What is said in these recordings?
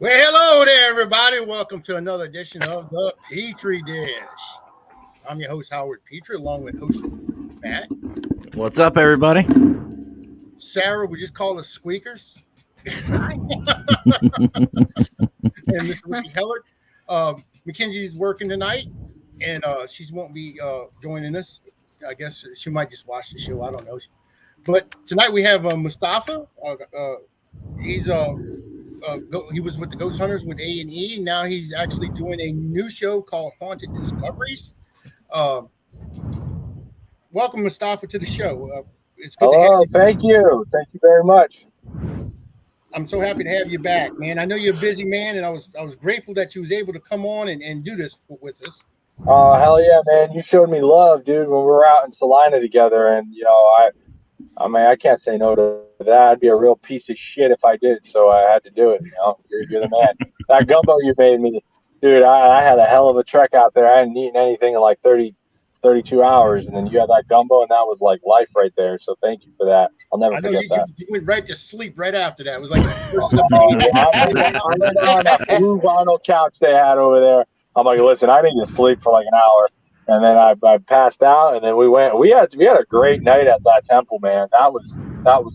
Well, hello there, everybody. Welcome to another edition of the Pitre Dish. I'm your host, Howard Pitre, along with host Matt. What's up, everybody? Sarah, we just call us Squeakers. And Mr. Ricky Heller. Mackenzie's working tonight, and she won't be joining us. I guess she might just watch the show. I don't know. But tonight we have Mustafa. He's he was with the Ghost Hunters with A&E. Now he's actually doing a new show called Haunted Discoveries. Welcome, Mustafa, to the show. It's good to have you. Thank you very much. I'm so happy to have you back, man. I know you're a busy man, and I was grateful that you was able to come on and do this with us. Oh, hell yeah, man. You showed me love, dude, when we were out in Salina together. And, I mean, I can't say no to that. I'd be a real piece of shit if I did. So I had to do it. You're the man. That gumbo you made me, dude, I had a hell of a trek out there. I hadn't eaten anything in like 32 hours. And then you had that gumbo, and that was like life right there. So thank you for that. I'll never forget that. You went right to sleep right after that. It was like I went on that blue vinyl couch they had over there. I'm like, listen, I need to sleep for like an hour. And then I passed out, and then we had a great night at that temple, man. That was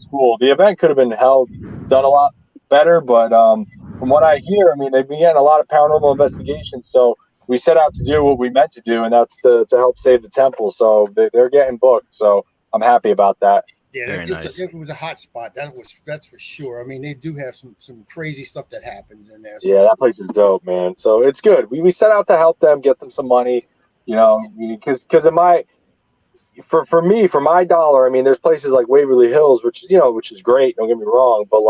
cool. The event could have been done a lot better, but from what I hear, I mean, they've been getting a lot of paranormal investigations. So we set out to do what we meant to do, and that's to help save the temple. So they're getting booked. So I'm happy about that. Yeah, it was a hot spot. That's for sure. I mean, they do have some crazy stuff that happens in there. So. Yeah, that place is dope, man. So it's good. We set out to help them, get them some money. Because for me, for my dollar, I mean, there's places like Waverly Hills, which is great. Don't get me wrong, but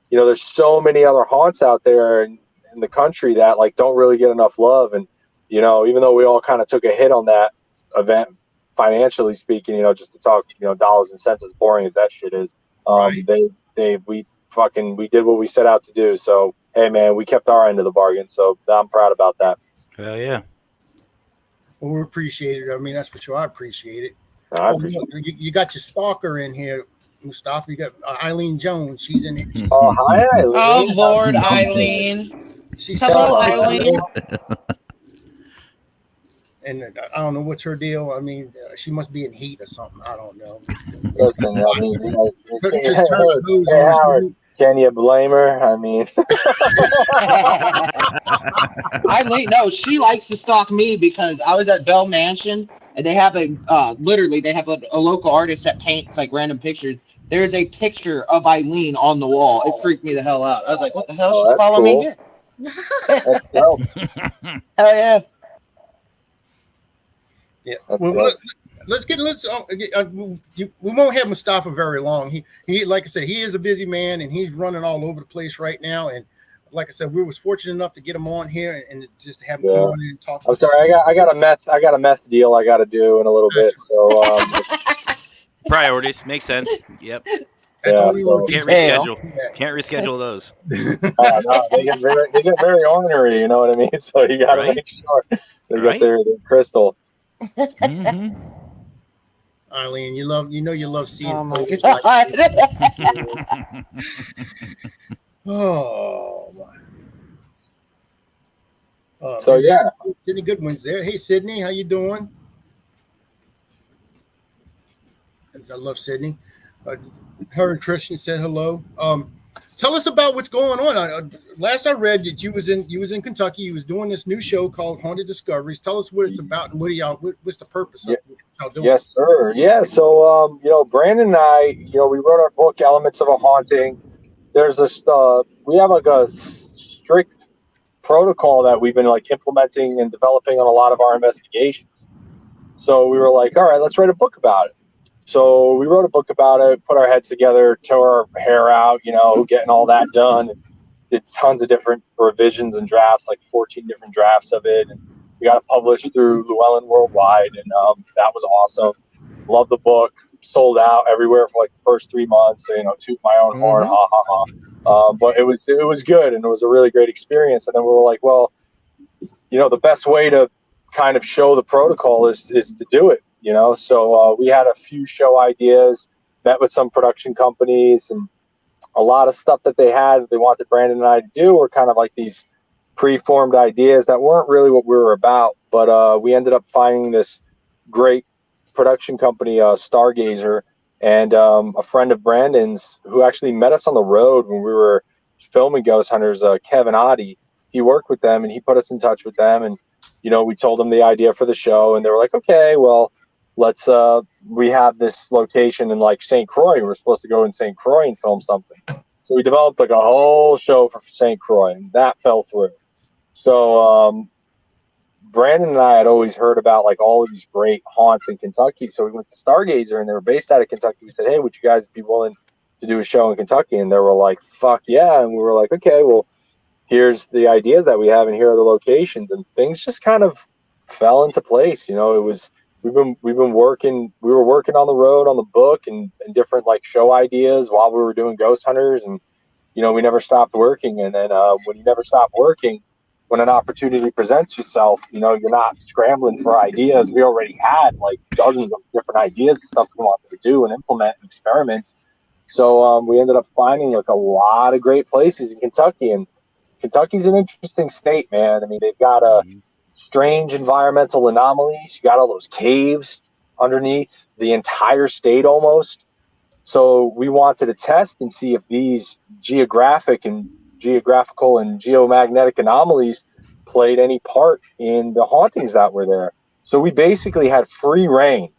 there's so many other haunts out there in the country that don't really get enough love. And even though we all kind of took a hit on that event, financially speaking, just to talk, dollars and cents, as boring as that shit is. Right. We did what we set out to do. So hey, man, we kept our end of the bargain. So I'm proud about that. Hell yeah. Well, we appreciate it. I mean, that's for sure. I appreciate it. You got your stalker in here, Mustafa. You got Eileen Jones. She's in here. Oh, hi, Eileen. Oh, Lord, Eileen. Hello, Eileen. And I don't know what's her deal. I mean, she must be in heat or something. I don't know. Listen, Howard, can you blame her? I mean, Eileen, no, she likes to stalk me because I was at Bell Mansion and they have a local artist that paints like random pictures. There's a picture of Eileen on the wall. It freaked me the hell out. I was like, what the hell? She's following me here. That's dope. Hell yeah. Yeah. Well, we won't have Mustafa very long. He like I said, he is a busy man and he's running all over the place right now. And like I said, we was fortunate enough to get him on here and just to have him come on and talk. I'm sorry, I got a meth deal I got to do in a little bit. So priorities make sense. Yep. Can't reschedule those. No, they get very ornery. You know what I mean? So you got to make sure they get their crystal. Mm-hmm. Eileen, you love seeing photos oh my. So yeah, Sydney Goodwin's there. Hey Sydney, how you doing? I love Sydney. Her and Christian said hello. Tell us about what's going on. Last I read that you was in Kentucky. You was doing this new show called Haunted Discoveries. Tell us what it's about and what's the purpose of what y'all doing? Yes, sir. Yeah. So Brandon and I, we wrote our book Elements of a Haunting. There's this we have like a strict protocol that we've been implementing and developing on a lot of our investigations. So we were like, all right, let's write a book about it. So we wrote a book about it, put our heads together, tore our hair out, getting all that done. Did tons of different revisions and drafts, like 14 different drafts of it. And we got it published through Llewellyn Worldwide, and that was awesome. Loved the book. Sold out everywhere for the first 3 months. Toot my own horn, ha ha ha. But it was good, and it was a really great experience. And then we were like, well, the best way to kind of show the protocol is to do it. So we had a few show ideas, met with some production companies, and a lot of stuff that they had they wanted Brandon and I to do were kind of like these preformed ideas that weren't really what we were about. But we ended up finding this great production company, Stargazer, and a friend of Brandon's who actually met us on the road when we were filming Ghost Hunters, Kevin Oddie. He worked with them and he put us in touch with them. And, you know, we told them the idea for the show and they were like, okay, well, let's, we have this location in like St. Croix. We're supposed to go in St. Croix and film something. So we developed like a whole show for St. Croix and that fell through. So, Brandon and I had always heard about like all of these great haunts in Kentucky. So we went to Stargazer and they were based out of Kentucky. We said, hey, would you guys be willing to do a show in Kentucky? And they were like, fuck yeah. And we were like, okay, well, here's the ideas that we have and here are the locations. And things just kind of fell into place. You know, it was, we were working on the road on the book and different like show ideas while we were doing Ghost Hunters. And, you know, we never stopped working. And then when you never stop working, when an opportunity presents itself, you know, you're not scrambling for ideas. We already had like dozens of different ideas and stuff we wanted to do and implement and experiments. So we ended up finding like a lot of great places in Kentucky. And Kentucky's an interesting state, man. I mean, they've got strange environmental anomalies. You got all those caves underneath the entire state almost. So we wanted to test and see if these geographical and geomagnetic anomalies played any part in the hauntings that were there. So we basically had free reign.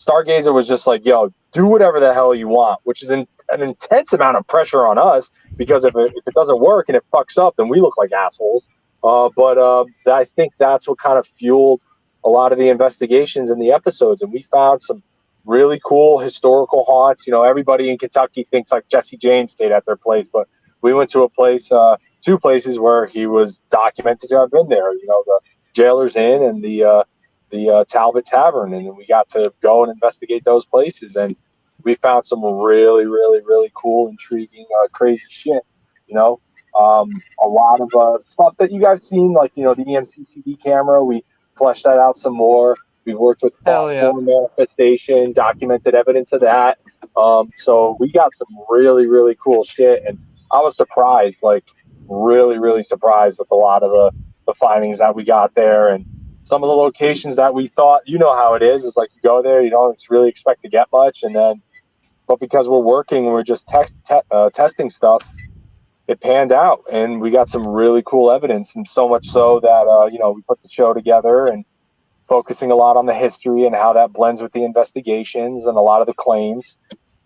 Stargazer was just like, yo, do whatever the hell you want, which is an intense amount of pressure on us because if it doesn't work and it fucks up, then we look like assholes. But I think that's what kind of fueled a lot of the investigations in the episodes. And we found some really cool historical haunts. You know, everybody in Kentucky thinks like Jesse James stayed at their place, but we went to a place, two places where he was documented to have been there. You know, the Jailer's Inn and the Talbot Tavern, and we got to go and investigate those places. And we found some really, really, really cool, intriguing, crazy shit. You know, a lot of stuff that you guys seen, like, you know, the EMCCD camera. We fleshed that out some more. We've worked with form manifestation, documented evidence of that. So we got some really, really cool shit. And I was surprised, like really, really surprised with a lot of the findings that we got there. And some of the locations that we thought, you know how it is like you go there, you don't really expect to get much. And then, but because we're working, we're just testing stuff, it panned out. And we got some really cool evidence. And so much so that, you know, we put the show together and focusing a lot on the history and how that blends with the investigations and a lot of the claims.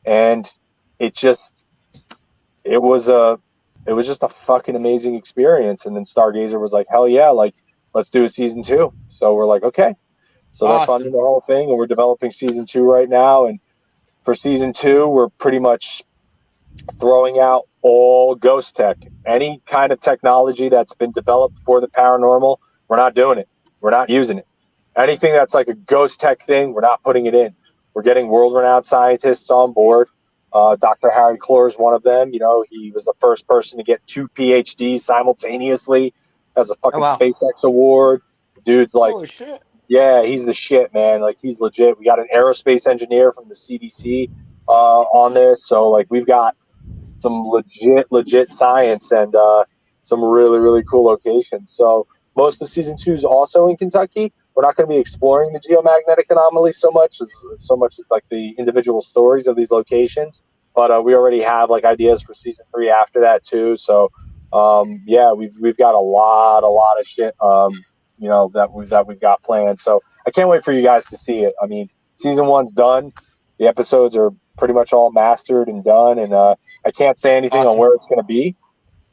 And it was just a fucking amazing experience. And then Stargazer was like, hell yeah, like, let's do a season 2. So we're like, okay. So they're funding the whole thing and we're developing season 2 right now. And for season 2, we're pretty much throwing out all ghost tech. Any kind of technology that's been developed for the paranormal, we're not doing it. We're not using it. Anything that's like a ghost tech thing, we're not putting it in. We're getting world-renowned scientists on board. Dr. Harry Clore is one of them. You know, he was the first person to get 2 PhDs simultaneously as a fucking SpaceX award. Dude's like, holy shit. Yeah, he's the shit, man. Like, he's legit. We got an aerospace engineer from the CDC on there. So, like, we've got some legit science and some really, really cool locations. So most of season 2 is also in Kentucky. We're not going to be exploring the geomagnetic anomaly so much as like the individual stories of these locations. But we already have like ideas for season 3 after that too. So yeah, we've got a lot of shit you know, that we've got planned. So I can't wait for you guys to see it. I mean, season 1's done. The episodes are pretty much all mastered and done, and I can't say anything on where it's going to be,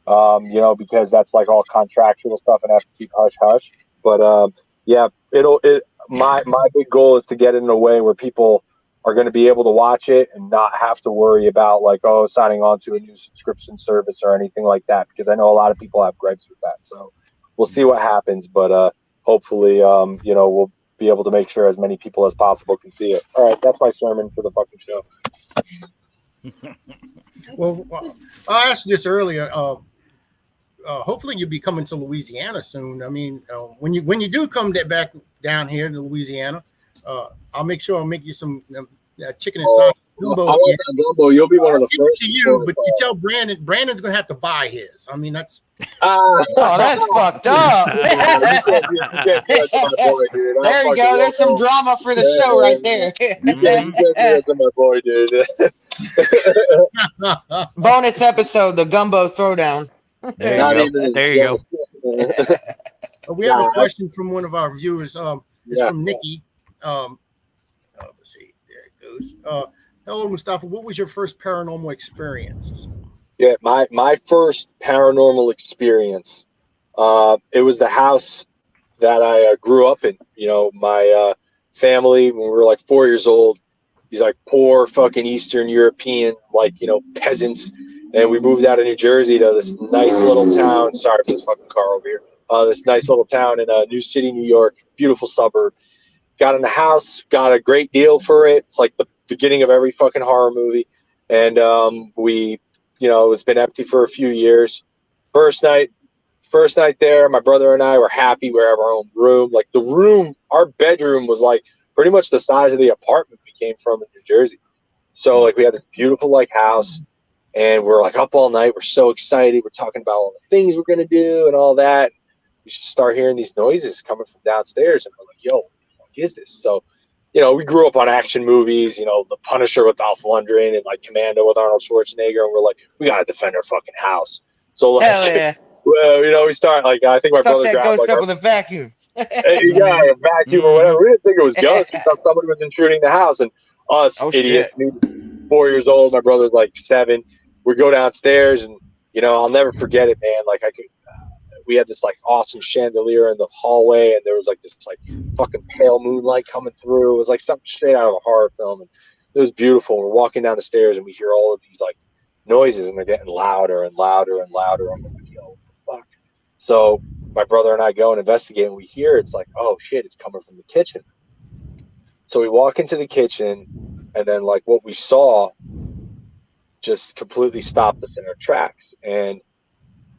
you know, because that's like all contractual stuff and I have to keep hush hush. But yeah, my big goal is to get it in a way where people are going to be able to watch it and not have to worry about like, oh, signing on to a new subscription service or anything like that, because I know a lot of people have gripes with that. So we'll see what happens, but hopefully, you know, we'll be able to make sure as many people as possible can see it. All right, that's my sermon for the fucking show. Well, I asked you this earlier. Hopefully, you'll be coming to Louisiana soon. I mean, when you do come back down here to Louisiana, I'll make sure I'll make you some chicken and sausage Gumbo, I want that gumbo. You'll be one of the I'll give it first to you, but you tell Brandon. Brandon's gonna have to buy his. I mean, that's Oh, that's fucked up. You can't do that to my boy, dude. There you go. There's some drama for the show right there. You can't do that to my boy, dude. Bonus episode, the gumbo throwdown. There Not you even go. as There you go. we have a question from one of our viewers. It's Yeah. from Nikki. Let's see. There it goes. Hello, Mustafa. What was your first paranormal experience? Yeah, my first paranormal experience. It was the house that I grew up in. You know, my family, when we were like 4 years old, these like poor fucking Eastern European, like, you know, peasants. And we moved out of New Jersey to this nice little town. Sorry for this fucking car over here. This nice little town in New City, New York, beautiful suburb. Got in the house, got a great deal for it. It's like the beginning of every fucking horror movie. And we, you know, it's been empty for a few years. First night there, my brother and I were happy. We have our own room. Like the room, our bedroom was like pretty much the size of the apartment we came from in New Jersey. So like we had this beautiful like house, and we're like up all night. We're so excited. We're talking about all the things we're gonna do and all that. We start hearing these noises coming from downstairs, and we're like, "Yo, what the fuck is this?" So, you know, we grew up on action movies. You know, The Punisher with Dolph Lundgren and like Commando with Arnold Schwarzenegger, and we're like, we gotta defend our fucking house. So like, Hell yeah. well, you know, we start like I think my Stuff brother that grabbed goes like up with a vacuum. a vacuum or whatever. We didn't think it was guns. We thought somebody was intruding the house, and us Oh, idiots, me, 4 years old, my brother's like 7. We go downstairs, and you know, I'll never forget it, man. Like we had this like awesome chandelier in the hallway, and there was like this like fucking pale moonlight coming through. It was like something straight out of a horror film, and it was beautiful. We're walking down the stairs, and we hear all of these like noises, and they're getting louder and louder and louder. I'm like, yo, fuck. So my brother and I go and investigate, and we hear it's like, oh shit, it's coming from the kitchen. So we walk into the kitchen, and then like what we saw just completely stopped us in our tracks. And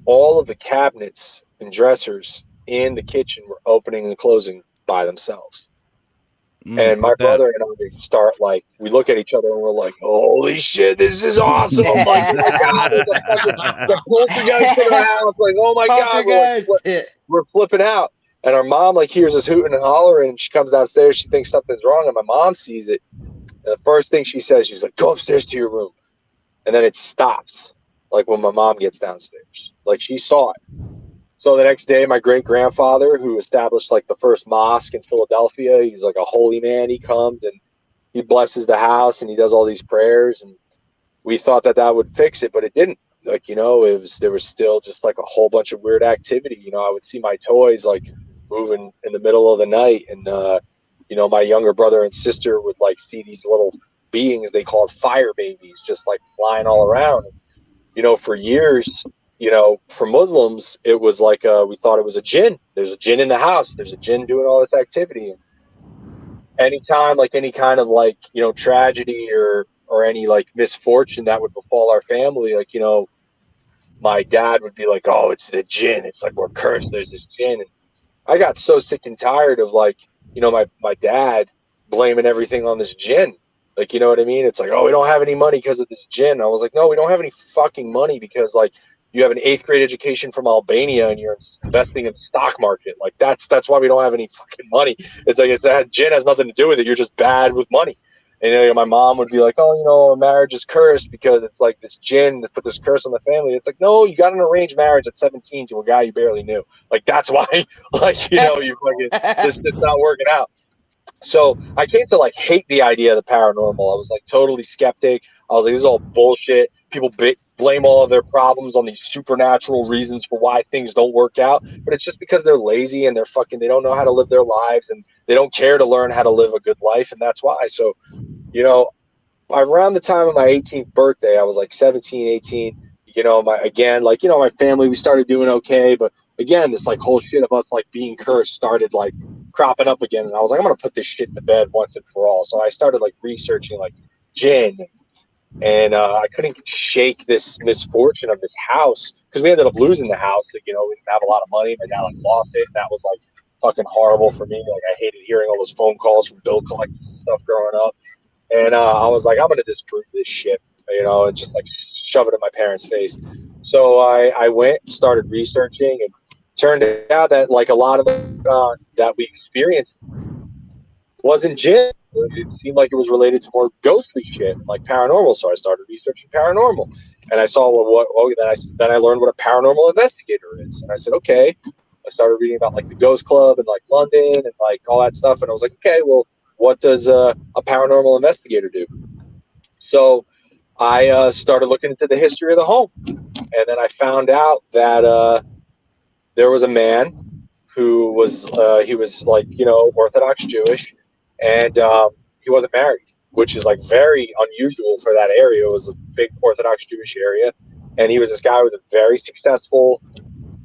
all of the cabinets and dressers in the kitchen were opening and closing by themselves. And my brother and I start like, we look at each other and we're like, holy shit, this is awesome. I'm like, oh my God, there's a poltergeist in our house. Like, oh my God, we're flipping out. And our mom like hears us hooting and hollering, and she comes downstairs. She thinks something's wrong, and my mom sees it. And the first thing she says, she's like, go upstairs to your room. And then it stops, like when my mom gets downstairs. Like she saw it. So the next day, my great-grandfather, who established like the first mosque in Philadelphia, he's like a holy man. He comes and he blesses the house, and he does all these prayers. And we thought that would fix it, but it didn't. Like, you know, there was still just like a whole bunch of weird activity. You know, I would see my toys like moving in the middle of the night, and you know, my younger brother and sister would like see these little beings they called fire babies just like flying all around. You know, for years, you know, for Muslims, it was like we thought it was a jinn. There's a jinn in the house. There's a jinn doing all this activity. And anytime, like any kind of like, you know, tragedy or any like misfortune that would befall our family, like, you know, my dad would be like, oh, it's the jinn. It's like we're cursed. There's this jinn. And I got so sick and tired of like, you know, my dad blaming everything on this jinn. Like, you know what I mean? It's like, oh, we don't have any money because of this gin. I was like, no, we don't have any fucking money because, like, you have an 8th grade education from Albania and you're investing in the stock market. Like, that's why we don't have any fucking money. It's like, that gin has nothing to do with it. You're just bad with money. And, you know, my mom would be like, oh, you know, a marriage is cursed because it's like this gin that put this curse on the family. It's like, no, you got an arranged marriage at 17 to a guy you barely knew. Like, that's why, like, you know, you fucking, it's not working out. So I came to like hate the idea of the paranormal. I was like totally skeptic. I was like, this is all bullshit. People blame all of their problems on these supernatural reasons for why things don't work out. But it's just because they're lazy and they don't know how to live their lives, and they don't care to learn how to live a good life. And that's why. So, you know, around the time of my 18th birthday, I was like 17, 18, you know, my family, we started doing okay. But again, this like whole shit of us like being cursed started like cropping up again. And I was like, I'm going to put this shit to bed once and for all. So I started like researching like jinn, and I couldn't shake this misfortune of this house because we ended up losing the house. Like, you know, we didn't have a lot of money. My dad like lost it. And that was like fucking horrible for me. Like I hated hearing all those phone calls from bill collectors and stuff growing up. And I was like, I'm gonna disprove this shit, and just like shove it in my parents' face. So I went, started researching, and turned out that like a lot of that we experienced wasn't jinn. It seemed like it was related to more ghostly shit, like paranormal. So I started researching paranormal, and I saw then I learned what a paranormal investigator is, and I said, okay. I started reading about like the Ghost Club and like London and like all that stuff, and I was like, okay, well, what does a paranormal investigator do? So I started looking into the history of the home, and then I found out that there was a man who was he was like Orthodox Jewish, and he wasn't married, which is like very unusual for that area. It was a big Orthodox Jewish area, and he was this guy with a very successful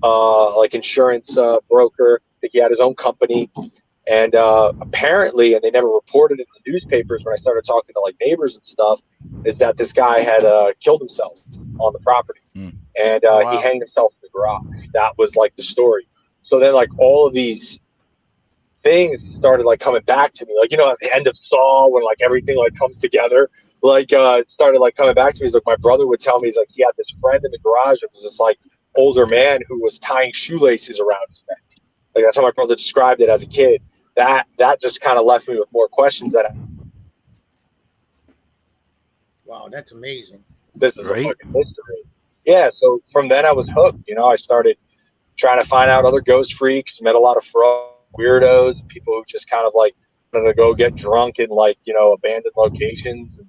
like insurance broker. I think he had his own company, and apparently, and they never reported it in the newspapers when I started talking to like neighbors and stuff, is that this guy had killed himself on the property, and he hanged himself in the garage. That was like the story. So then, like all of these things started like coming back to me, like at the end of Saw when like everything like comes together. Like it started like coming back to me. He's like, my brother would tell me, he's like, he had this friend in the garage. It was this like older man who was tying shoelaces around his neck. Like that's how my brother described it as a kid. That just kind of left me with more questions. Wow, that's amazing. This is a fucking mystery. Yeah. So from then I was hooked. I started trying to find out other ghost freaks. Met a lot of weirdos, people who just kind of like wanted to go get drunk in like abandoned locations, and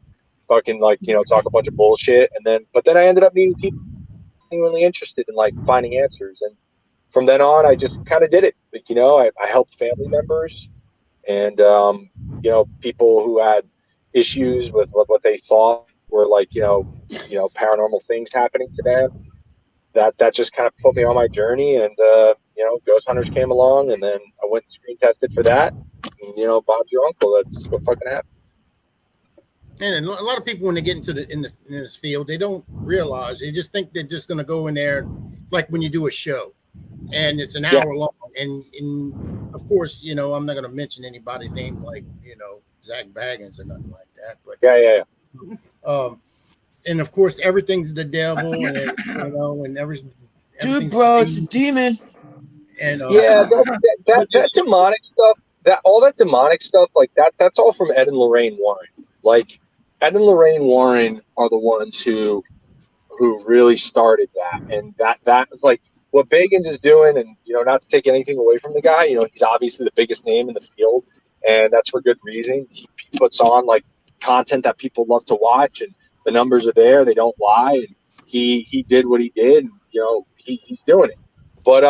fucking like talk a bunch of bullshit. But then I ended up meeting people genuinely interested in like finding answers, and from then on I just kind of did it. Like I helped family members and people who had issues with what they thought were like paranormal things happening to them. That just kind of put me on my journey, and ghost hunters came along, and then I went and screen tested for that. And, Bob's your uncle. That's what fucking happened. And a lot of people, when they get into in this field, they don't realize. They just think they're just going to go in there, like when you do a show, and it's an hour long. And of course, I'm not going to mention anybody's name, like Zach Baggins or nothing like that. But yeah. And of course, everything's the devil, and and everything. Dude, bro, it's a demon. And that demonic stuff, all that demonic stuff, like that's all from Ed and Lorraine Warren. Like Ed and Lorraine Warren are the ones who really started that, and that was like what Bagans is doing. And not to take anything away from the guy, he's obviously the biggest name in the field, and that's for good reason. He puts on like content that people love to watch, and the numbers are there; they don't lie. And he did what he did. And, he's doing it. But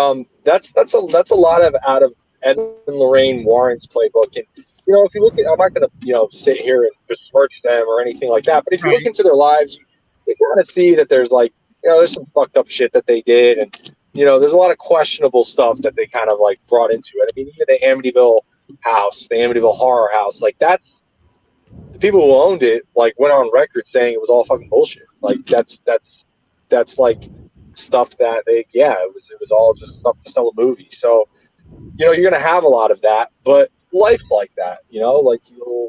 that's a lot of out of Ed and Lorraine Warren's playbook. And if you look at, I'm not going to sit here and besmirch them or anything like that. But if you look into their lives, you kind of see that there's like there's some fucked up shit that they did, and there's a lot of questionable stuff that they kind of like brought into it. I mean, even the Amityville house, the Amityville horror house, like that. The people who owned it like went on record saying it was all fucking bullshit. Like that's like stuff that it was all just stuff to sell a movie. So you're gonna have a lot of that, but life like that, like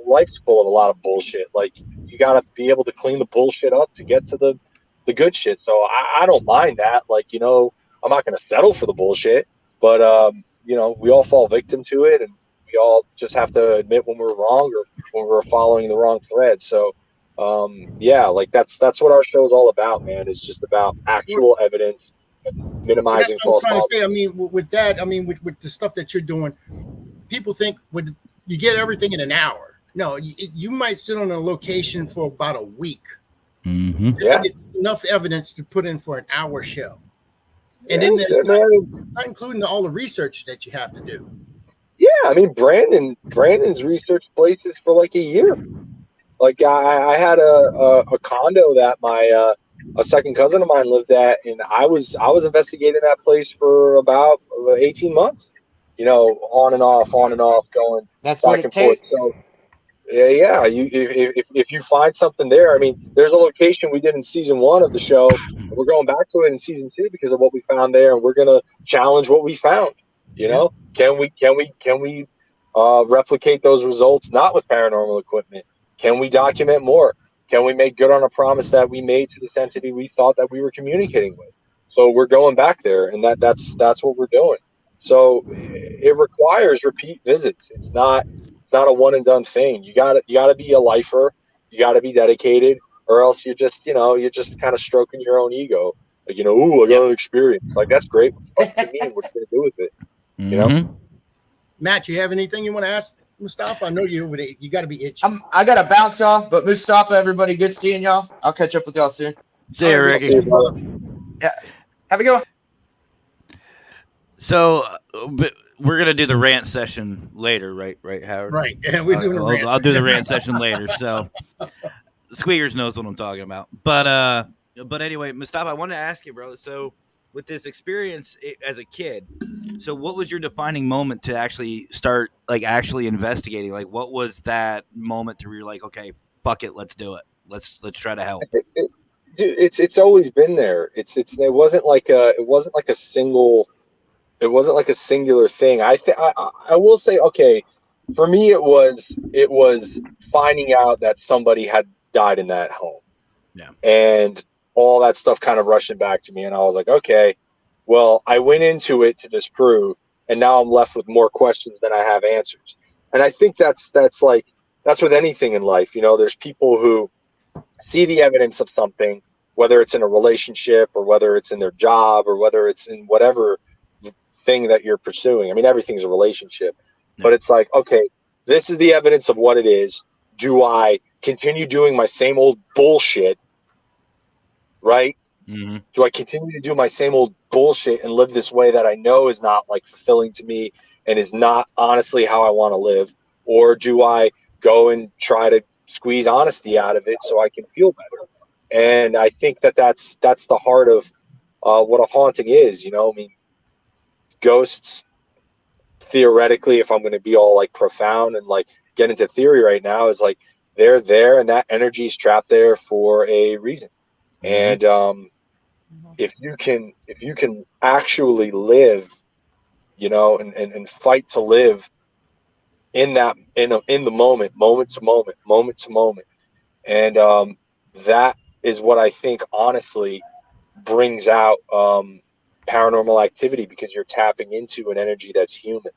life's full of a lot of bullshit. Like you gotta be able to clean the bullshit up to get to the good shit. So I don't mind that. Like I'm not gonna settle for the bullshit, but we all fall victim to it, and we all just have to admit when we're wrong or when we're following the wrong thread. So like that's what our show is all about, man. It's just about actual evidence and minimizing false positives. I mean, with that, with the stuff that you're doing, people think you get everything in an hour. No, you might sit on a location for about a week. Mm-hmm. Yeah, enough evidence to put in for an hour show, and then not including all the research that you have to do. Yeah, I mean, Brandon's researched places for like a year. Like I had a condo that my a second cousin of mine lived at, and I was investigating that place for about 18 months. On and off, going That's back what it and forth. takes. So yeah. If you find something there, I mean, there's a location we did in season 1 of the show. We're going back to it in season 2 because of what we found there, and we're gonna challenge what we found. Can we replicate those results? Not with paranormal equipment, Can we document more? Can we make good on a promise that we made to this entity we thought that we were communicating with? So we're going back there, and that's what we're doing. So it requires repeat visits. It's not a one and done thing. You gotta be a lifer. You gotta be dedicated, or else you're just kind of stroking your own ego. Like, ooh, I got an experience. Like, that's great. What do you mean? What are you gonna do with it? You know? Matt, you have anything you want to ask Mustafa? I know you got to be itching. I gotta bounce y'all, but Mustafa, everybody, good seeing y'all. I'll catch up with y'all soon. See you, All right, Ricky. Yeah, have a good one. So, but we're gonna do the rant session later, right, Howard? Right. Yeah, we're doing a rant. I'll do the rant session later. So, Squeakers knows what I'm talking about. But anyway, Mustafa, I wanted to ask you, bro. So, with this experience as a kid, so what was your defining moment to actually start, like, actually investigating? Like, what was that moment to where you're like, okay, fuck it, let's do it. Let's try to help. Dude, it's always been there. It wasn't like a singular thing. I will say, okay, for me it was finding out that somebody had died in that home. Yeah. And all that stuff kind of rushing back to me, and I was like, okay, well, I went into it to disprove, and now I'm left with more questions than I have answers. And I think that's with anything in life. There's people who see the evidence of something, whether it's in a relationship or whether it's in their job or whether it's in whatever thing that you're pursuing. I mean, everything's a relationship, but it's like, okay, this is the evidence of what it is. Do I continue doing my same old bullshit? Right? Mm-hmm. Do I continue to do my same old bullshit and live this way that I know is not like fulfilling to me and is not honestly how I want to live? Or do I go and try to squeeze honesty out of it so I can feel better? And I think that's the heart of what a haunting is. I mean, ghosts, theoretically, if I'm going to be all like profound and like get into theory right now, is like they're there and that energy is trapped there for a reason. Mm-hmm. And if you can actually live, and fight to live in that in the moment to moment, and that is what I think honestly brings out paranormal activity, because you're tapping into an energy that's human,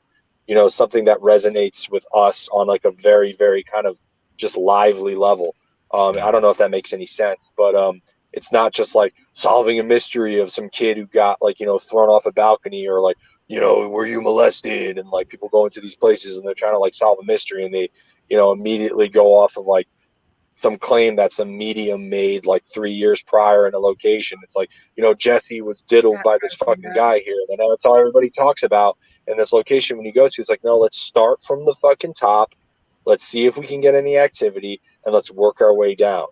something that resonates with us on like a very, very kind of just lively level. I don't know if that makes any sense, but it's not just like solving a mystery of some kid who got like, thrown off a balcony, or like, were you molested? And like people go into these places and they're trying to like solve a mystery, and they, immediately go off of like some claim that some medium made like 3 years prior in a location. It's like, Jesse was diddled by this fucking guy here. And that's all everybody talks about in this location when you go to. It's like, no, let's start from the fucking top. Let's see if we can get any activity, and let's work our way down.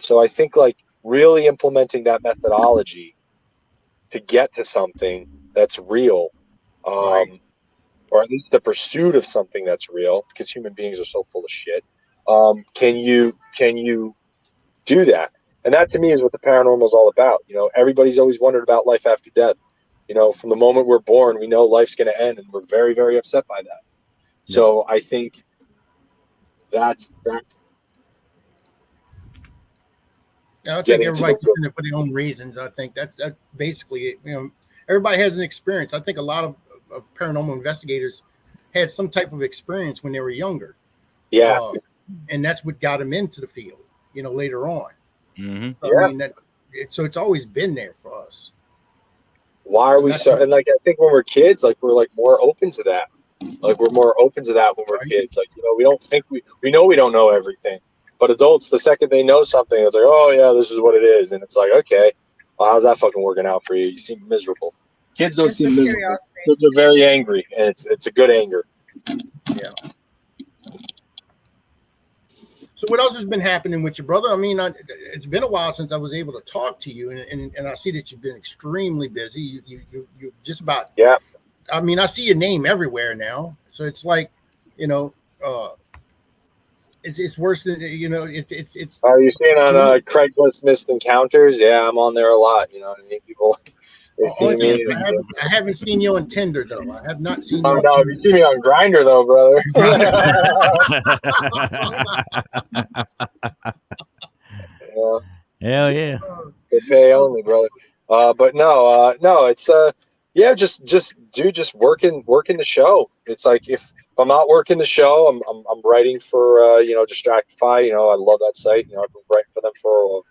So I think like really implementing that methodology to get to something that's real, Right. or at least the pursuit of something that's real, because human beings are so full of shit. Can you do that? And that to me is what the paranormal is all about. Everybody's always wondered about life after death. From the moment we're born, we know life's going to end, and we're very, very upset by that. Yep. So I think that's. I think everybody gets in it for their own reasons. I think that's basically it. Everybody has an experience. I think a lot of paranormal investigators had some type of experience when they were younger. Yeah. And that's what got them into the field, later on. Mm-hmm. So, yeah. I mean, so it's always been there for us. Why are we so? And like, I think when we're kids, like we're like more open to that. Like we're more open to that when we're kids. Like, we don't think we know we don't know everything. But adults, the second they know something, it's like, oh yeah, this is what it is, and it's like, okay, well, how's that fucking working out for you? You seem miserable. Kids don't seem miserable. Kids are very angry, and it's a good anger. Yeah. So what else has been happening with your brother? I mean, it's been a while since I was able to talk to you, and I see that you've been extremely busy. You just about. Yeah. I mean, I see your name everywhere now, so it's like, it's worse than it's. Are you seeing on Craigslist missed encounters? Yeah, I'm on there a lot. People You see me? I haven't seen you on Tinder though. I have not seen you Oh on no, Tinder. you see me on Grinder though, brother. Yeah, Hell yeah. good pay only, brother. But no, it's yeah, just dude, just working the show. It's like if I'm not working the show, I'm writing for Distractify. You know, I love that site. You know, I've been writing for them for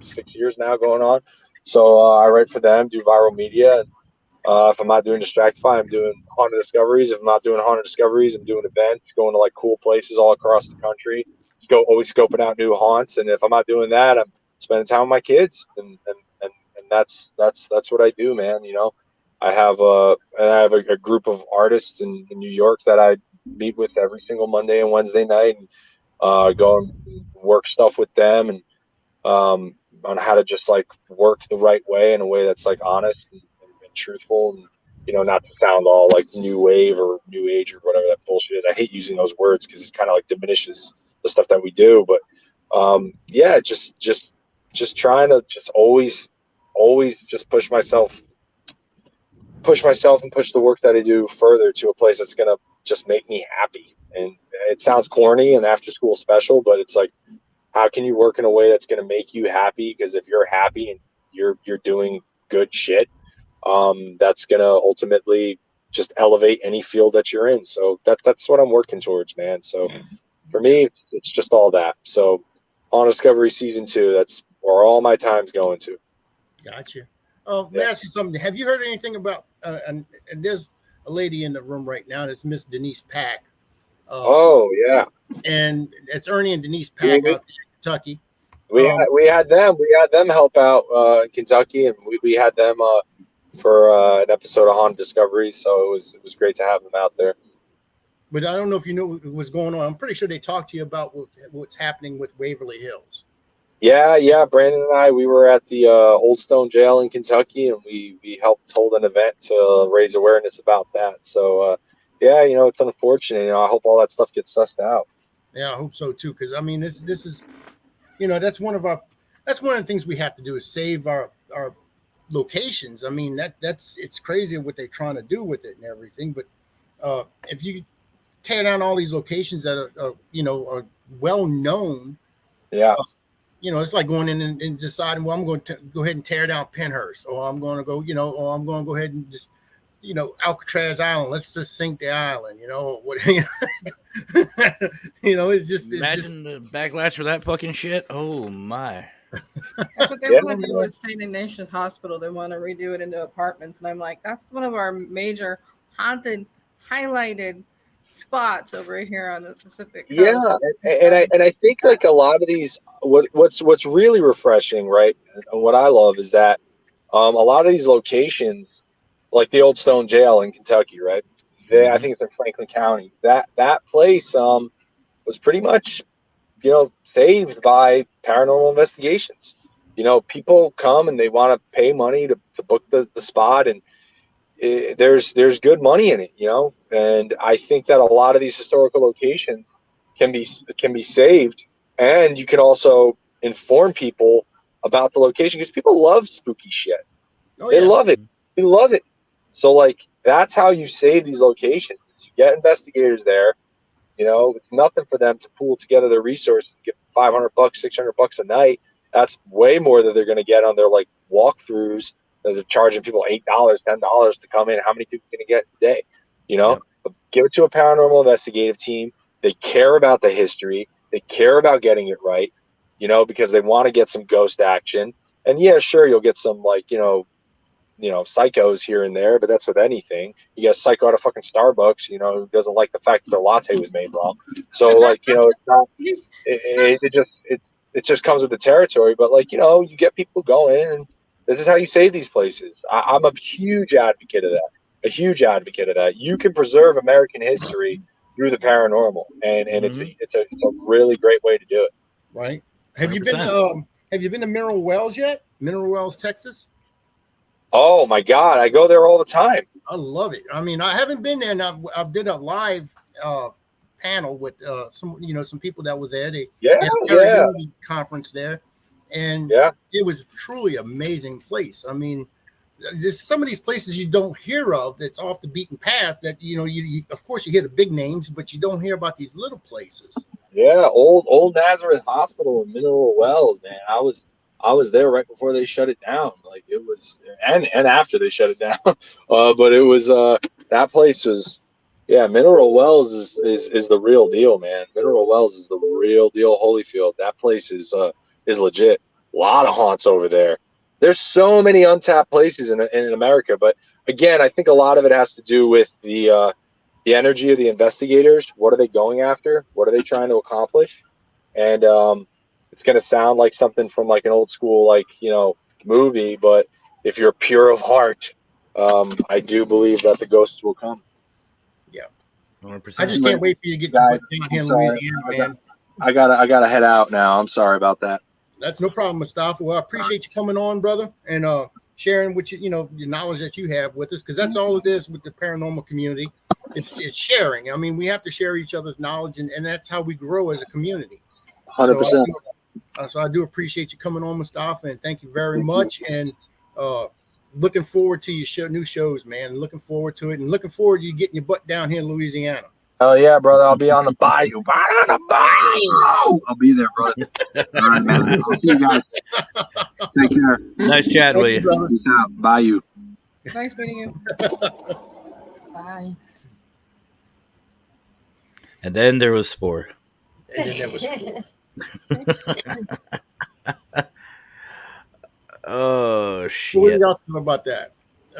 6 years now going on. So I write for them, do viral media. If I'm not doing Distractify, I'm doing Haunted Discoveries. If I'm not doing Haunted Discoveries, I'm doing events, going to like cool places all across the country. Always scoping out new haunts. And if I'm not doing that, I'm spending time with my kids, and that's what I do, man. You know, I have a group of artists in New York that I meet with every single Monday and Wednesday night, and go and work stuff with them, and on how to just like work the right way in a way that's like honest and truthful, and not to sound all like new wave or new age or whatever that bullshit is. I hate using those words because it kind of like diminishes the stuff that we do. But yeah, just trying to just always just push myself and push the work that I do further to a place that's gonna just make me happy. And it sounds corny and after school special, but it's like, how can you work in a way that's going to make you happy? Because if you're happy and you're doing good shit, that's going to ultimately just elevate any field that you're in. So that's what I'm working towards, man. So for me, it's just all that. So on Discovery season 2, that's where all my time's going to. Gotcha. Let me ask you something. Have you heard anything about? And there's a lady in the room right now. That's Miss Denise Pack. Oh yeah, and it's Ernie and Denise Pack out there in Kentucky. We had them help out in Kentucky, and we had them for an episode of Haunted Discovery. So it was great to have them out there. But I don't know if you know what was going on. I'm pretty sure they talked to you about what's happening with Waverly Hills. Yeah. Brandon and I, we were at the Old Stone Jail in Kentucky, and we helped hold an event to raise awareness about that. So yeah, it's unfortunate. I hope all that stuff gets sussed out. Yeah, I hope so too. Because I mean, this is, that's one of the things we have to do is save our locations. I mean, it's crazy what they're trying to do with it and everything. But if you tear down all these locations that are well known, yeah. It's like going in and deciding, well, I'm going to go ahead and tear down Penhurst, or I'm going to go, or I'm going to go ahead and just, Alcatraz Island. Let's just sink the island, what, it's just, imagine the backlash for that fucking shit. Oh my. That's what they want to do with St. Ignatius Hospital. They want to redo it into apartments. And I'm like, that's one of our major haunted, highlighted spots over here on the Pacific Coast. Yeah, and I think like a lot of these, what's really refreshing, right? And what I love is that a lot of these locations, like the Old Stone Jail in Kentucky, right? I think it's in Franklin County. That place was pretty much, saved by paranormal investigations. People come and they want to pay money to book the spot, and there's good money in it, and I think that a lot of these historical locations can be saved, and you can also inform people about the location because people love spooky shit. They love it. They love it. So like that's how you save these locations. You get investigators there. It's nothing for them to pool together their resources, get $500, $600 a night. That's way more than they're going to get on their like walkthroughs. They're charging people $8, $10 to come in. How many people are going to get a day? But give it to a paranormal investigative team. They care about the history. They care about getting it right, because they want to get some ghost action. And yeah, sure, you'll get some like, psychos here and there, but that's with anything. You get a psycho at a fucking Starbucks, who doesn't like the fact that their latte was made wrong. So like, it's not, it just comes with the territory. But like, you get people going, and this is how you save these places. I'm a huge advocate of that. You can preserve American history through the paranormal, and it's a really great way to do it. Right. Have you been to Mineral Wells yet? Mineral Wells, Texas? Oh my God, I go there all the time. I love it. I mean, I haven't been there, and I did a live panel with some people that were there. They had a conference there, and it was a truly amazing place. I mean, there's some of these places you don't hear of that's off the beaten path that you of course you hear the big names, but you don't hear about these little places. Yeah, old Nazareth Hospital in Mineral Wells, man. I was there right before they shut it down. Like it was, and after they shut it down. But it was that place was, yeah. Mineral Wells is the real deal, man. Mineral Wells is the real deal. Holyfield, that place is legit. A lot of haunts over there. There's so many untapped places in America, but again, I think a lot of it has to do with the energy of the investigators. What are they going after? What are they trying to accomplish? And it's going to sound like something from like an old school, like, movie, but if you're pure of heart, I do believe that the ghosts will come. Yeah. 100%. I just can't wait for you to get Guys, down here in sorry. Louisiana, man. I gotta head out now. I'm sorry about that. That's no problem, Mustafa. Well, I appreciate you coming on, brother, and sharing what your knowledge that you have with us, because that's all it is with the paranormal community. It's sharing. I mean, we have to share each other's knowledge, and that's how we grow as a community. 100%. So I do appreciate you coming on, Mustafa, and thank you very much. And looking forward to your new shows, man. Looking forward to it, and looking forward to you getting your butt down here in Louisiana. Oh yeah, brother. I'll be on the bayou. Right on the bayou. I'll be there, brother. All right, man. I'll see you guys. Take care. Nice chatting with you. Brother. Peace out. Bayou. Nice meeting you. Bye. And then there was Spore. And then that was Oh what do shit! y'all think about that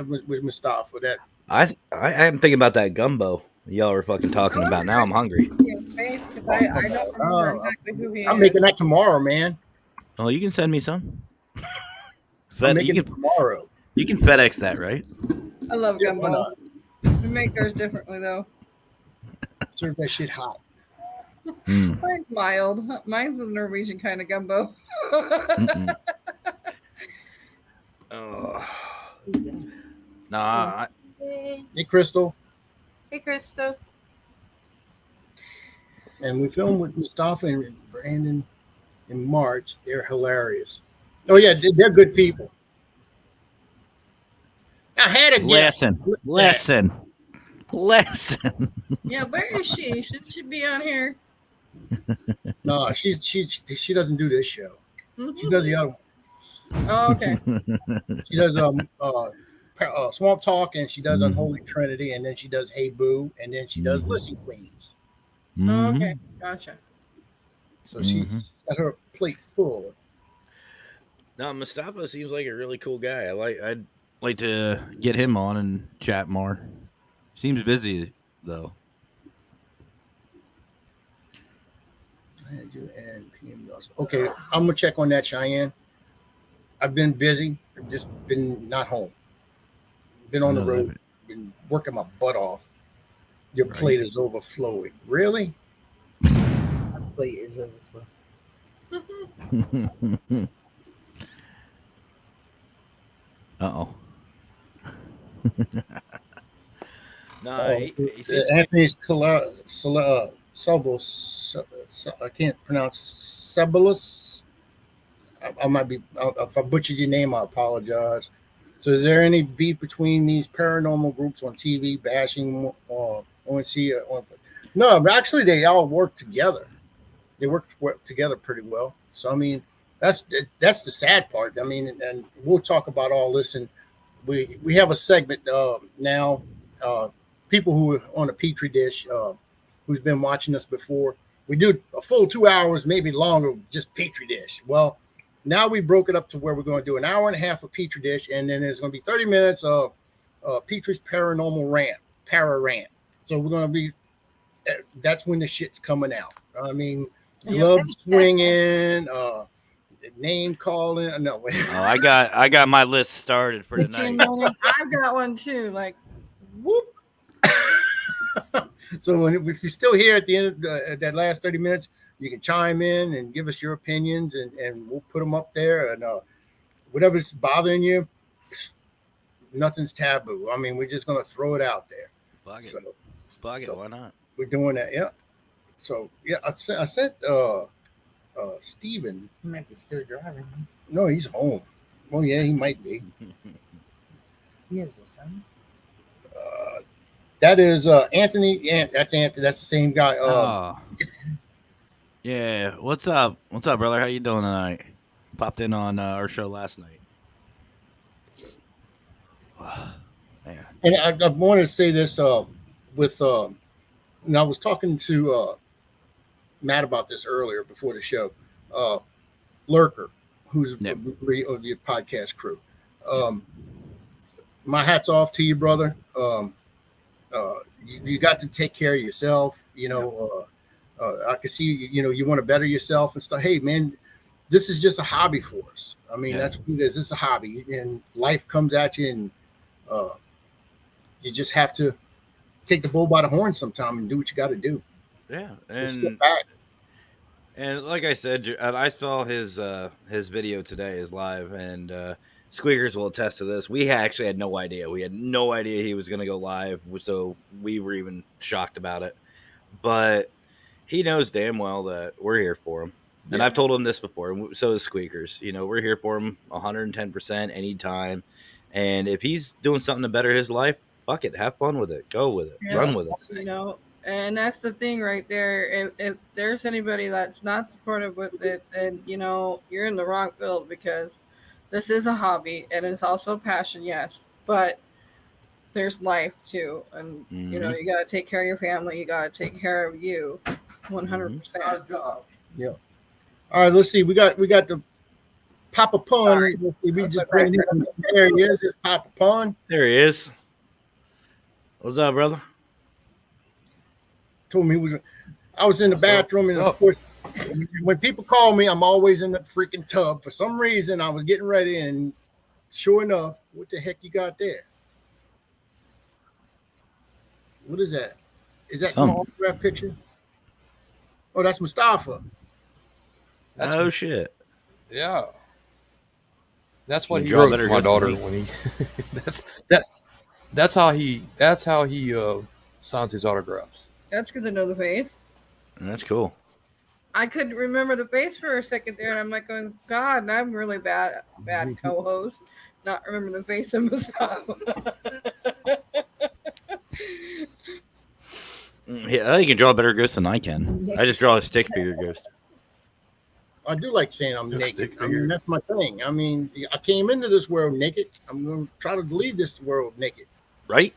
with Mustafa? That I am thinking about that gumbo y'all were fucking talking about. Now I'm hungry. I don't remember exactly who he is. I'm making that tomorrow, man. Oh, you can send me some. I'm making you it tomorrow. can FedEx that, right? I love Yeah, why gumbo. not? We make ours differently though. Serve that shit hot. Mm. Mine's mild. Mine's the Norwegian kind of gumbo. Mm-mm. Oh. Nah, Hey, Hey, Crystal. Krista. And we filmed with Mustafa and Brandon in March. They're hilarious. Oh yeah, they're good people. I had a guess. lesson. Yeah, where is she? Should she be on here? No, she doesn't do this show. She does the other one. Oh, okay. She does Swamp Talk, and she does Unholy Trinity, and then she does Hey Boo, and then she does Listen Queens. Oh, okay. Gotcha. So she's got her plate full. No, Mustafa seems like a really cool guy. I'd like to get him on and chat more. Seems busy though. Okay, I'm gonna check on that, Cheyenne. I've been busy. I've just been not home. Been on the road. Been working my butt off. Your plate is overflowing. Really? My plate is overflowing. Uh-oh. No, Anthony's I can't pronounce Sebulus. I might be, if I butchered your name, I apologize. So, is there any beef between these paranormal groups on TV bashing ONC? No, but actually, they all work together. They work together pretty well. So, I mean, that's the sad part. I mean, and we'll talk about all this, and we have a segment now. People who are on a Pitre Dish, who's been watching us before, we do a full 2 hours, maybe longer, just Pitre Dish. Well, now we broke it up to where we're going to do an hour and a half of Pitre Dish, and then there's going to be 30 minutes of Pitre's paranormal rant. So we're going to be, that's when the shit's coming out. I mean, glove swinging, name calling. No, wait. Oh, I got my list started for tonight. I've got one too. Like, whoop. So if you're still here at the end of that last 30 minutes, you can chime in and give us your opinions, and we'll put them up there. And whatever's bothering you, nothing's taboo. I mean, we're just going to throw it out there. Fuck it. So Why not? We're doing that, yeah. So, yeah, I sent Steven. He might be still driving. No, he's home. Oh, yeah, he might be. He is the son. That is Anthony. That's Anthony. That's the same guy. Oh, yeah. What's up? What's up, brother? How you doing tonight? Popped in on our show last night. Man. And I wanted to say this with, and I was talking to Matt about this earlier before the show. Lurker, who's Yep. of your podcast crew. My hat's off to you, brother. You got to take care of yourself. I can see you want to better yourself and stuff. Hey, man, this is just a hobby for us. I mean, that's what it is. It's a hobby, and life comes at you, and you just have to take the bull by the horn sometime and do what you got to do. Yeah, Just step back. and like I said, and I saw his video today, his live, and Squeakers will attest to this. We actually had no idea. We had no idea he was going to go live, so we were even shocked about it. But he knows damn well that we're here for him. And I've told him this before, and so is Squeakers. We're here for him 110% anytime. And if he's doing something to better his life, fuck it. Have fun with it. Go with it. Run with it. And that's the thing right there. If there's anybody that's not supportive with it, then, you're in the wrong field, because this is a hobby and it's also a passion, yes. But there's life too. And, you got to take care of your family. You got to take care of you 100%. Yeah. All right, let's see. We got the Papa Pun. We just bring him. There he is. It's Papa Pun. There he is. What's up, brother? Told me I was in the bathroom, and of course, when people call me, I'm always in the freaking tub. For some reason, I was getting ready, and sure enough, what the heck you got there? What is that? Is that an autograph picture? Oh, that's Mustafa. Shit. Yeah. That's what he draw wrote better to my ghosts daughter than me. when he that's how he signs his autographs. That's good to know the face. That's cool. I couldn't remember the face for a second there, and I'm like going, God, I'm really bad co-host. Not remember the face of Mustafa. Yeah, you can draw a better ghost than I can. I just draw a stick figure ghost. I do like saying I'm naked. I mean, that's my thing. I mean, I came into this world naked. I'm going to try to leave this world naked. Right?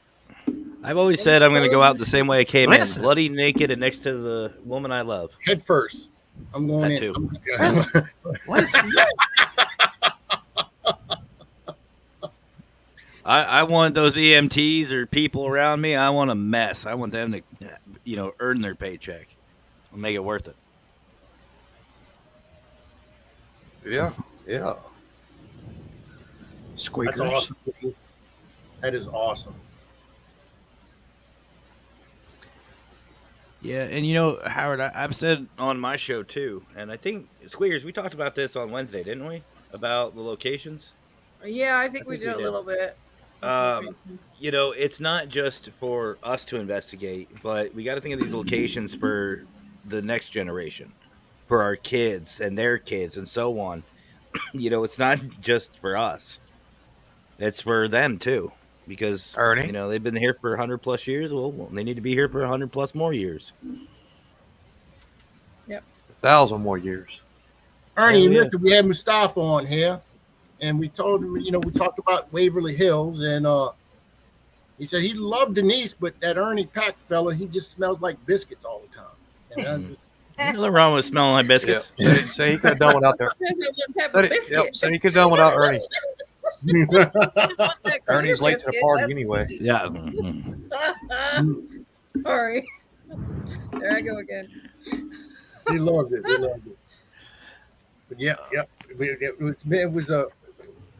I've always said I'm going to go out the same way I came in, bloody naked and next to the woman I love. Head first. I'm going That in. too. I want those EMTs or people around me. I want a mess. I want them to, earn their paycheck and make it worth it. Yeah. Squeakers. That's awesome. That is awesome. Yeah, and Howard, I've said on my show too, and I think Squeakers, we talked about this on Wednesday, didn't we? About the locations. Yeah, I think we did a little bit. It's not just for us to investigate, but we got to think of these locations for the next generation, for our kids and their kids and so on. It's not just for us. It's for them too, because Ernie? they've been here for 100 plus years. Well, they need to be here for 100 plus more years. Yep. 1,000 more years. Ernie, listen, we had Mustafa on here, and we told him, we talked about Waverly Hills, and he said he loved Denise, but that Ernie Pack fella, he just smells like biscuits all the time. And Nothing wrong with smelling like biscuits. Yeah. So he could have done without so he could have done without Ernie. Ernie's late to the party anyway. Yeah. Sorry. There I go again. He loves it. But yeah. It was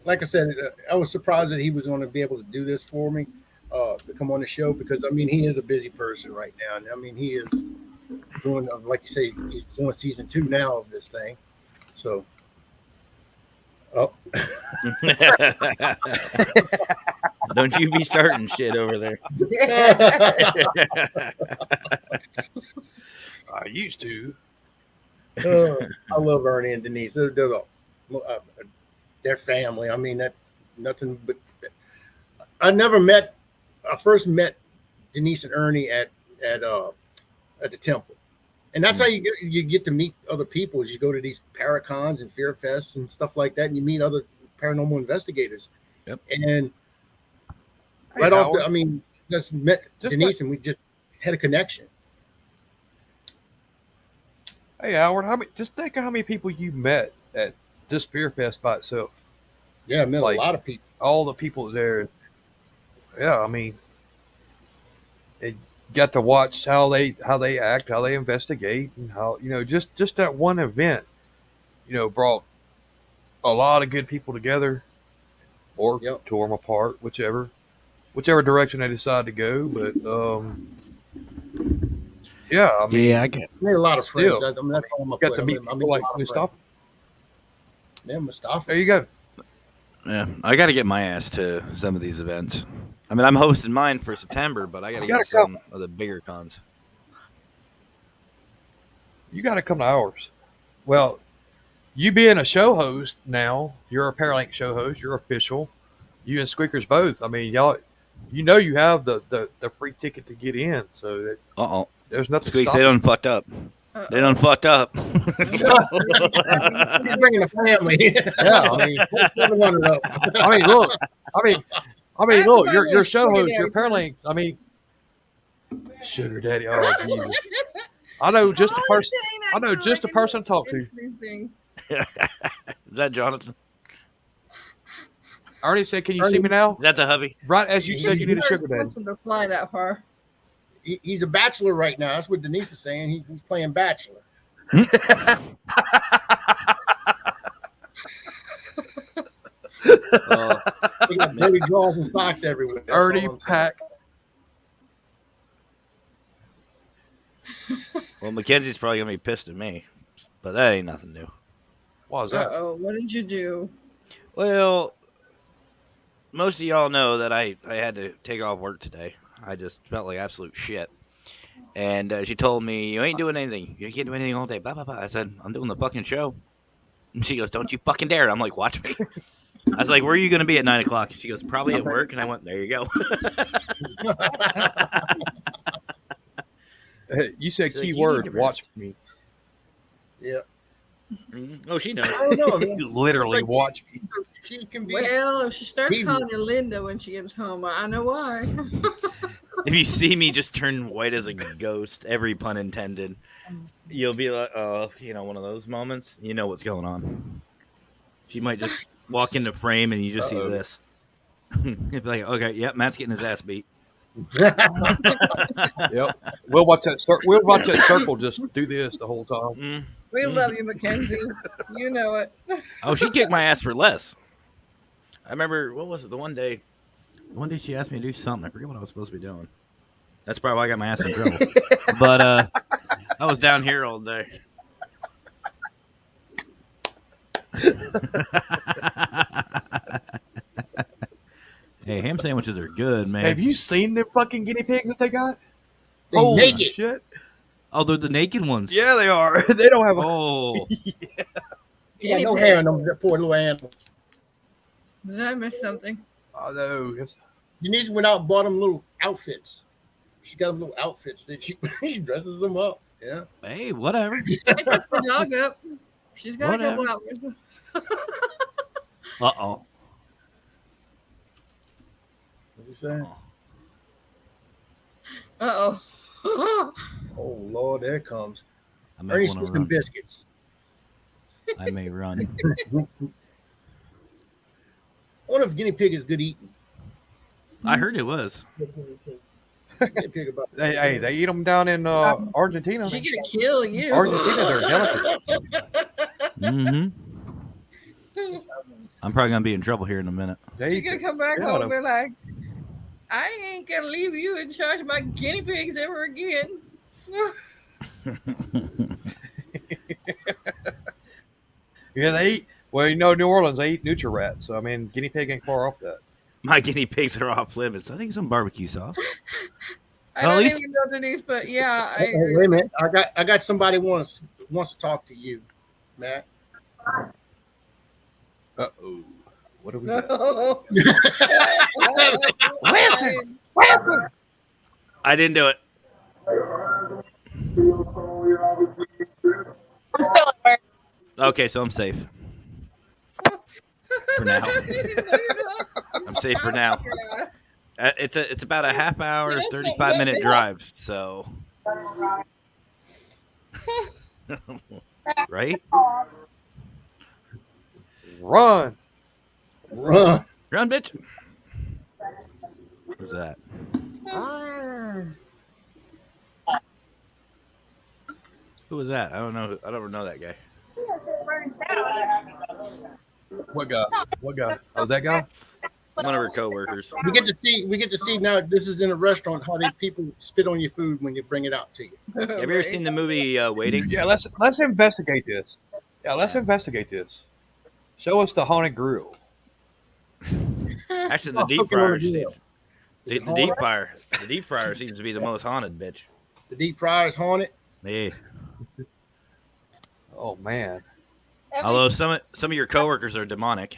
like I said, I was surprised that he was going to be able to do this for me, to come on the show, because he is a busy person right now. And he is doing, like you say, he's doing season 2 now of this thing. So, Don't you be starting shit over there. I used to. I love Ernie and Denise. They're family. That nothing but. never met. I first met Denise and Ernie at the temple, and that's how you get to meet other people. Is you go to these Paracons and Fear Fests and stuff like that, and you meet other paranormal investigators. Yep. And Hey, right off, Howard. just met Just Denise, and we just had a connection. Hey, Howard, just think of how many people you met at this Beer Fest by itself. Yeah, I met Like, a lot of people. All the people there. Yeah, I mean, it got to watch how they act, how they investigate, and how just that one event, brought a lot of good people together, or tore them apart, whichever direction they decide to go. But yeah, I mean, I get. I made a lot of friends. Still, I mean, that's all I'm you gonna got to put. meet I people mean, like a lot of Mustafa. friends. Yeah, Mustafa. There you go. Yeah, I got to get my ass to some of these events. I mean, I'm hosting mine for September, but I got to get to some of the bigger cons. You got to come to ours. Well, you being a show host now, you're a Paralink show host. You're official. You and Squeakers both. I mean, y'all, you have the free ticket to get in. So there's nothing. Squeaks, they done fucked up. They done fucked up. He's bringing the family. Yeah, I mean, look. I mean, look. You're show host. You're Paralinks. I mean, sugar daddy. Oh, Jesus. I know just a person. I know just a person to talk to. These things. Is that Jonathan? I already said, can you see me now? Is that the hubby? Right as you said, you need a sugar daddy. To fly that far. He's a bachelor right now. That's what Denise is saying. He's playing bachelor. He got dirty drawers and socks everywhere. That's Already all I'm packed. Well, Mackenzie's probably gonna be pissed at me, but that ain't nothing new. What was that? What did you do? Well, most of y'all know that I had to take off work today. I just felt like absolute shit. And she told me, you ain't doing anything. You can't do anything all day. Blah, blah, blah. I said, I'm doing the fucking show. And she goes, don't you fucking dare. I'm like, watch me. I was like, where are you going to be at 9 o'clock? She goes, probably at work. And I went, there you go. You said So keyword, you need to watch me. Yeah. Oh, she knows. I don't know, man. Literally Like, watch me. She can be. Well, if she starts Be- calling you Linda when she gets home, I know why. If you see me just turn white as a ghost, every pun intended, you'll be like, oh, one of those moments. You know what's going on. She might just walk into frame and you just see this. You'd be like, okay, yep, Matt's getting his ass beat. Yep. We'll watch that. We'll watch that circle just do this the whole time. We love you, Mackenzie. You know it. Oh, she kicked my ass for less. I remember, what was it, the one day she asked me to do something. I forget what I was supposed to be doing. That's probably why I got my ass in trouble. But I was down here all day. Hey, ham sandwiches are good, man. Have you seen them fucking guinea pigs that they got? They Holy naked. shit. Oh, they're the naked ones. Yeah, they are. They don't have a. Oh. He got no hair on them poor little animals. Did I miss something? Oh, no. Denise went out and bought them little outfits. She got them little outfits that she dresses them up. Yeah. Hey, whatever. I dressed the dog up. She's got a couple outfits. Uh-oh. What you saying? Uh-oh. Oh, Lord, there it comes. I may Ernie's want to splitting run. biscuits. I may run. I wonder if guinea pig is good eating. I heard it was. Guinea pig about They eat them down in Argentina. She gonna kill you. Argentina, they're delicate. Mm-hmm. I'm probably going to be in trouble here in a minute. She's gonna come back Yeah, home and be like, I ain't gonna leave you in charge of my guinea pigs ever again. Yeah, they eat. Well, New Orleans, they eat Nutri-Rat. So, I mean, guinea pig ain't far off that. My guinea pigs are off limits. I think some barbecue sauce. I Well, at don't least- even know Denise, but yeah, I Hey, wait a minute. I got somebody wants to talk to you, Matt. Uh-oh. What do we got? No. Listen. Listen. I didn't do it. I'm still at work. Okay, so I'm safe for now. I'm safe for now. It's about a half hour, 35-minute drive. So, right? Run. Run. Run, bitch. Who's that? Who was that? I don't know. I don't know that guy. What guy? What guy? Oh, that guy? One of her coworkers. We get to see now. This is in a restaurant how they people spit on your food when you bring it out to you. Have you ever seen the movie Waiting? Yeah, let's investigate this. Yeah, let's investigate this. Show us the haunted grill. Actually, the deep Cooking on fryer. the grill. The deep fryer. The deep fryer seems to be the most haunted, bitch. The deep fryer is haunted. Yeah. Oh man. Although some of your coworkers are demonic.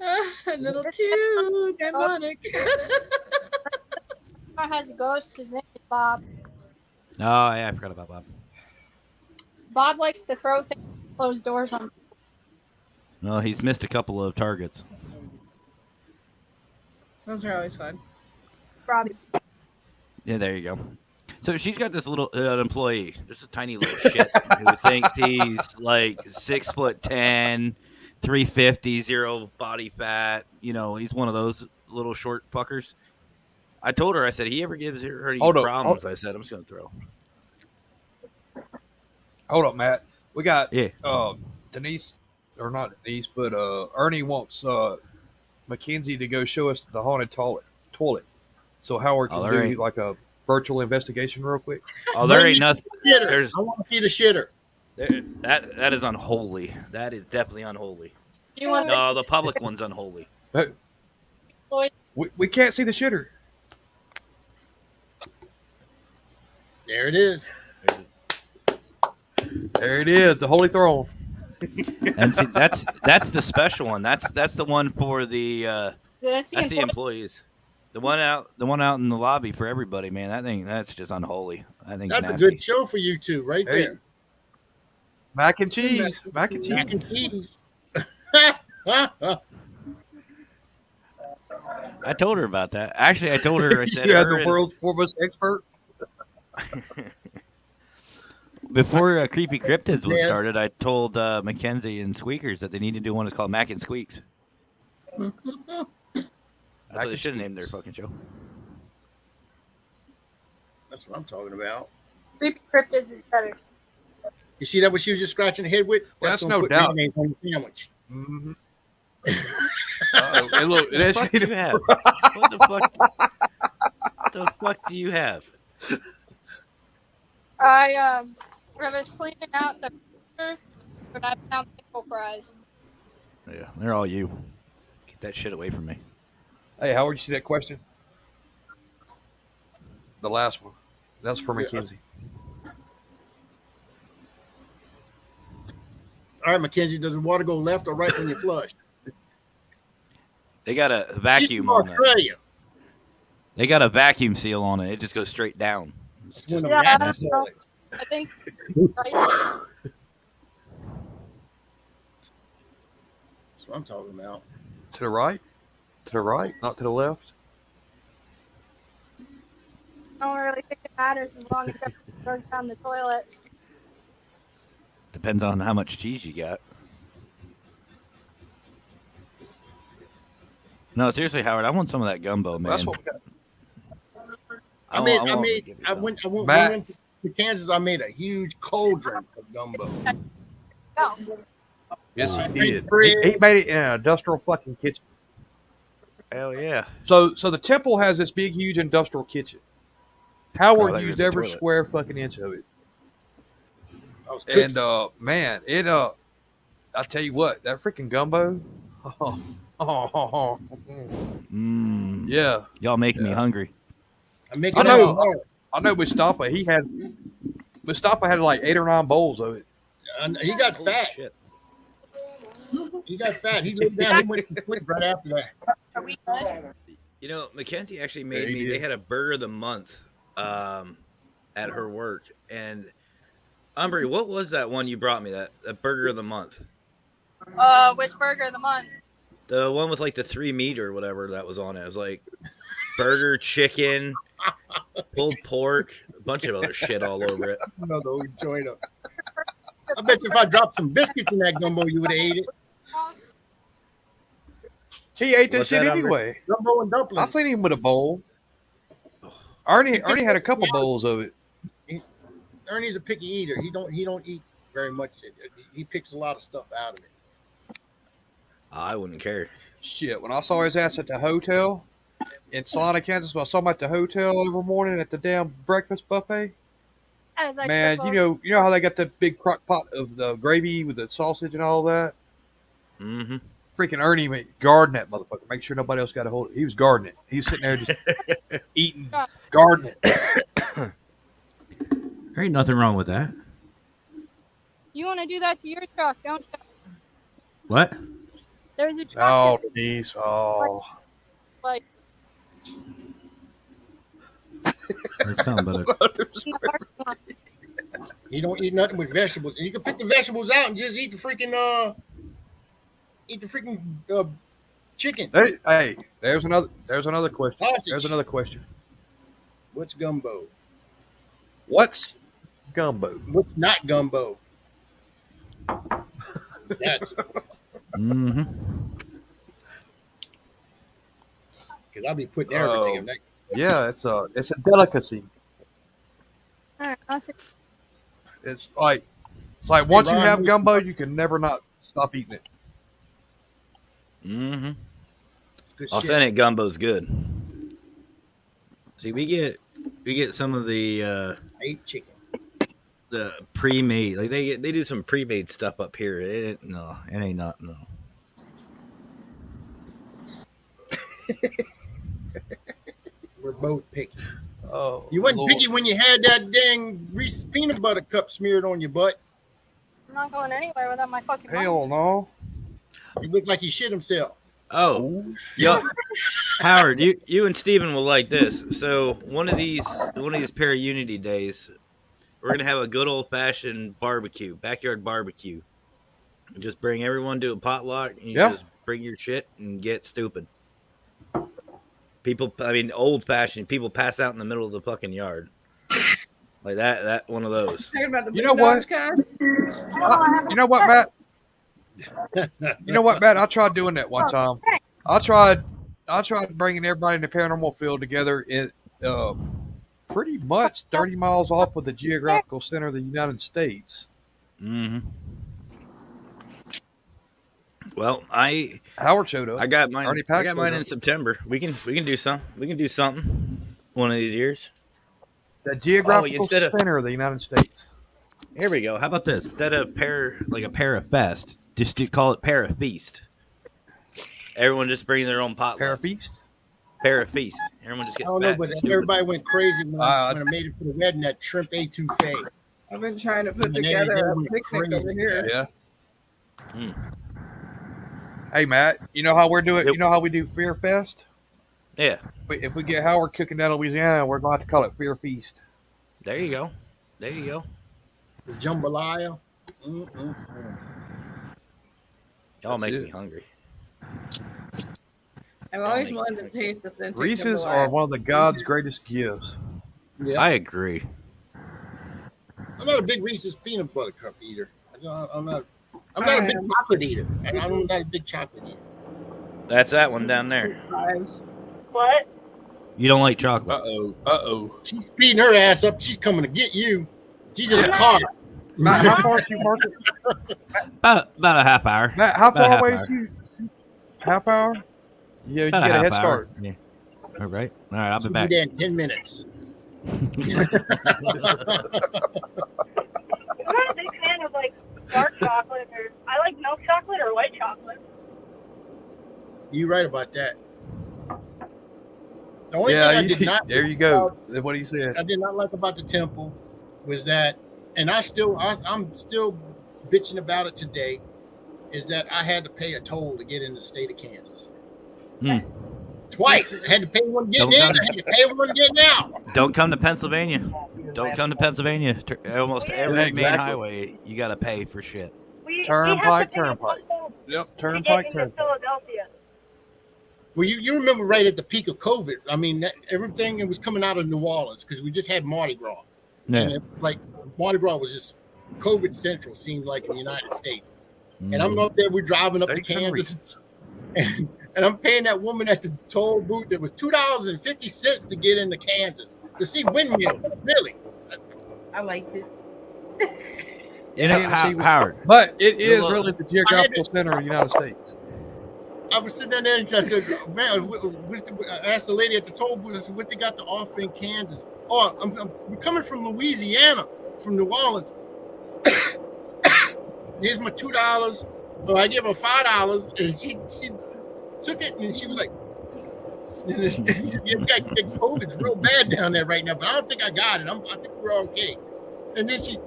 A little too demonic. Has a ghost. His name is Bob. Oh yeah, I forgot about Bob. Bob likes to throw things, close doors on. Well, he's missed a couple of targets. Those are always fun. Robbie. Yeah, there you go. So she's got this little employee, just a tiny little shit who thinks he's like 6'10", 350, 0 body fat. You know, he's one of those little short fuckers. I told her, I said, he ever gives her any problems, I said, I'm just going to throw. Hold up, Matt. We got Yeah. Denise, or not Denise, but Ernie wants Mackenzie to go show us the haunted toilet. So Howard can do right. like a virtual investigation real quick. Oh, there ain't nothing. Shitter. I want to see the shitter. That is unholy. That is definitely unholy. Do you want No, the public one's unholy. We can't see the shitter. There it is. There it is, the holy throne. And see, that's the special one. That's the one for the that's the employees. The one out in the lobby for everybody, man. That's just unholy. I think That's nasty. a good show for you two, right Hey. there. Mac and cheese. Mac and cheese. Mac and cheese. I told her about that. Actually, I told her. I said, You are her the and- world's foremost expert. Before Creepy Cryptids was Yes. started, I told Mackenzie and Squeakers that they need to do one that's called Mac and Squeaks. That's what they should have named their fucking show. That's what I'm talking about. Creepy Cryptids is better. You see that what she was just scratching the head with? That's gonna no put doubt. mayonnaise on the sandwich. Mm-hmm. Hey, look, what the fuck do you have? What the fuck do you have? I was cleaning out the but I found pickle fries. Yeah, they're all you. Get that shit away from me. Hey, Howard, you see that question? The last one. That's for Mackenzie. All right, Mackenzie, does the water go left or right when you flush? They got a She's vacuum from on that. Australia. They got a vacuum seal on it. It just goes straight down. It's one of Yeah, them I nasty don't know. toilets. I think right. That's what I'm talking about. To the right? To the right, not to the left? I don't really think it matters as long as it goes down the toilet. Depends on how much cheese you got. No, seriously, Howard, I want some of that gumbo, man. That's what we got. I went Matt. to Kansas. I made a huge cauldron of gumbo. No. Yes, he Big did. bread. He made it in an industrial fucking kitchen. Hell yeah. So the temple has this big, huge industrial kitchen. Howard Oh, used there's a every toilet. square fucking inch of it. I was cooking. And man, it I tell you what, that freaking gumbo. Yeah, Y'all making me hungry. I make I it know. out hard. I know Mustafa. Mustafa had like 8 or 9 bowls of it. And he got fat. Shit. He got fat. He laid down. He went to sleep right after that. Are we good? You know, Mackenzie actually Yeah, made he me. They did. had a burger of the month at her work, and Umbry, what was that one you brought me? That burger of the month, Which burger of the month? the one with like the 3 meat or whatever that was on it. It was like burger, chicken, pulled pork, a bunch of other shit all over it. No, though, enjoyed it. I bet you if I dropped some biscuits in that gumbo, you would have ate it. He ate that What's shit that, Umber? anyway. Gumbo and I dumplings. seen him with a bowl. Ernie had a couple bowls of it. Ernie's a picky eater. He don't eat very much. He picks a lot of stuff out of it. I wouldn't care. Shit, when I saw his ass at the hotel in Salina, Kansas, when I saw him at the hotel every morning at the damn breakfast buffet, As I man, took you know how they got the big crock pot of the gravy with the sausage and all that? Mm-hmm. Freaking Ernie guarding that motherfucker. Make sure nobody else got a hold of it. He was guarding it. He was sitting there just eating, guarding it. There ain't nothing wrong with that. You want to do that to your truck, don't you? What? There's a truck Oh, that's jeez. Oh. like That's something better. in the parking lot. He don't eat nothing with vegetables. You can pick the vegetables out and just eat the freaking chicken. Hey, there's another question. Sausage. There's another question. What's gumbo? What's gumbo? What's not gumbo? That's Mm-hmm. because I'll be putting everything in that. Yeah, it's a delicacy. All right, I'll sit. It's like once you Ron, have who's- gumbo, you can never not stop eating it. Mm-hmm. It's good shit. Authentic gumbo's good. See, we get some of the I eat chicken. pre-made. Like they do some pre-made stuff up here. It ain't not no. We're both picky. Oh, You wasn't Lord. picky when you had that dang Reese's peanut butter cup smeared on your butt. I'm not going anywhere without my fucking money. Hell no. He looked like he shit himself. Oh, yo, Howard, you and Steven will like this. So one of these pair of Unity days, we're gonna have a good old fashioned barbecue, backyard barbecue. Just bring everyone to a potluck, and you Yeah. just bring your shit and get stupid. People, I mean, old fashioned. People pass out in the middle of the fucking yard, like that. One of those. Talking about the You big know what? dogs, guys? You know what, Matt? You know what, Matt? I tried doing that one time. I tried bringing everybody in the paranormal field together in pretty much 30 miles off of the geographical center of the United States. Mm-hmm. Well, Howard showed up. I got mine. Artie I Pax got mine showed in up. September. We can do some. We can do something one of these years. The geographical instead of- center of the United States. Here we go. How about this? Instead of a Parafest, just to call it Parafeast. Everyone just brings their own potluck. Parafeast? Parafeast. Everyone just I gets don't know, fat but and stupid. everybody went crazy when I made it for the wedding. That shrimp etouffee. I've been trying to put And then together they a went picnic crazy. over here. Yeah. Mm. Hey, Matt, you know how we're doing? You know how we do Fear Fest? Yeah, If we get Howard cooking down in Louisiana, we're going to have to call it Fear Feast. there you go. There you go. The jambalaya. Y'all make it. me hungry. I've always wanted to taste the authentic Reese's jambalaya. are one of the God's greatest gifts. Yeah, I agree. I'm not a big Reese's peanut butter cup eater. I'm not a big chocolate eater. I'm not a big chocolate eater. That's that one down there. What? You don't like chocolate. Uh-oh. She's speeding her ass up. She's coming to get you. She's in the car. Matt, how far is you marking? About a half hour. Matt, how About far half away hour. is you? Half hour? Yeah, you About get a half head hour. start. Yeah. All right. All right. I'll be She'll back. be there in 10 minutes. I'm not a big fan of like dark chocolate or I like milk chocolate or white chocolate. You're right about that. The only Yeah, thing I did not there you go. What he said. I did not like about the temple was that, and I'm still bitching about it today, is that I had to pay a toll to get in the state of Kansas. Hmm. Twice. I had to pay one getting Don't in. come- I had to pay one getting out. Don't come to Pennsylvania. Don't come to Pennsylvania. Almost every Yeah, main exactly. highway, you got to pay for shit. We have Turnpike, to pay a turnpike. toll Yep, to turnpike, get into turnpike. Philadelphia. Well, you remember right at the peak of COVID. I mean, everything it was coming out of New Orleans because we just had Mardi Gras. And Yeah. like Mardi Gras was just COVID central, seemed like in the United States. And I'm Mhm. up there, we're driving up to States and Kansas, and I'm paying that woman at the toll booth. It was $2.50 to get into Kansas to see windmills. Really, I liked it. You know, Tennessee was- Howard. But it is Look, really the geographical center of the United States. I was sitting there and I said, "Man," I asked the lady at the toll booth, I said, "What they got to offer in Kansas?" "Oh, we're coming from Louisiana, from New Orleans." "Here's my $2." So I gave her $5, and she took it, and she was like, and she said, "Yeah, we got COVID's real bad down there right now, but I don't think I got it. I think we're okay." And then she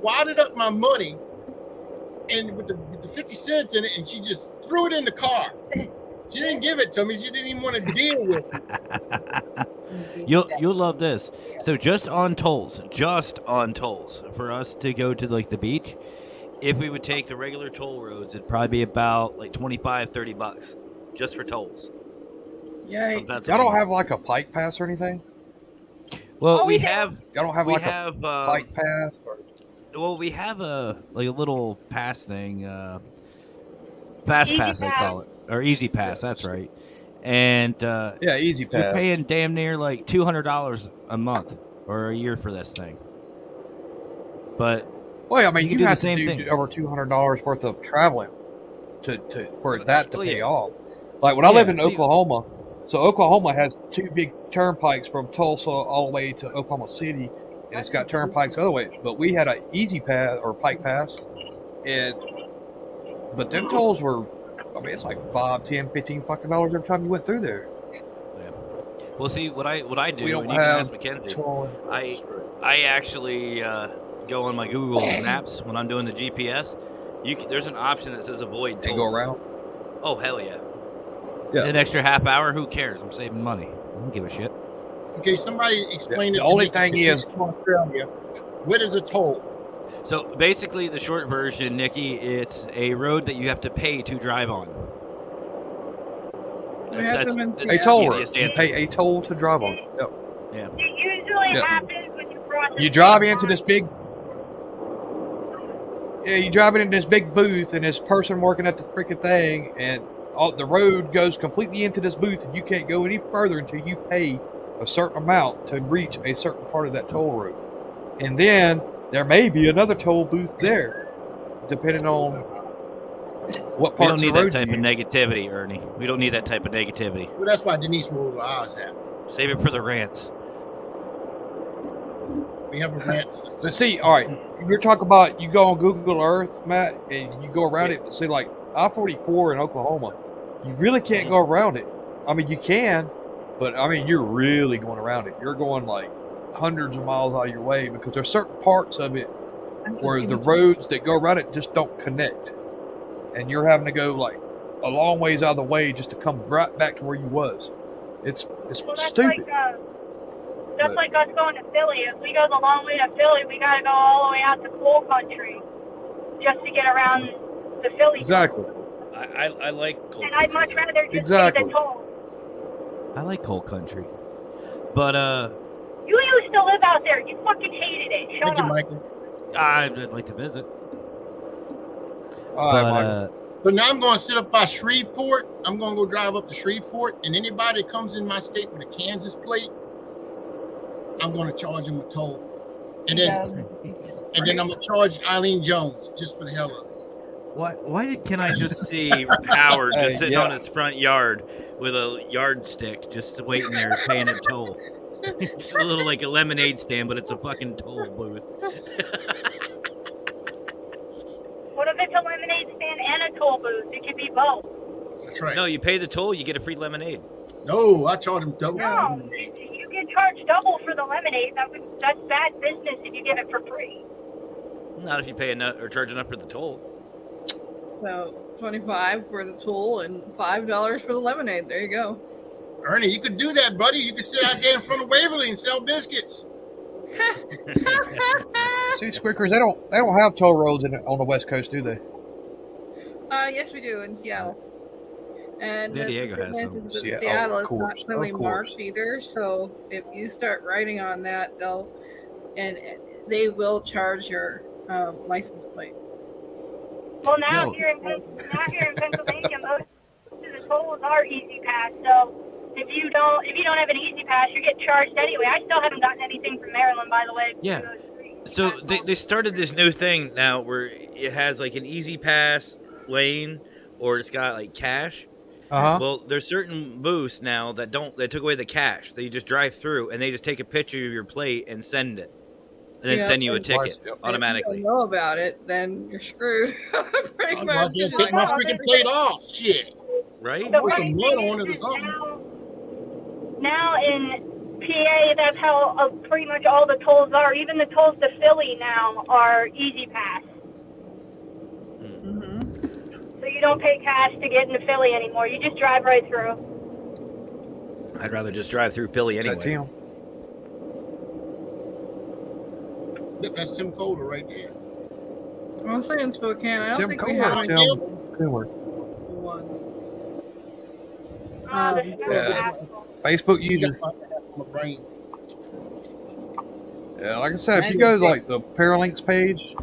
wadded up my money, and with the 50 cents in it, and she just threw it in the car. She didn't give it to me. She didn't even want to deal with it. You'll love this. So just on tolls, for us to go to like the beach, if we would take the regular toll roads, it'd probably be about like $25-$30 just for tolls. Yay. From Y'all Pennsylvania. don't have like a pike pass or anything? Well, Oh, we we do. have. Y'all don't have We like have. a pike pass? Or... Well, we have a little pass thing, fast Easy pass they Pass. call it, or easy pass. That's right. And Yeah, easy you're pass. paying damn near like $200 a month or a year for this thing. But Well, I mean, You can you do the have same to do thing. over $200 worth of traveling to for that to Well, pay yeah. off. Like when I lived in see- Oklahoma, so Oklahoma has two big turnpikes from Tulsa all the way to Oklahoma City, and it's got turnpikes the other way. But we had an easy pass or pike pass, but them tolls were, I mean, it's like $5, $10, $15 fucking dollars every time you went through there. well, see what I do, We don't and you can have ask Mackenzie. tolling. I actually go on my Google Maps when I'm doing the GPS. There's an option that says avoid tolls. And go around. Oh hell yeah! Yeah. An extra half hour. Who cares? I'm saving money. I don't give a shit. Okay, somebody explain The it to only me. thing is- From Australia, what is a toll? So basically, the short version, Nikki, it's a road that you have to pay to drive on. have them in A Yeah. toll road. easiest You answer. pay a toll to drive on. Yep. It usually Yeah. happens when you cross. You drive into this big. Yeah, you drive into this big booth, and this person working at the freaking thing, and the road goes completely into this booth, and you can't go any further until you pay a certain amount to reach a certain part of that toll road. And then there may be another toll booth there, depending on what We part don't of the need road that type you of use. negativity, Ernie. We don't need that type of negativity. Well, that's why Denise rolled her eyes at. Save it for the rants. We have a rant. But see, all right, if you're talking about you go on Google Earth, Matt, and you go around it, see, like I-44 in Oklahoma, you really can't go around it. I mean, you can, but I mean, you're really going around it. You're going like hundreds of miles out of your way because there's certain parts of it where the roads that go around it just don't connect, and you're having to go like a long ways out of the way just to come right back to where you was. It's Well, that's stupid. That's But- like us going to Philly. If we go the long way to Philly, we gotta go all the way out to coal country just to get around the Philly. Exactly. I like coal And I'd country. much rather just Exactly. pay the toll. I like coal country. But You used to live out there. You fucking hated it. Shut Thank you, up. Michael. I'd like to visit. All right, But Michael. So now I'm going to sit up by Shreveport. I'm going to go drive up to Shreveport, and anybody that comes in my state with a Kansas plate, I'm going to charge them a toll. And then I'm going to charge Eileen Jones just for the hell of it. why can I just see Howard Hey, just sitting yeah. on his front yard with a yardstick, just waiting there, paying a toll? It's a little like a lemonade stand, but it's a fucking toll booth. What if it's a lemonade stand and a toll booth? It could be both. That's right. No, you pay the toll, you get a free lemonade. No, I charge them double. No, you get charged double for the lemonade. That's bad business if you get it for free. Not if you pay enough or charge enough for the toll. So $25 for the tool and $5 for the lemonade. There you go. Ernie, you could do that, buddy. You could sit out there in front of Waverly and sell biscuits. See, Squeakers, they don't have toll roads on the West Coast, do they? Yes, we do in Seattle. And San Diego has some. Seattle is Of course, not clearly of course. marked either. So if you start writing on that, they will charge your license plate. Well, now Yo. here in Pennsylvania, most of the tolls are Easy Pass. So if you don't have an Easy Pass, you get charged anyway. I still haven't gotten anything from Maryland, by the way. Yeah. So they started this new thing now where it has like an Easy Pass lane, or it's got like cash. Well, there's certain booths now that took away the cash. They just drive through and they just take a picture of your plate and send it, and then send you a ticket automatically. If you don't know about it, then you're screwed. Pretty I'm much. about to take my freaking plate off. Shit. Right? The Put some funny mud thing on it or is something. now in PA, that's how pretty much all the tolls are. Even the tolls to Philly now are Easy Pass. Mm-hmm. So you don't pay cash to get into Philly anymore. You just drive right through. I'd rather just drive through Philly anyway. Tim. Yep, that's Tim Calder right there. I'll say in Spokane. I don't Tim think we have Kohler. any Tim Kohler. one. Oh, the smell Yeah. of asphalt. Facebook You user. got my brain. Yeah, like I said, if you go to like the Paralinks page,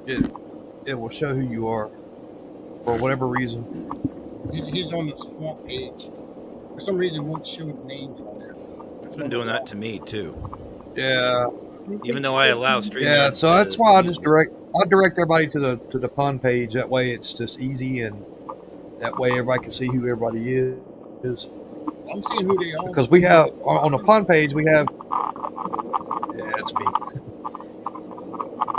it will show who you are for whatever reason. He's on the swamp page. For some reason, it won't show the names on there. It's been doing that to me too. Yeah, Even though I allow streaming. yeah. So that's why I direct everybody to the pun page. That way, it's just easy, and that way everybody can see who everybody is. I'm seeing who they are. Because we have on the pun page, we have. Yeah, it's me.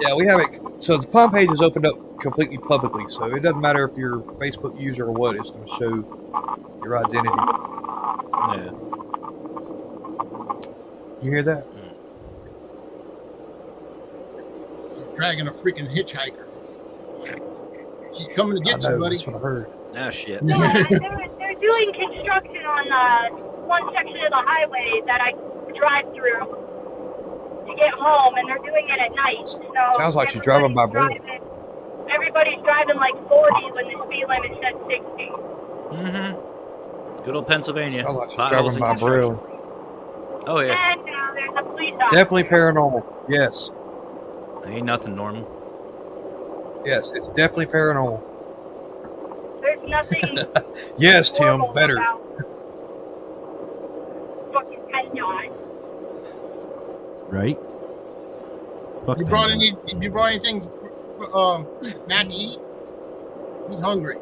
Yeah, we have it. So the pun page is opened up completely publicly, so it doesn't matter if you're a Facebook user or what. It's going to show your identity. Yeah. You hear that? Dragging a freaking hitchhiker. She's coming to I get you, know, buddy. that's what I heard. Ah, shit. Yeah, they're doing construction on one section of the highway that I drive through to get home, and they're doing it at night. So Sounds like she's driving by Brill. Everybody's driving like 40 when the speed limit says 60. Mm-hmm. Good old Pennsylvania. Sounds like she's Potholes driving and by construction. Brill. Oh yeah. And now there's a police officer. Definitely paranormal. Yes. Ain't nothing normal. Yes, it's definitely paranormal. There's nothing. Yes, Tim, normal better. about fucking PennDOT. Right? Fuck You brought anything for Matt to eat? He's hungry.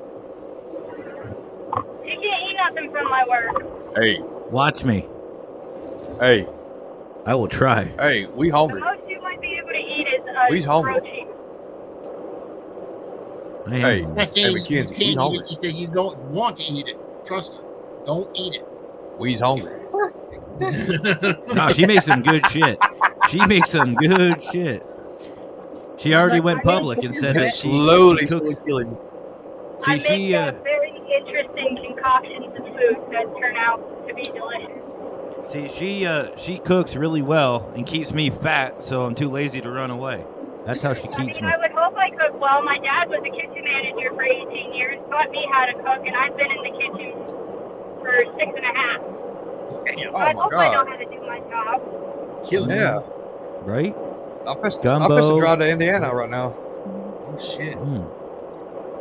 You can't eat nothing from my work. Hey, Watch me. hey, I will try. hey, we The hungry. most you might be able to eat is We's hungry. protein. I am Hey. I'm hungry. not saying Hey, you kids, can't we eat hungry. it. She said you don't want to eat it. Trust her. Don't eat it. We's hungry. No, she makes some good shit. She makes some good shit. She already went public and said that It's she slowly cooks. killing you. I See, make she very interesting concoctions of food that turn out to be delicious. she cooks really well and keeps me fat, so I'm too lazy to run away. That's how she I keeps mean, me. I would hope I cook well. My dad was a kitchen manager for 18 years, taught me how to cook, and I've been in the kitchen for 6.5. Damn. Oh I my hope I know God. how to do my job. Killing Yeah, Right? I'm pissed Gumbo. to drive to Indiana right now. Oh, shit. Mm.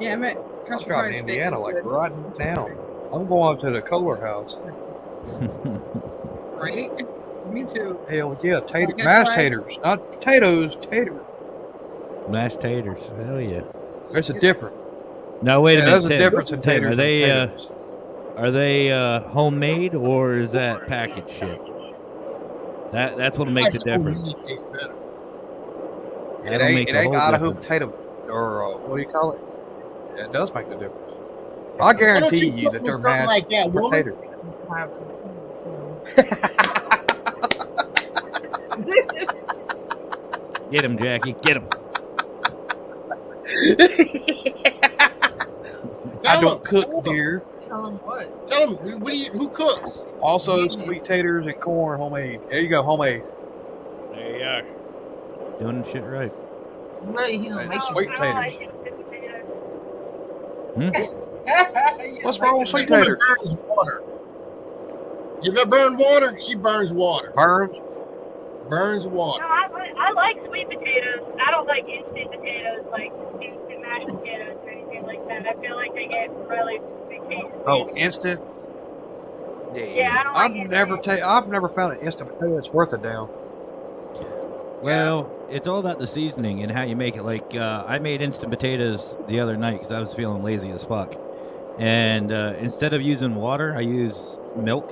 Yeah, I'm at I'm Country driving Fried to Steak Indiana is like good. right now. I'm going to the Kohler house. Right? Me too. Hell yeah, guess mashed what? taters, not potatoes, taters. Mashed taters. Hell yeah. There's a difference. Now wait a Yeah, minute. there's a Tim. difference in Tim, taters. are they homemade or is that packaged shit? That's what'll make the difference. Meat tastes better. That'll make It the ain't whole Idaho difference. potato, or what do you call it? Yeah, it does make the difference. I guarantee you that they're something mashed like that, woman? potatoes. Get him, Jackie. Get him. I Tell don't him. cook Tell him. deer. Tell them what. Tell him. Who cooks? Also, sweet taters and corn, homemade. There you go, homemade. There you are. Doing shit right. Right, he don't And make sweet I don't taters. like instant potatoes. What's wrong with This sweet woman taters? burns water. You ever burn water? She burns water. Burns. Burns No, water. I like sweet potatoes. I don't like instant potatoes, like instant mashed potatoes or anything like that. I feel like they get really big taste. Oh, instant. Yeah, I don't like I've never found an instant potato that's worth a damn. Well, it's all about the seasoning and how you make it. Like, I made instant potatoes the other night because I was feeling lazy as fuck. And instead of using water, I use milk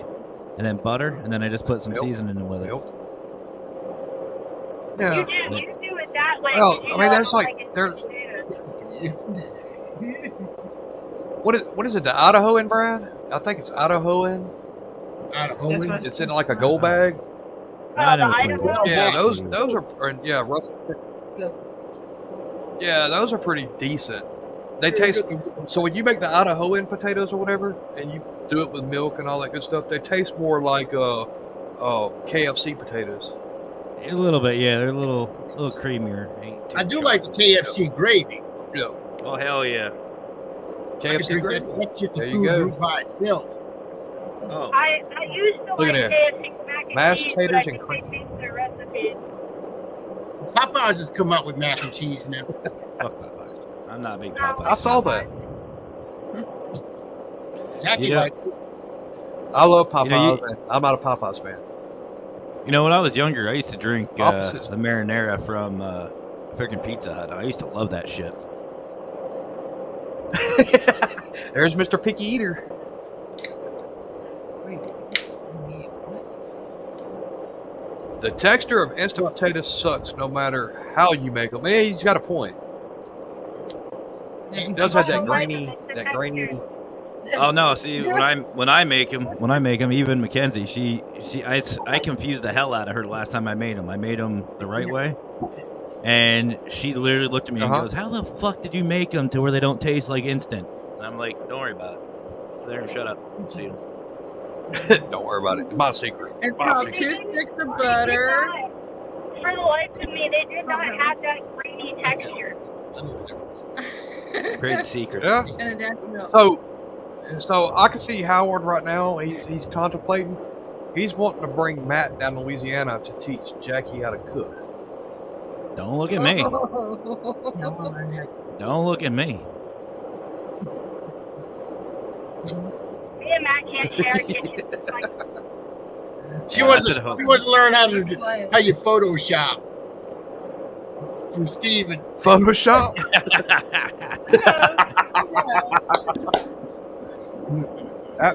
and then butter, and then I just put some Milk? seasoning with it. Milk. Yeah. You do it that way. Well, 'cause you I mean, know there's I like don't there's instant potatoes. what is it? The Idahoan brand? I think it's Idahoan. Idaho. It's in like a gold bag. I know the what Idaho? you're talking Yeah, about. those are yeah, yeah, those are pretty decent. They taste so when you make the Idahoan potatoes or whatever, and you do it with milk and all that good stuff, they taste more like KFC potatoes. A little bit, yeah. They're a little creamier. Ain't too I do sharp. like the KFC gravy. Yeah, Oh hell yeah! I KFC could drink gravy. That's just a There you food go. group by itself. Oh, I used to Look like at that. KFC mac and Mashed cheese, but I taters think and they changed their recipes. Popeyes has come out with mac and cheese now. fuck Popeyes. I'm not a big No, Popeyes. I saw that. Jackie You know- like I love Popeyes. You know, and I'm not a Popeyes fan. You know, when I was younger, I used to drink Opposites. the marinara from freaking Pizza Hut. I used to love that shit. There's Mr. Picky Eater. The texture of instant potatoes sucks no matter how you make them. Hey, he's got a point. It does have that grainy. Oh no! See, when I make them, even Mackenzie, I confused the hell out of her the last time I made them. I made them the right way, and she literally looked at me and Uh-huh. goes, "How the fuck did you make them to where they don't taste like instant?" And I'm like, "Don't worry about it. Sit there and shut up. See you." Don't worry about it. It's my secret. It's My called secret. 2 sticks of butter. For the life of me, they did not have that grainy texture. Great secret. Yeah. And a dash of milk. So I can see Howard right now. He's contemplating. He's wanting to bring Matt down to Louisiana to teach Jackie how to cook. Don't look at me. Don't look at me. Me and Matt can't share a kitchen. Like, she wants That's to it, she wants to learn how you Photoshop from Steven. Photoshop.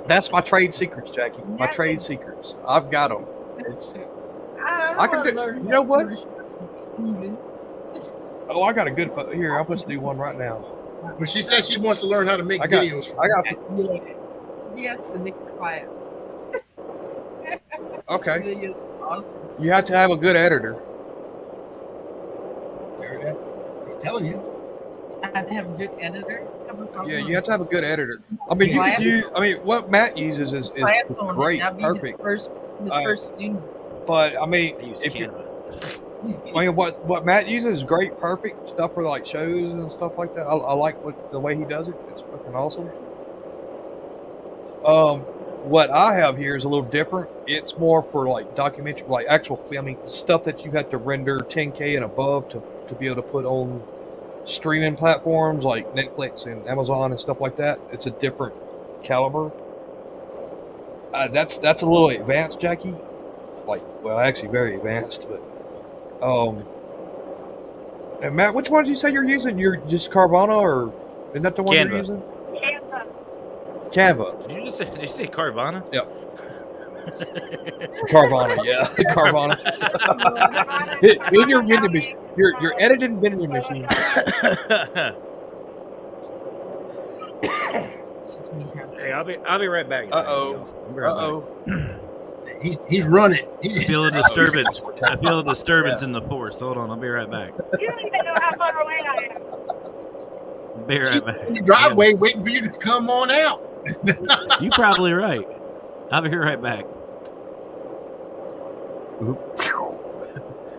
That's my trade secrets, Jackie. My trade secrets. I've got them. I can do. You know what? Oh, I got a good. Here, I'm supposed to do one right now. But she says she wants to learn how to make I got. videos. I got. Yes, the Nick class. Okay. Video is awesome. You have to have a good editor. He's telling you. I have to have a good editor. Yeah, you have to have a good editor. I mean, you Class. can use. I mean, what Matt uses is Class on great, it. I'll be perfect. his first student. But I mean, I used if you, Canva. I mean, what Matt uses is great, perfect stuff for like shows and stuff like that. I like the way he does it. It's fucking awesome. What I have here is a little different. It's more for like documentary, like actual filming stuff that you have to render 10K and above to be able to put on streaming platforms like Netflix and Amazon and stuff like that. It's a different caliber. That's a little advanced, Jackie. Like, well, actually very advanced, but and Matt, which one did you say you're using? You're just Carvana, or isn't that the one Canva. you're using? Canva. Canva. Did you say Carvana? Yep. Carvana, yeah. Carvana. In your vending machine. Your edited vending machine. Hey, I'll be right back. Uh-oh. I'll be right back. Uh-oh. He's running. I feel a disturbance. I feel a disturbance in the force. Hold on, I'll be right back. You don't even know how far away I am. Be right She's back. in the driveway waiting for you to come on out. You probably right. I'll be right back.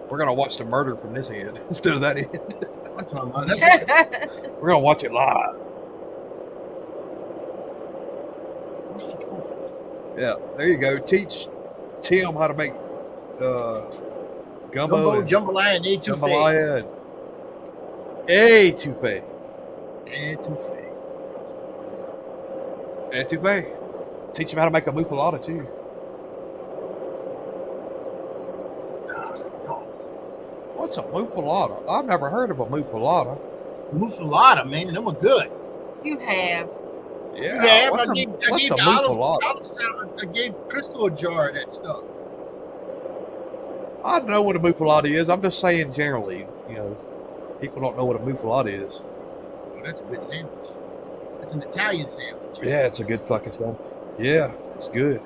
We're gonna watch the murder from this end instead of that end. I'm talking about that's We're gonna watch it live. Yeah, there you go. Teach Tim how to make gumbo and jambalaya and etouffee. jambalaya and etouffee. Etouffee. Teach him how to make a muffalata too. What's a muffalata? I've never heard of a muffalata. Muffalata, man, them were good. You have. Yeah, I what's gave a the olive muffalata? salad. I gave Crystal a jar of that stuff. I know what a muffalata is. I'm just saying generally, you know, people don't know what a muffalata is. Well, that's a good sandwich. That's an Italian sandwich. Yeah, it's a good fucking stuff. Yeah, it's good.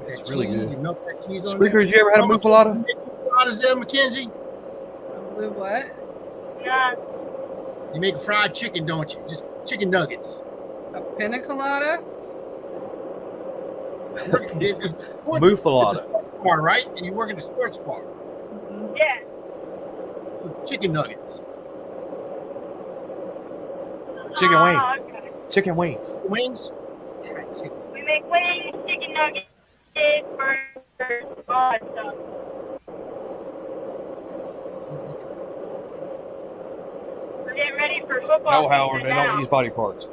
That It's really cheese, good. you melt that cheese on Speakers, there. you ever had a muffalata? Muffalatas there, Mackenzie? Blue what? Nah. You make a fried chicken, don't you? Just chicken nuggets. A pina colada? Muffalata. It's a sports bar, right? And you work at a sports bar. Mm-mm. Yeah. So chicken nuggets. Chicken wing. Okay. Chicken wings. Wings? We make wings, chicken nuggets, burgers, all that stuff. We're getting ready for football. No, Howard, season they now. don't use body parts.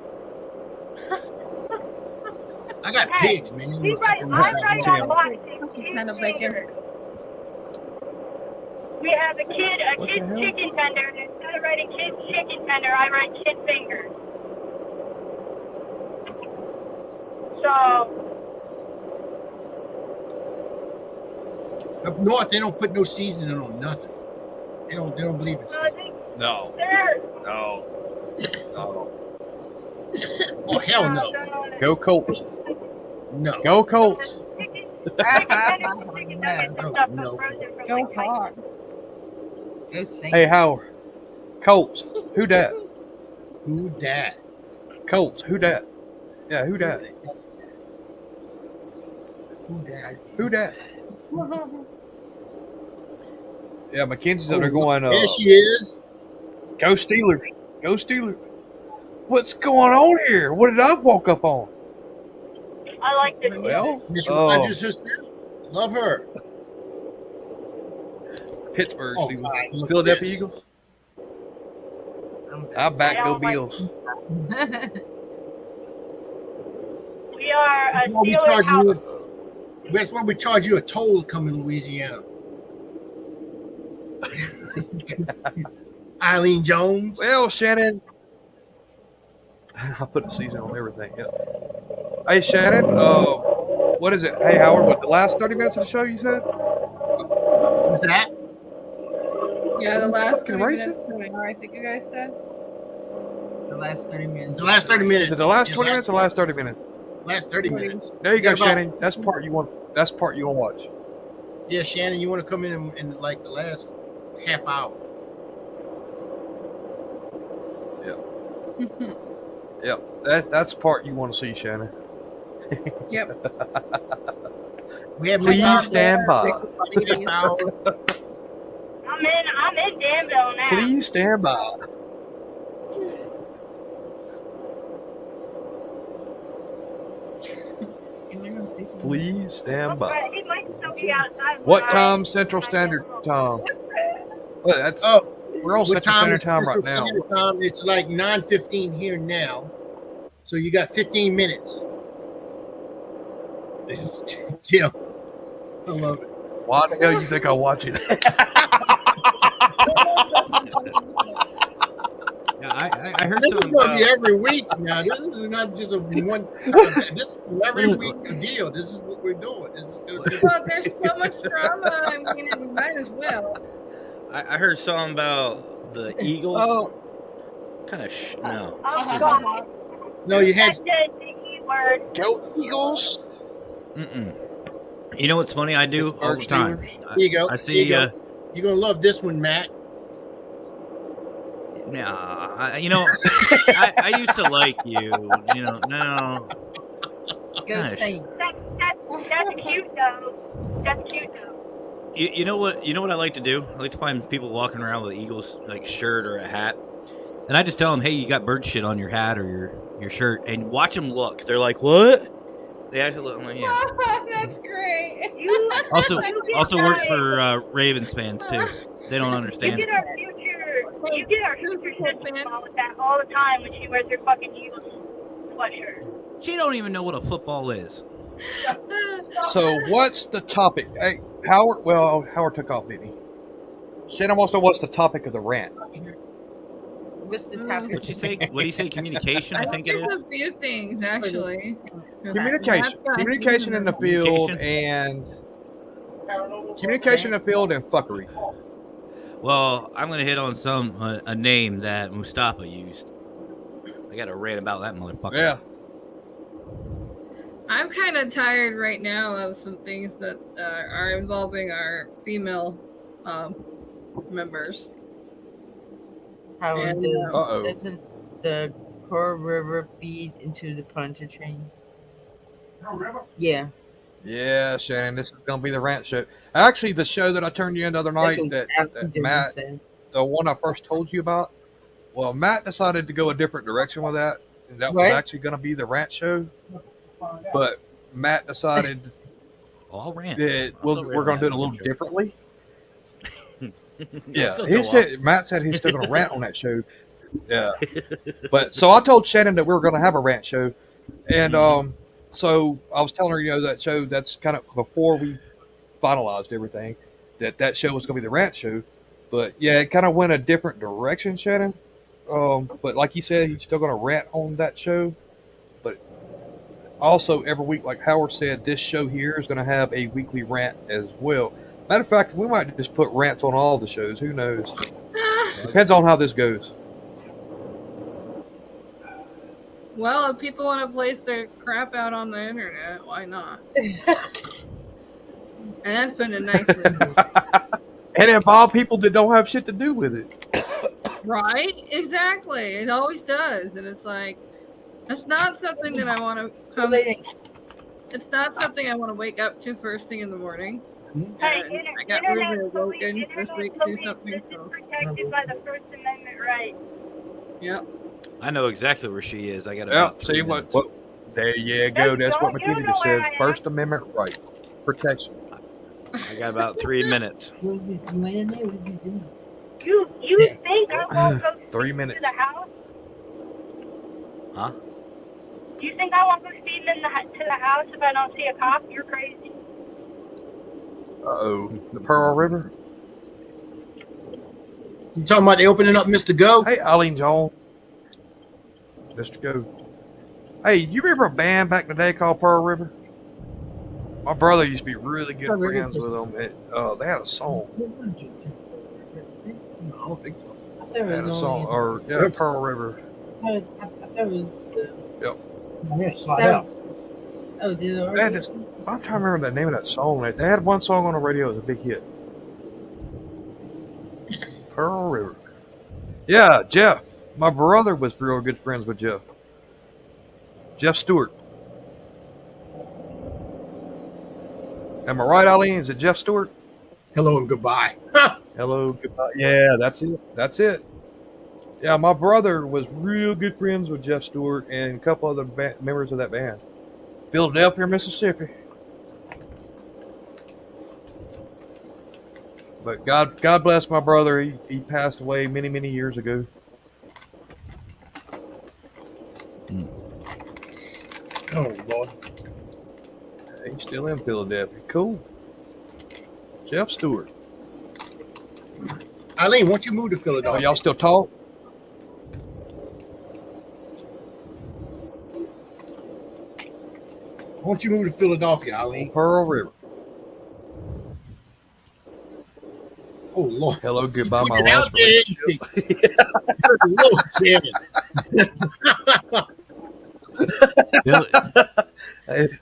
I got Hey, pigs, man. I'm right on boxing. Kind of bacon. We have a kid's What the hell? chicken tender. And instead of writing kid's chicken tender, I write kid fingers. So, Up north, they don't put no seasoning on nothing. They don't believe in I seasoning. think No. they're. No. No. Oh, hell no. Go Colts. No. Go Colts. No. Go hard. Go sing. Hey, Howard. Colts. Who dat? Who dat? Colts. Who dat? Yeah, who dat? Who dat? Who dat? Yeah, Mackenzie's over there going, There she is. go Steelers. Go Steelers. What's going on here? What did I walk up on? I like this. Well, Miss oh, Rogers herself. Love her. Pittsburgh Oh, Steelers. God, look at Philadelphia this. Eagles. I back go Bills. We are a That's why we Steelers charge house. you. That's why we charge you a toll to come in Louisiana. Eileen Jones. Well, Shannon. I put the season on everything. Yeah. Hey, Shannon. What is it? Hey, Howard. What the last 30 minutes of the show? You said? What's that? Yeah, the last Fucking 20 minutes. racist? 24, I think you guys said. The last 30 minutes. The last 30 minutes. Is it the last Yeah, 20 minutes or the last 30 minutes? Last 30 minutes. There you go, Yeah, about- Shannon. That's part you want. That's part you want to watch. Yeah, Shannon, you want to come in like the last half hour? Yep. That's part you want to see, Shannon. Yep. We have Please stand by. I'm in Danville now. Please stand by. Please stand by. He might still be outside. What time? Central Standard Time. Well, that's Oh, we're on what Central Standard is Time right Central now. Standard Time? It's like 9:15 here now. So you got 15 minutes. Yeah. I love it. Why the hell you think I watch it? Yeah, I heard This is something going to be about, every week now. This is not just a one. This is every week deal. This is what we're doing. This is gonna be, Well, there's so much drama. I mean, it might as well. I heard something about the Eagles. Oh, Kind of no. Oh, God. no, you had That's the E word. go Eagles. Mm-mm. You know what's funny? I do all the Pittsburgh time. Steelers. Here you go. I see. Here you go. You're gonna love this one, Matt. Nah, I used to like you. No. Go Gosh. Saints. That's cute though. That's cute though. You know what? You know what I like to do? I like to find people walking around with an Eagles like shirt or a hat, and I just tell them, "Hey, you got bird shit on your hat or your shirt," and watch them look. They're like, "What?" They actually look. I'm like, yeah. That's great. You Also works for Ravens fans too. They don't you understand. get our future sister-in-law with that all the time when she wears her fucking Eagles sweatshirt. She don't even know what a football is. So what's the topic? Hey, Howard. Well, Howard took off, didn't he? Shannon wants to know what's the topic of the rant. What's the topic? What'd you say? What do you say? Communication, I think it There's is. a few things actually. Communication in the field and fuckery. Well, I'm gonna hit on a name that Mustafa used. I got to rant about that motherfucker. Yeah. I'm kind of tired right now of some things that are involving our female members. How And, doesn't the Pearl River feed into the Pontchartrain? Yeah. Yeah, Shannon, this is gonna be the rant show. Actually, the show that I turned you in the other night that Matt, the one I first told you about. Well, Matt decided to go a different direction with that. And that was actually going to be the rant show. But Matt decided I'll rant. that we're going to do it a little differently. Yeah, Matt said he's still going to rant on that show. Yeah, but so I told Shannon that we were going to have a rant show, and so I was telling her, that show that's kind of before we finalized everything, that show was going to be the rant show. But yeah, it kind of went a different direction, Shannon. But like you said, he's still going to rant on that show. But also every week, like Howard said, this show here is going to have a weekly rant as well. Matter of fact, we might just put rants on all the shows. Who knows? Depends on how this goes. Well, if people want to place their crap out on the internet, why not? And that's been a nice and involve people that don't have shit to do with it. Right? Exactly. It always does. And it's like, that's not something that I want to come. It's not something I want to wake up to first thing in the morning. Hey, I got really awoken this week to do something. This is protected by the First Amendment right. Yep. I know exactly where she is. I got about see what there you go. That's what McKinney just said. First Amendment right. Protection. I got about 3 minutes. You think I won't go 3 minutes to the house? Huh? Do you think I won't go speeding to the house if I don't see a cop? You're crazy. Uh-oh. The Pearl River? You talking about opening up Mr. Go? Hey, Eileen Jones. Mr. Go. Hey, you remember a band back in the day called Pearl River? My brother used to be really good friends with them. They had a song. They had a song. Or, yeah, Pearl River. I thought it was Yep. Oh, did it They had this, I'm trying to remember the name of that song. They had one song on the radio. It was a big hit. Pearl River. Yeah, Jeff. My brother was real good friends with Jeff. Jeff Stewart. Am I right, Eileen? Is it Jeff Stewart? Hello and goodbye. Hello, goodbye. Yeah, that's it. That's it. Yeah, my brother was real good friends with Jeff Stewart and a couple other members of that band. Philadelphia, Mississippi. But God bless my brother. He passed away many, many years ago. Oh, Lord. He's still in Philadelphia. Cool. Jeff Stewart. Eileen, won't you move to Oh, Philadelphia? y'all still talk? Won't you move to Philadelphia, Eileen? Pearl River. Oh, Lord. Hello, goodbye, my Put it out last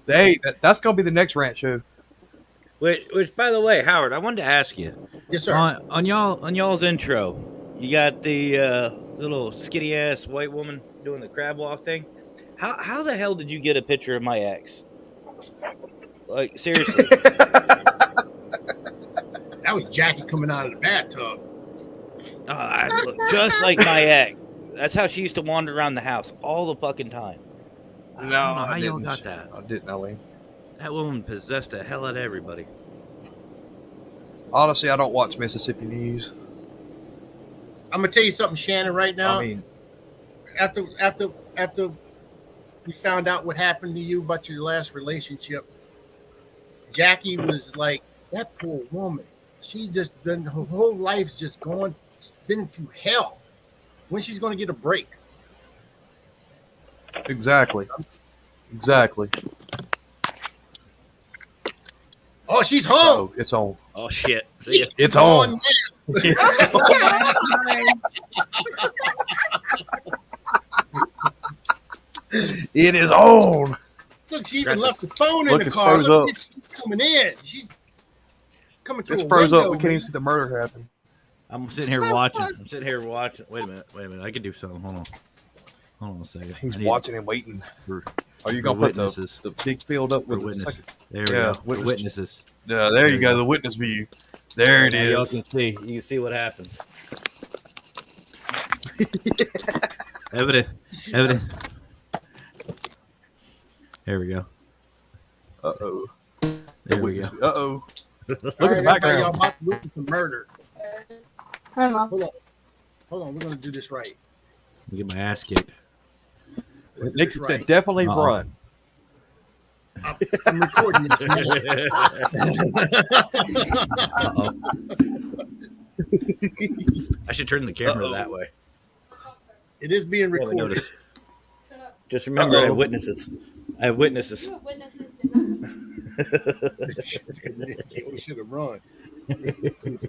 Hey, that's going to be the next rant show. Which, by the way, Howard, I wanted to ask you. Yes, sir. On y'all's intro, you got the little skinny ass white woman doing the crab walk thing. How the hell did you get a picture of my ex? Like seriously. That was Jackie coming out of the bathtub. I look just like my ex. That's how she used to wander around the house all the fucking time. I don't know how y'all got that. I didn't, Eileen. That woman possessed the hell out of everybody. Honestly, I don't watch Mississippi news. I'm gonna tell you something, Shannon. Right now, I mean, after we found out what happened to you about your last relationship, Jackie was like, that poor woman. She's just been, her whole life's just been through hell. When she's gonna get a break? exactly. Oh, she's home. Oh, it's on. Oh shit! See ya. It's on. It is on. Look, she even left the phone in Look, the it's car. froze Look, up. she's coming in. She's coming through It's a froze window. up. We can't even see the murder happen. I'm sitting here watching. Wait a minute. I can do something. Hold on a second. He's I need- watching and waiting. for- Are you for gonna put witnesses. the big field up For with the witness. second? There we Yeah, go. For witnesses. Yeah, there you go. The witness view. There it Now y'all is. can see. You can see what happens. Evident. There we go. Uh oh. There we go. Uh oh. Look All at right, the everybody, y'all background. about to witness a murder. Hello. Hold on. We're gonna do this right. Let me get my ass kicked. We're gonna do Nick this said right. definitely Uh-oh. run. I'm recording this. Uh-oh. I should turn the camera Uh-oh. that way. It is being Probably recorded. notice. Just remember, I have Uh-oh. witnesses. Witnesses. We should have run.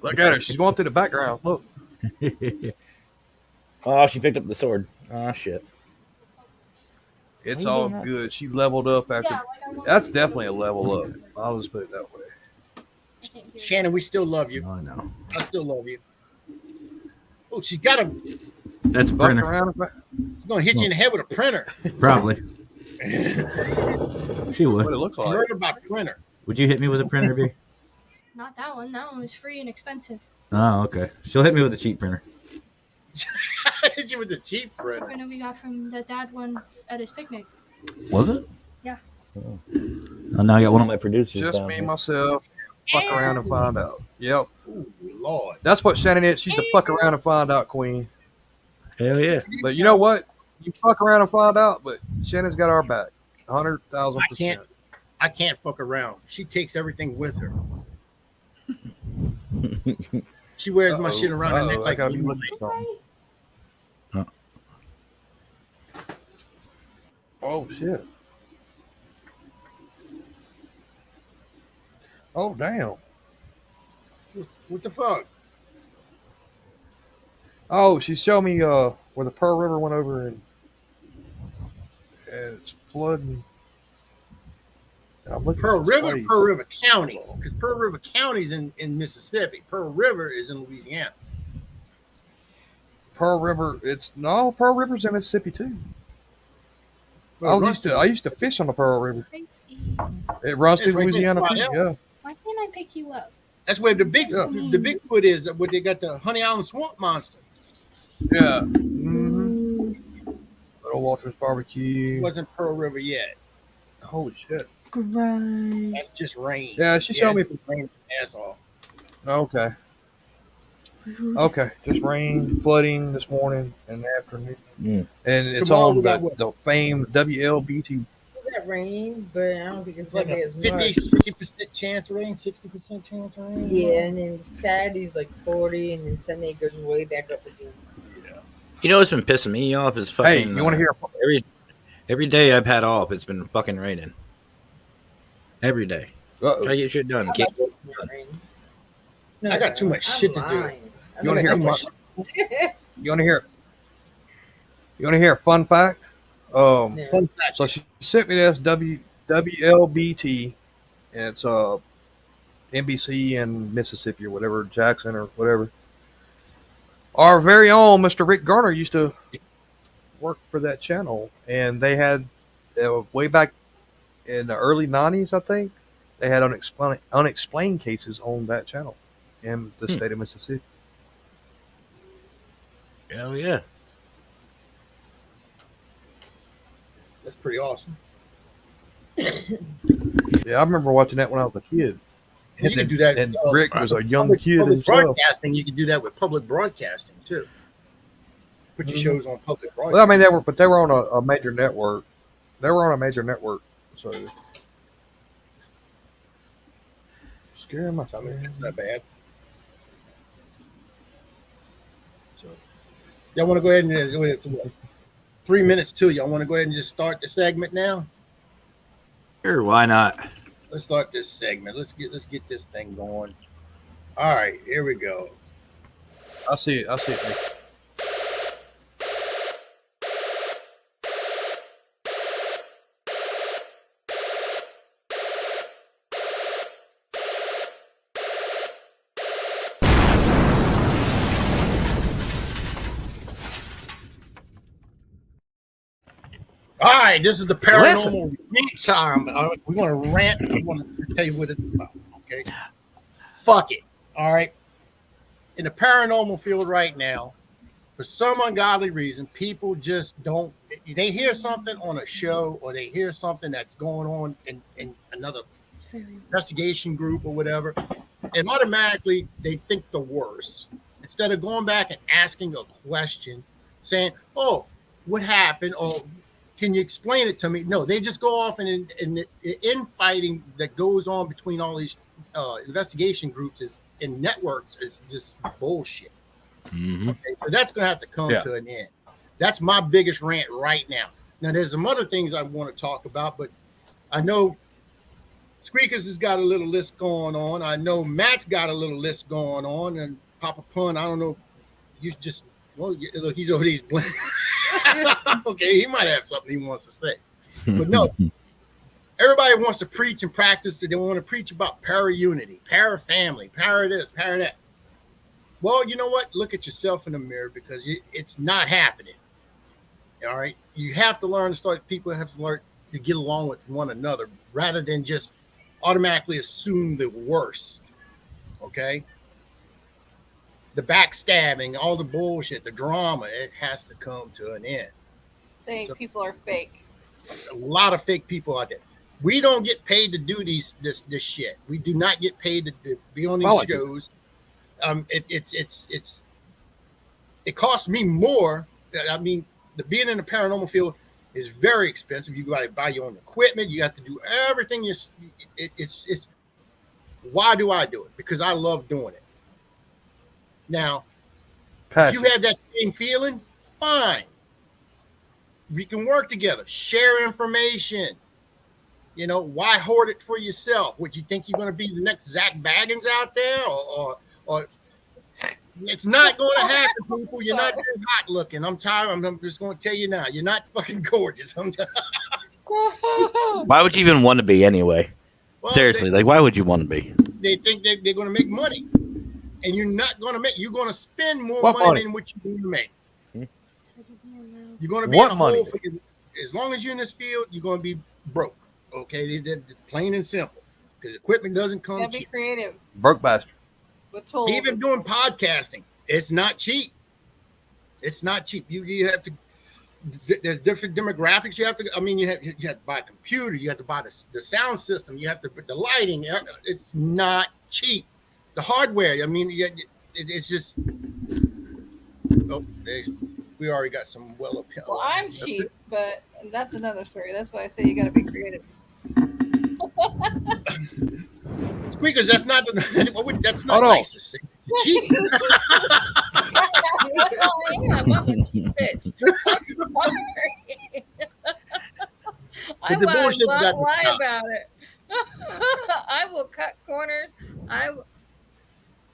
Look at her. She's going through the background. Look. Oh, she picked up the sword. Oh shit. It's you all doing that? good. She leveled up after. That's definitely a level up. I'll just put it that way. Shannon, we still love you. Oh, I know. I still love you. Oh, she's got a. That's a Buck printer. around. She's gonna hit you in the head with a printer. Probably. She What would. it looks like. Murder by printer. Would you hit me with a printer, B? Not that one. That one was free and expensive. Oh, okay. She'll hit me with a cheap printer. Hit you with the cheap That was the printer. printer we got from the dad one at his picnic. Was it? Yeah. Oh, now I got one of my producers. Just down me here. myself. Fuck around and find out. Yep. Oh, Lord. That's what Shannon is. She's the fuck around and find out queen. Hell yeah. But you know what? You fuck around and find out, but Shannon's got our back. 100,000%. I can't fuck around. She takes everything with her. She wears my shit around her neck I like gotta be you. looking for something. Oh shit. Oh damn. What the fuck? Oh, she showed me where the Pearl River went over and it's flooding. I'm looking Pearl at this River, place. Pearl River County, because Pearl River County's in Mississippi. Pearl River is in Louisiana. Pearl River. Pearl River's in Mississippi too. Well, I used to fish on the Pearl River. It runs It's through right there, Louisiana too. Slidell. Yeah. Why can't I pick you up? That's where the big Yeah. the Bigfoot is. Where they got the Honey Island Swamp Monster. Yeah. Mm-hmm. Little Walter's It Barbecue. wasn't Pearl River yet. Holy shit. Great. That's just rain. Yeah, she showed me. it's just rain ass off. Okay. Okay. Just rain, flooding this morning and afternoon. Mm. And it's Tomorrow on we got what? the famed WLBT. We got rain, but I don't think it's It's like gonna be a as 50% chance rain, 60% chance rain. much. Yeah, and then Saturday's like 40, and then Sunday goes way back up again. You know what's been pissing me off is fucking. Hey, you want to hear? Every day I've had off, it's been fucking raining. Every day. Uh-oh. Try to get shit done. Can't- No, I got too much shit to do. You want to hear? Too much- You want to hear? You want to hear a fun fact? Fun fact. So she sent me this WLBT, and it's NBC in Mississippi or whatever, Jackson or whatever. Our very own Mr. Rick Garner used to work for that channel, and they had way back in the early '90s, I think, they had unexplained cases on that channel in the state of Mississippi. Hell yeah. That's pretty awesome. Yeah, I remember watching that when I was a kid. You can do that. And Rick was a young public, kid public himself. broadcasting. You can do that with public broadcasting too. Put your shows on public broadcasting. Well, I mean, they were on a major network. They were on a major network, so scaring my I mean, it's not bad. So, y'all want to go ahead and it's 3 minutes till y'all want to go ahead and just start the segment now? Sure, why not? Let's start this segment. Let's get this thing going. All right, here we go. I see it. Nick. All right, this is the paranormal rant time. We want to rant. We want to tell you what it's about. Okay, fuck it. All right. In the paranormal field right now, for some ungodly reason, people just don't. They hear something on a show, or they hear something that's going on in another investigation group or whatever, and automatically they think the worst. Instead of going back and asking a question, saying, "Oh, what happened?" or "Can you explain it to me?" No, they just go off and the infighting that goes on between all these investigation groups and networks is just bullshit. Mm-hmm. Okay, so that's going to have to come to an end. That's my biggest rant right now. Now, there's some other things I want to talk about, but I know Squeakers has got a little list going on. I know Matt's got a little list going on, and Papa Pun, I don't know. You just, well, look, he's over these. Okay, he might have something he wants to say, but no. Everybody wants to preach and practice. They want to preach about para-unity, para-family, para-this, para-that. Well, you know what? Look at yourself in the mirror, because it's not happening. All right, you have to learn to start. People have to learn to get along with one another rather than just automatically assume the worst. Okay. The backstabbing, all the bullshit, the drama, it has to come to an end. Saying people are fake. A lot of fake people out there. We don't get paid to do this shit. We do not get paid to be on these shows. It costs me more. I mean, being in the paranormal field is very expensive. You got to buy your own equipment. You have to do everything. It's why do I do it? Because I love doing it. Now, if you had that same feeling, fine. We can work together, share information. You know, why hoard it for yourself? Would you think you're going to be the next Zach Baggins out there, or it's not going to happen, people. You're not very hot looking. I'm tired. I'm just going to tell you now. You're not fucking gorgeous. Why would you even want to be anyway? Well, seriously, like, why would you want to be? They think they're going to make money, and you're not going to make. You're going to spend more money than what you're going to make. You're going to be in a hole as long as you're in this field. You're going to be broke. Okay, they're plain and simple, because equipment doesn't come cheap. Be creative. Broke bastard. Even doing podcasting, it's not cheap. It's not cheap. You have to. There's different demographics. You have to. I mean, you have to buy a computer. You have to buy the sound system. You have to put the lighting. It's not cheap. The hardware. I mean, it's just. Oh, we already got some well. Well, I'm cheap, but that's another story. That's why I say you got to be creative. Squeakers, that's not nice to say. Cheap. I'm a cheap bitch. I won't lie about it. I will cut corners.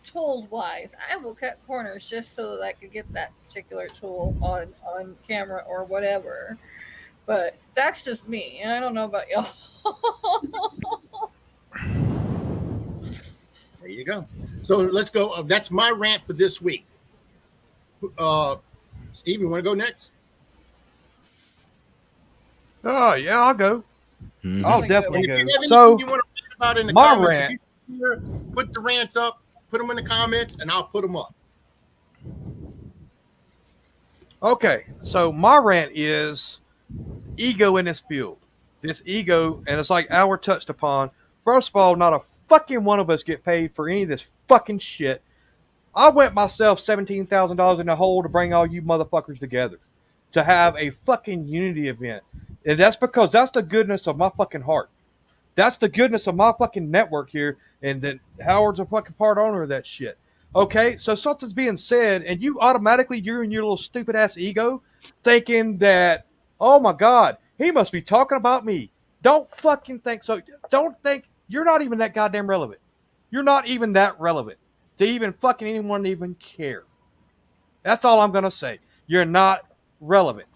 Tools wise, I will cut corners just so that I could get that particular tool on camera or whatever. But that's just me, and I don't know about y'all. There you go. So let's go. That's my rant for this week. Steve, you want to go next? Oh yeah, I'll go. Mhm. I'll Like, definitely And if you go. have anything So you want to rant about in the my comments, rant. if you here, put the rants up, put them in the comments, and I'll put them up. Okay, so my rant is ego in this field. This ego, and it's like Our touched upon. First of all, not a fucking one of us get paid for any of this fucking shit. I went myself $17,000 in the hole to bring all you motherfuckers together to have a fucking unity event, and that's because that's the goodness of my fucking heart. That's the goodness of my fucking network here, and that Howard's a fucking part owner of that shit. Okay, so something's being said, and you automatically, you're in your little stupid ass ego, thinking that, oh my god, he must be talking about me. Don't fucking think so. Don't think you're not even that goddamn relevant. You're not even that relevant to even fucking anyone even care. That's all I'm gonna say. You're not relevant.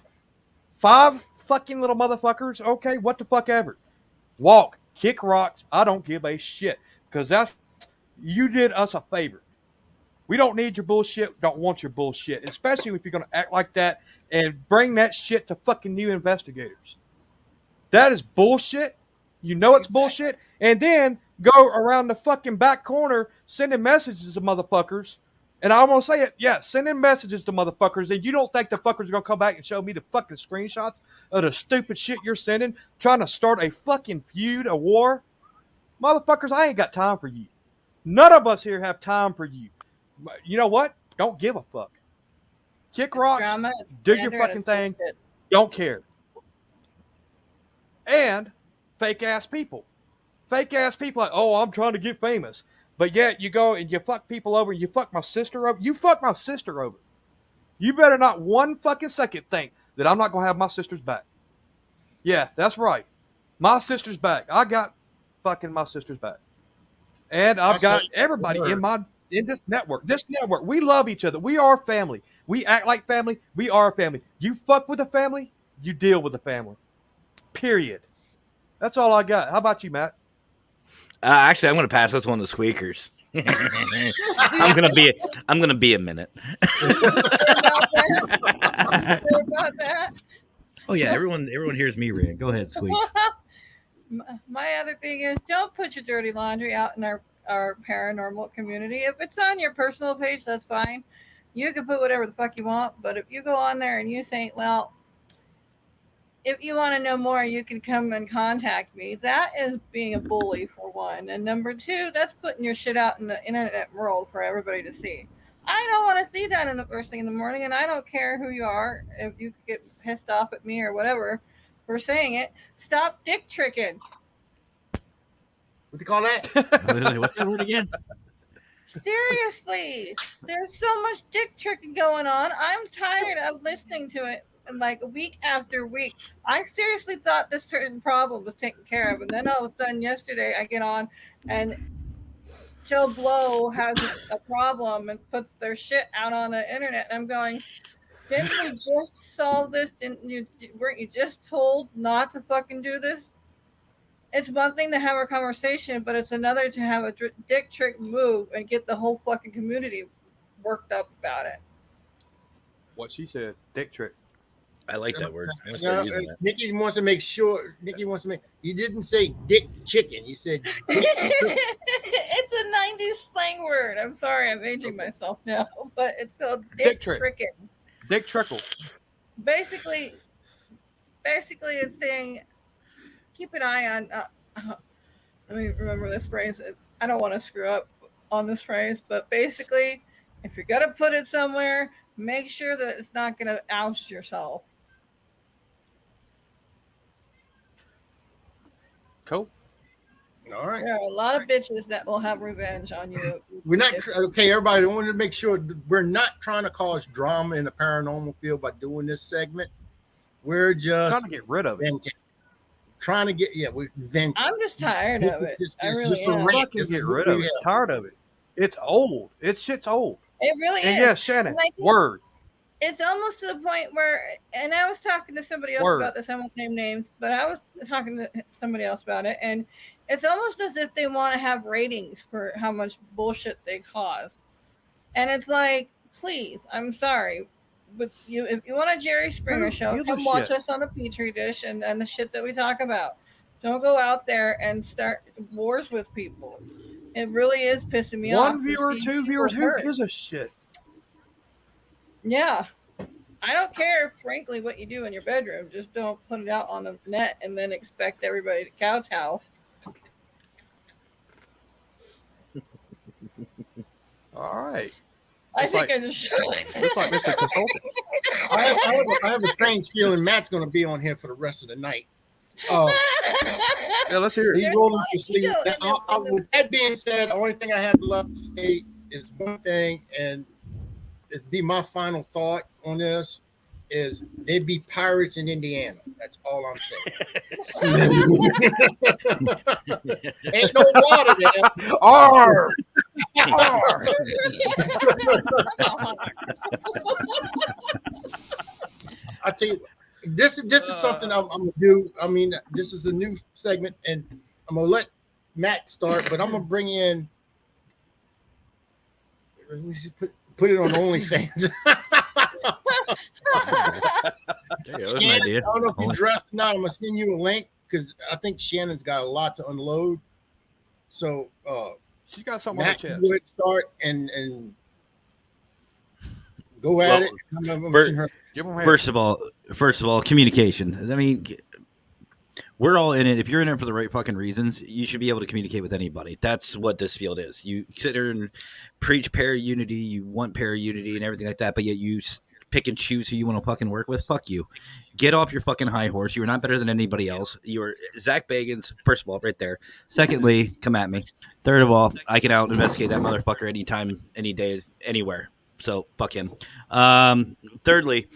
Five fucking little motherfuckers. Okay, what the fuck ever. Walk, kick rocks. I don't give a shit because that's you did us a favor. We don't need your bullshit. Don't want your bullshit, especially if you're gonna act like that and bring that shit to fucking new investigators. That is bullshit. You know it's bullshit, and then go around the fucking back corner sending messages to motherfuckers. And I'm gonna say it, yeah, sending messages to motherfuckers, and you don't think the fuckers are gonna come back and show me the fucking screenshots of the stupid shit you're sending, trying to start a fucking feud, a war? Motherfuckers, I ain't got time for you. None of us here have time for you. You know what? Don't give a fuck. Kick It's rocks, drama. It's do your slander, and fucking it's thing. bullshit. Don't care. And fake ass people. Fake ass people like, oh, I'm trying to get famous. But yet you go and you fuck people over and you fuck my sister over. You fuck my sister over. You better not one fucking second think that I'm not going to have my sister's back. Yeah, that's right. My sister's back. I got fucking my sister's back. And I've got everybody in this network. This network, we love each other. We are family. We act like family. We are family. You fuck with the family, you deal with the family. Period. That's all I got. How about you, Matt? Actually, I'm going to pass this one to Squeakers. I'm gonna be a minute. About that. Oh yeah, everyone hears me rant. Go ahead, Squeak. My other thing is don't put your dirty laundry out in our paranormal community. If it's on your personal page, that's fine. You can put whatever the fuck you want, but if you go on there and you say, well, if you want to know more, you can come and contact me. That is being a bully, for one. And number two, that's putting your shit out in the internet world for everybody to see. I don't want to see that in the first thing in the morning, and I don't care who you are. If you get pissed off at me or whatever for saying it, stop dick tricking. What do you call that? What's that word again? Seriously, there's so much dick tricking going on. I'm tired of listening to it like week after week. I seriously thought this certain problem was taken care of, and then all of a sudden yesterday I get on and Joe Blow has a problem and puts their shit out on the internet. And I'm going, didn't we just solve this? Weren't you just told not to fucking do this? It's one thing to have a conversation, but it's another to have a dick trick move and get the whole fucking community worked up about it. What she said, dick trick. I like that word. I'm gonna start using that. Nikki wants to make sure. You didn't say dick chicken. You said dick It's a 90s slang word. I'm sorry, I'm aging myself now, but it's called dick tricking. Dick trickle. Basically, it's saying keep an eye on. Let me remember this phrase. I don't want to screw up on this phrase, but basically, if you're gonna put it somewhere, make sure that it's not gonna oust yourself. Cool. All right. There are a lot of bitches that will have revenge on you. We're not okay, everybody. I wanted to make sure we're not trying to cause drama in the paranormal field by doing this segment. We're just trying to get rid of it. Trying to get we're venting. I'm just tired of it. I really am. Fucking get rid of it. Tired of it. It's old. Shit's old. It really and is. Yes, Shannon. Word. It's almost to the point where, and I was talking to somebody else about this. I won't name names, but I was talking to somebody else about it, and it's almost as if they want to have ratings for how much bullshit they cause. And it's like, please, I'm sorry. But if you want a Jerry Springer Who show, gives a come watch shit? us on a Petri dish and the shit that we talk about. Don't go out there and start wars with people. It really is pissing me off One to viewer, see two people viewers, who hurt. gives a shit? Yeah. I don't care, frankly, what you do in your bedroom. Just don't put it out on the net and then expect everybody to kowtow. All right. I Looks think like- I just Looks like Mr. Consultant. I have a strange feeling Matt's going to be on here for the rest of the night. Yeah, let's hear it. He's There's rolling one, to sleep. you know, With that being said, the only thing I have left to say is one thing, and it'd be my final thought on this: is there'd be pirates in Indiana. That's all I'm saying. Ain't no water there. Arr! Arr! I tell you, this is something I'm gonna do. I mean, this is a new segment, and I'm gonna let Matt start, but I'm gonna bring in. We should put it on OnlyFans. There you go. That's an Shannon, idea. I don't know if you dressed or not. I'm gonna send you a link because I think Shannon's got a lot to unload. So She got something on her Matt, chest. you would start and go at Well, it. I'm gonna Bert- send her. Give them First of all, communication. I mean, we're all in it. If you're in it for the right fucking reasons, you should be able to communicate with anybody. That's what this field is. You sit there and preach para unity. You want para unity and everything like that, but yet you pick and choose who you want to fucking work with. Fuck you. Get off your fucking high horse. You are not better than anybody else. You are Zach Bagans, first of all, right there. Secondly, come at me. Third of all, I can out investigate that motherfucker anytime, any day, anywhere. So fuck him. Thirdly,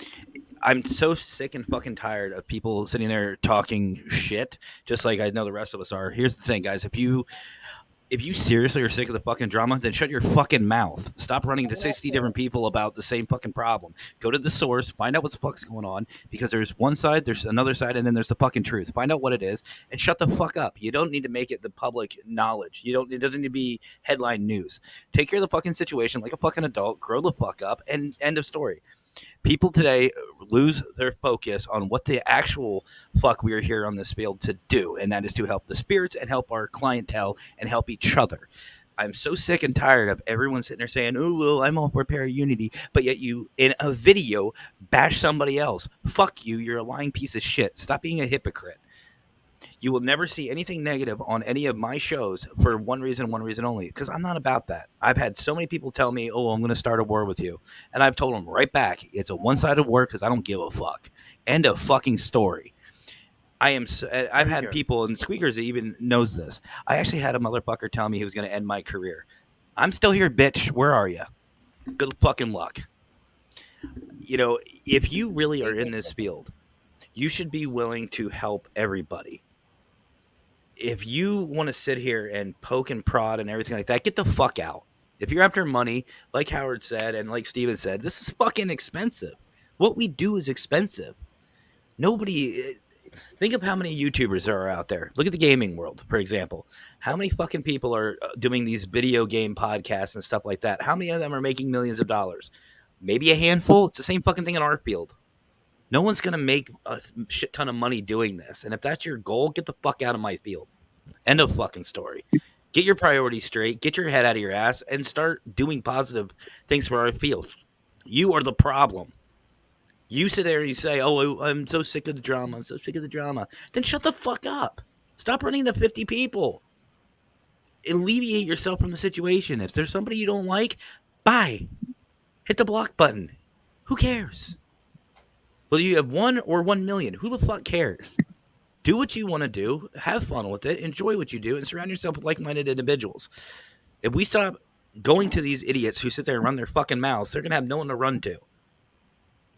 I'm so sick and fucking tired of people sitting there talking shit, just like I know the rest of us are. Here's the thing, guys. If you seriously are sick of the fucking drama, then shut your fucking mouth. Stop running to 60 different people about the same fucking problem. Go to the source, find out what the fuck's going on, because there's one side, there's another side, and then there's the fucking truth. Find out what it is, and shut the fuck up. You don't need to make it the public knowledge. It doesn't need to be headline news. Take care of the fucking situation like a fucking adult, grow the fuck up, and end of story. People today lose their focus on what the actual fuck we are here on this field to do, and that is to help the spirits and help our clientele and help each other. I'm so sick and tired of everyone sitting there saying, oh, well, I'm all for para unity, but yet you, in a video, bash somebody else. Fuck you. You're a lying piece of shit. Stop being a hypocrite. You will never see anything negative on any of my shows for one reason only, because I'm not about that. I've had so many people tell me, oh, I'm going to start a war with you. And I've told them right back, it's a one-sided war because I don't give a fuck. End of fucking story. I've had people, and Squeakers even knows this. I actually had a motherfucker tell me he was going to end my career. I'm still here, bitch. Where are you? Good fucking luck. You know, if you really are in this field, you should be willing to help everybody. If you want to sit here and poke and prod and everything like that, get the fuck out. If you're after money, like Howard said and like Steven said, this is fucking expensive. What we do is expensive. Nobody... Think of how many YouTubers there are out there. Look at the gaming world, for example. How many fucking people are doing these video game podcasts and stuff like that? How many of them are making millions of dollars? Maybe a handful. It's the same fucking thing in our field. No one's going to make a shit ton of money doing this. And if that's your goal, get the fuck out of my field. End of fucking story. Get your priorities straight. Get your head out of your ass and start doing positive things for our field. You are the problem. You sit there and you say, oh, I'm so sick of the drama. I'm so sick of the drama. Then shut the fuck up. Stop running to 50 people. Alleviate yourself from the situation. If there's somebody you don't like, bye. Hit the block button. Who cares? Whether you have 1 or 1 million, who the fuck cares? Do what you want to do. Have fun with it. Enjoy what you do. And surround yourself with like-minded individuals. If we stop going to these idiots who sit there and run their fucking mouths, they're going to have no one to run to.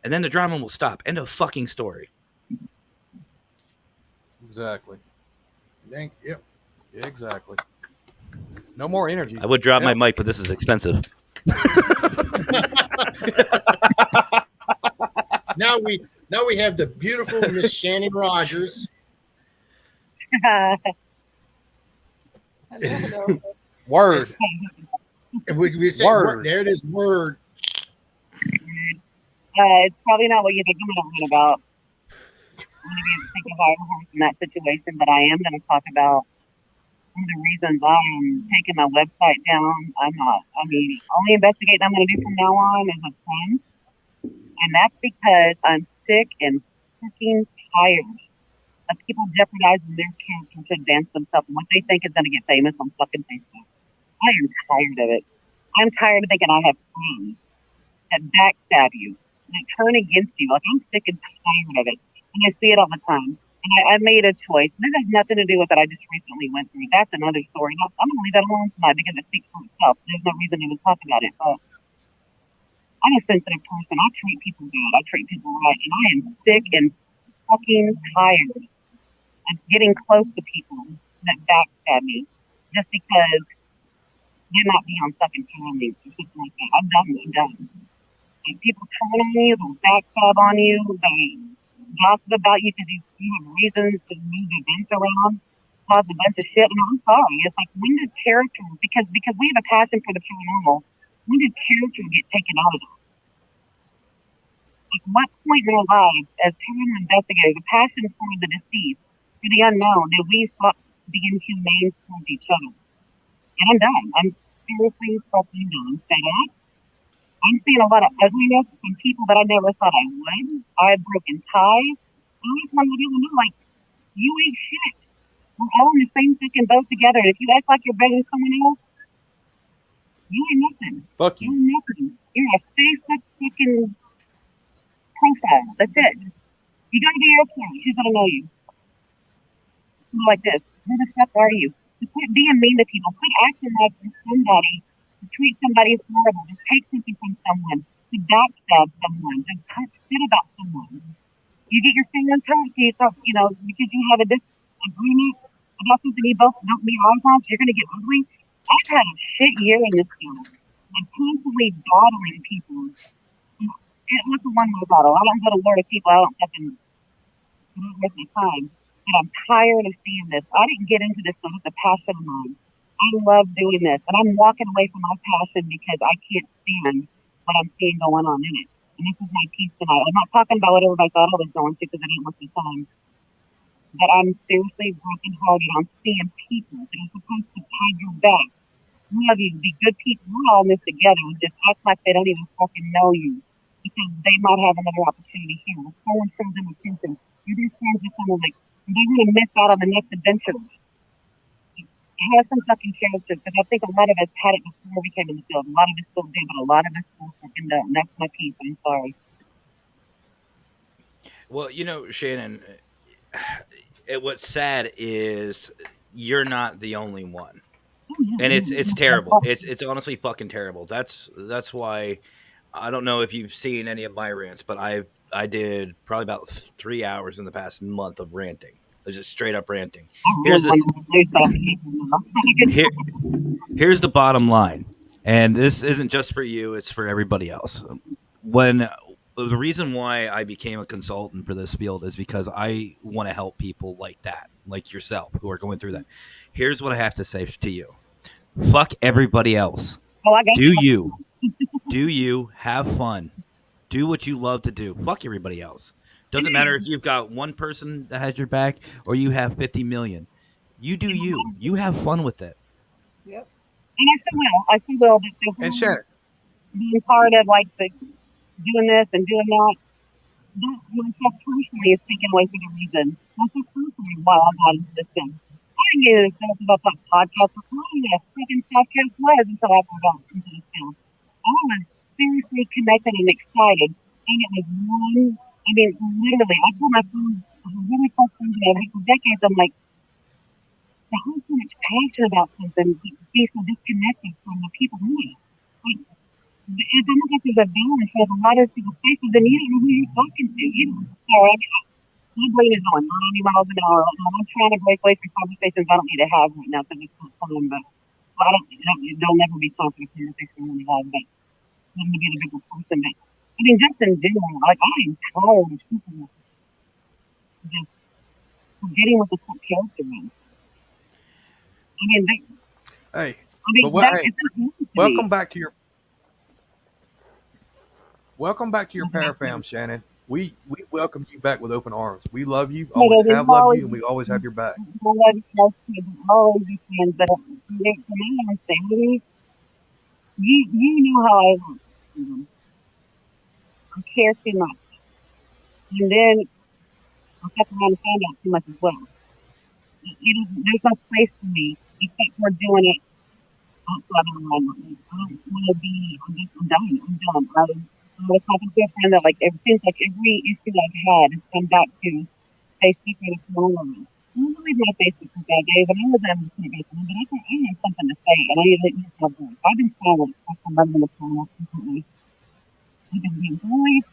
And then the drama will stop. End of fucking story. Exactly. Yep. Yeah, exactly. No more energy. I would drop my mic, but this is expensive. Now we have the beautiful Miss Shannon Rogers. Word. If we say Word. there it is, word. It's probably not what you think I'm going to about. I'm going to be sick of violent horse in that situation, but I am going to talk about one of the reasons I'm taking my website down. Only investigating I'm going to do from now on is a friend, and that's because I'm sick and fucking tired of people jeopardizing their character to advance themselves and what they think is going to get famous on fucking Facebook. I am tired of it. I'm tired of thinking I have friends that backstab you, that turn against you. Like, I'm sick and tired of it. And I see it all the time. And I made a choice. This has nothing to do with what I just recently went through. That's another story. I'm going to leave that alone tonight because it speaks for itself. There's no reason to even talk about it. But I'm a sensitive person. I treat people good. I treat people right. And I am sick and fucking tired of getting close to people that backstab me just because they're not being on fucking families or something like that. I'm done. Like, people turn on you, they'll backstab on you, they gossip about you because you have reasons to move events around, cause a bunch of shit. And I'm sorry. It's like, when did character, because we have a passion for the paranormal, when did character get taken out of us? Like, what point in our lives as paranormal investigators, the passion for the deceased, for the unknown, did we stop being humane towards each other? And I'm done. I'm seriously fucking done. Say that. I'm seeing a lot of ugliness from people that I never thought I would. I had broken ties. And I just want to know, like, you ain't shit. We're all in the same fucking boat together. And if you act like you're better than someone else, you ain't nothing. Fuck you. You're nothing. You're a Facebook fucking profile. That's it. You go to the airport. She's going to know you. Like this. Who the fuck are you? Quit being mean to people. Quit acting like you're somebody. To treat somebody horrible. To take something from someone. To backstab someone. To talk shit about someone. You get your feelings hurt, so you talk, because you have a disagreement about something you both don't meet eyes on, so you're going to get ugly. I've had a shit year in this field. I'm constantly bothering people. It was a one-way battle. I don't go to war with people. I don't waste my time. But I'm tired of seeing this. I didn't get into this with a passion of mine. I love doing this. And I'm walking away from my passion because I can't stand what I'm seeing going on in it. And this is my piece tonight. I'm not talking about what everybody thought I was going to because I didn't waste the time. But I'm seriously brokenhearted on seeing people that are supposed to have your back, love you, be good people. We're all in this together and just act like they don't even fucking know you because they might have another opportunity here. If someone shows them attention, you're just friends with someone like, they're going to miss out on the next adventure. Have some fucking character because I think a lot of us had it before we came in the field. A lot of us still do, but a lot of us still fucking don't. And that's my piece. I'm sorry. Well, Shannon, what's sad is you're not the only one, and it's terrible. It's honestly fucking terrible. That's why I don't know if you've seen any of my rants, but I did probably about 3 hours in the past month of ranting. It was just straight up ranting. Here's the bottom line, and this isn't just for you; it's for everybody else. The reason why I became a consultant for this field is because I want to help people like that, like yourself, who are going through that. Here's what I have to say to you: fuck everybody else. Do you have fun? Do what you love to do. Fuck everybody else. Doesn't matter if you've got one person that has your back or you have 50 million. You do you. You have fun with it. Yep. And I still will. And Shannon, being part of like doing this and doing that, myself personally is taken away for the reason. Myself personally, why I got into this thing. I didn't get into this about that podcast. I didn't know what a freaking podcast was until I got into this film. I was seriously connected and excited, and it was one. I mean, literally, I told my friends, really close friends that I've had for decades, I'm like, the whole so much passion about something, be so disconnected from the people who are. Like, it's almost like there's a balance of a lot of people's faces, and you don't know who you're talking to. So my brain is going 90 miles an hour. I'm trying to break away from conversations I don't need to have right now because it's not fun, but there'll never be time for the conversation I want to have, but I'm going to be a bigger person. But I mean, just in general, like, I am tired of people just forgetting what the character is. I mean, welcome back to your. welcome back to your parafam, Shannon. We welcome you back with open arms. We love you, You know, always there's have loved always you, and we always have your back. always be friends, but for me, and sanity, you know how I am. You know, I care too much, and then I fuck around and find out too much as well. There's no place for me except for doing it outside of my life. I don't want to be. I'm done. I'm done. I was talking to a friend that like it seems like every issue I've had has come back to Facebook and online. I don't believe my Facebook was that day, but I was able to say something. But I thought I had something to say, and I need to let myself go. I've been silent for some of the time recently. I've been being bullied.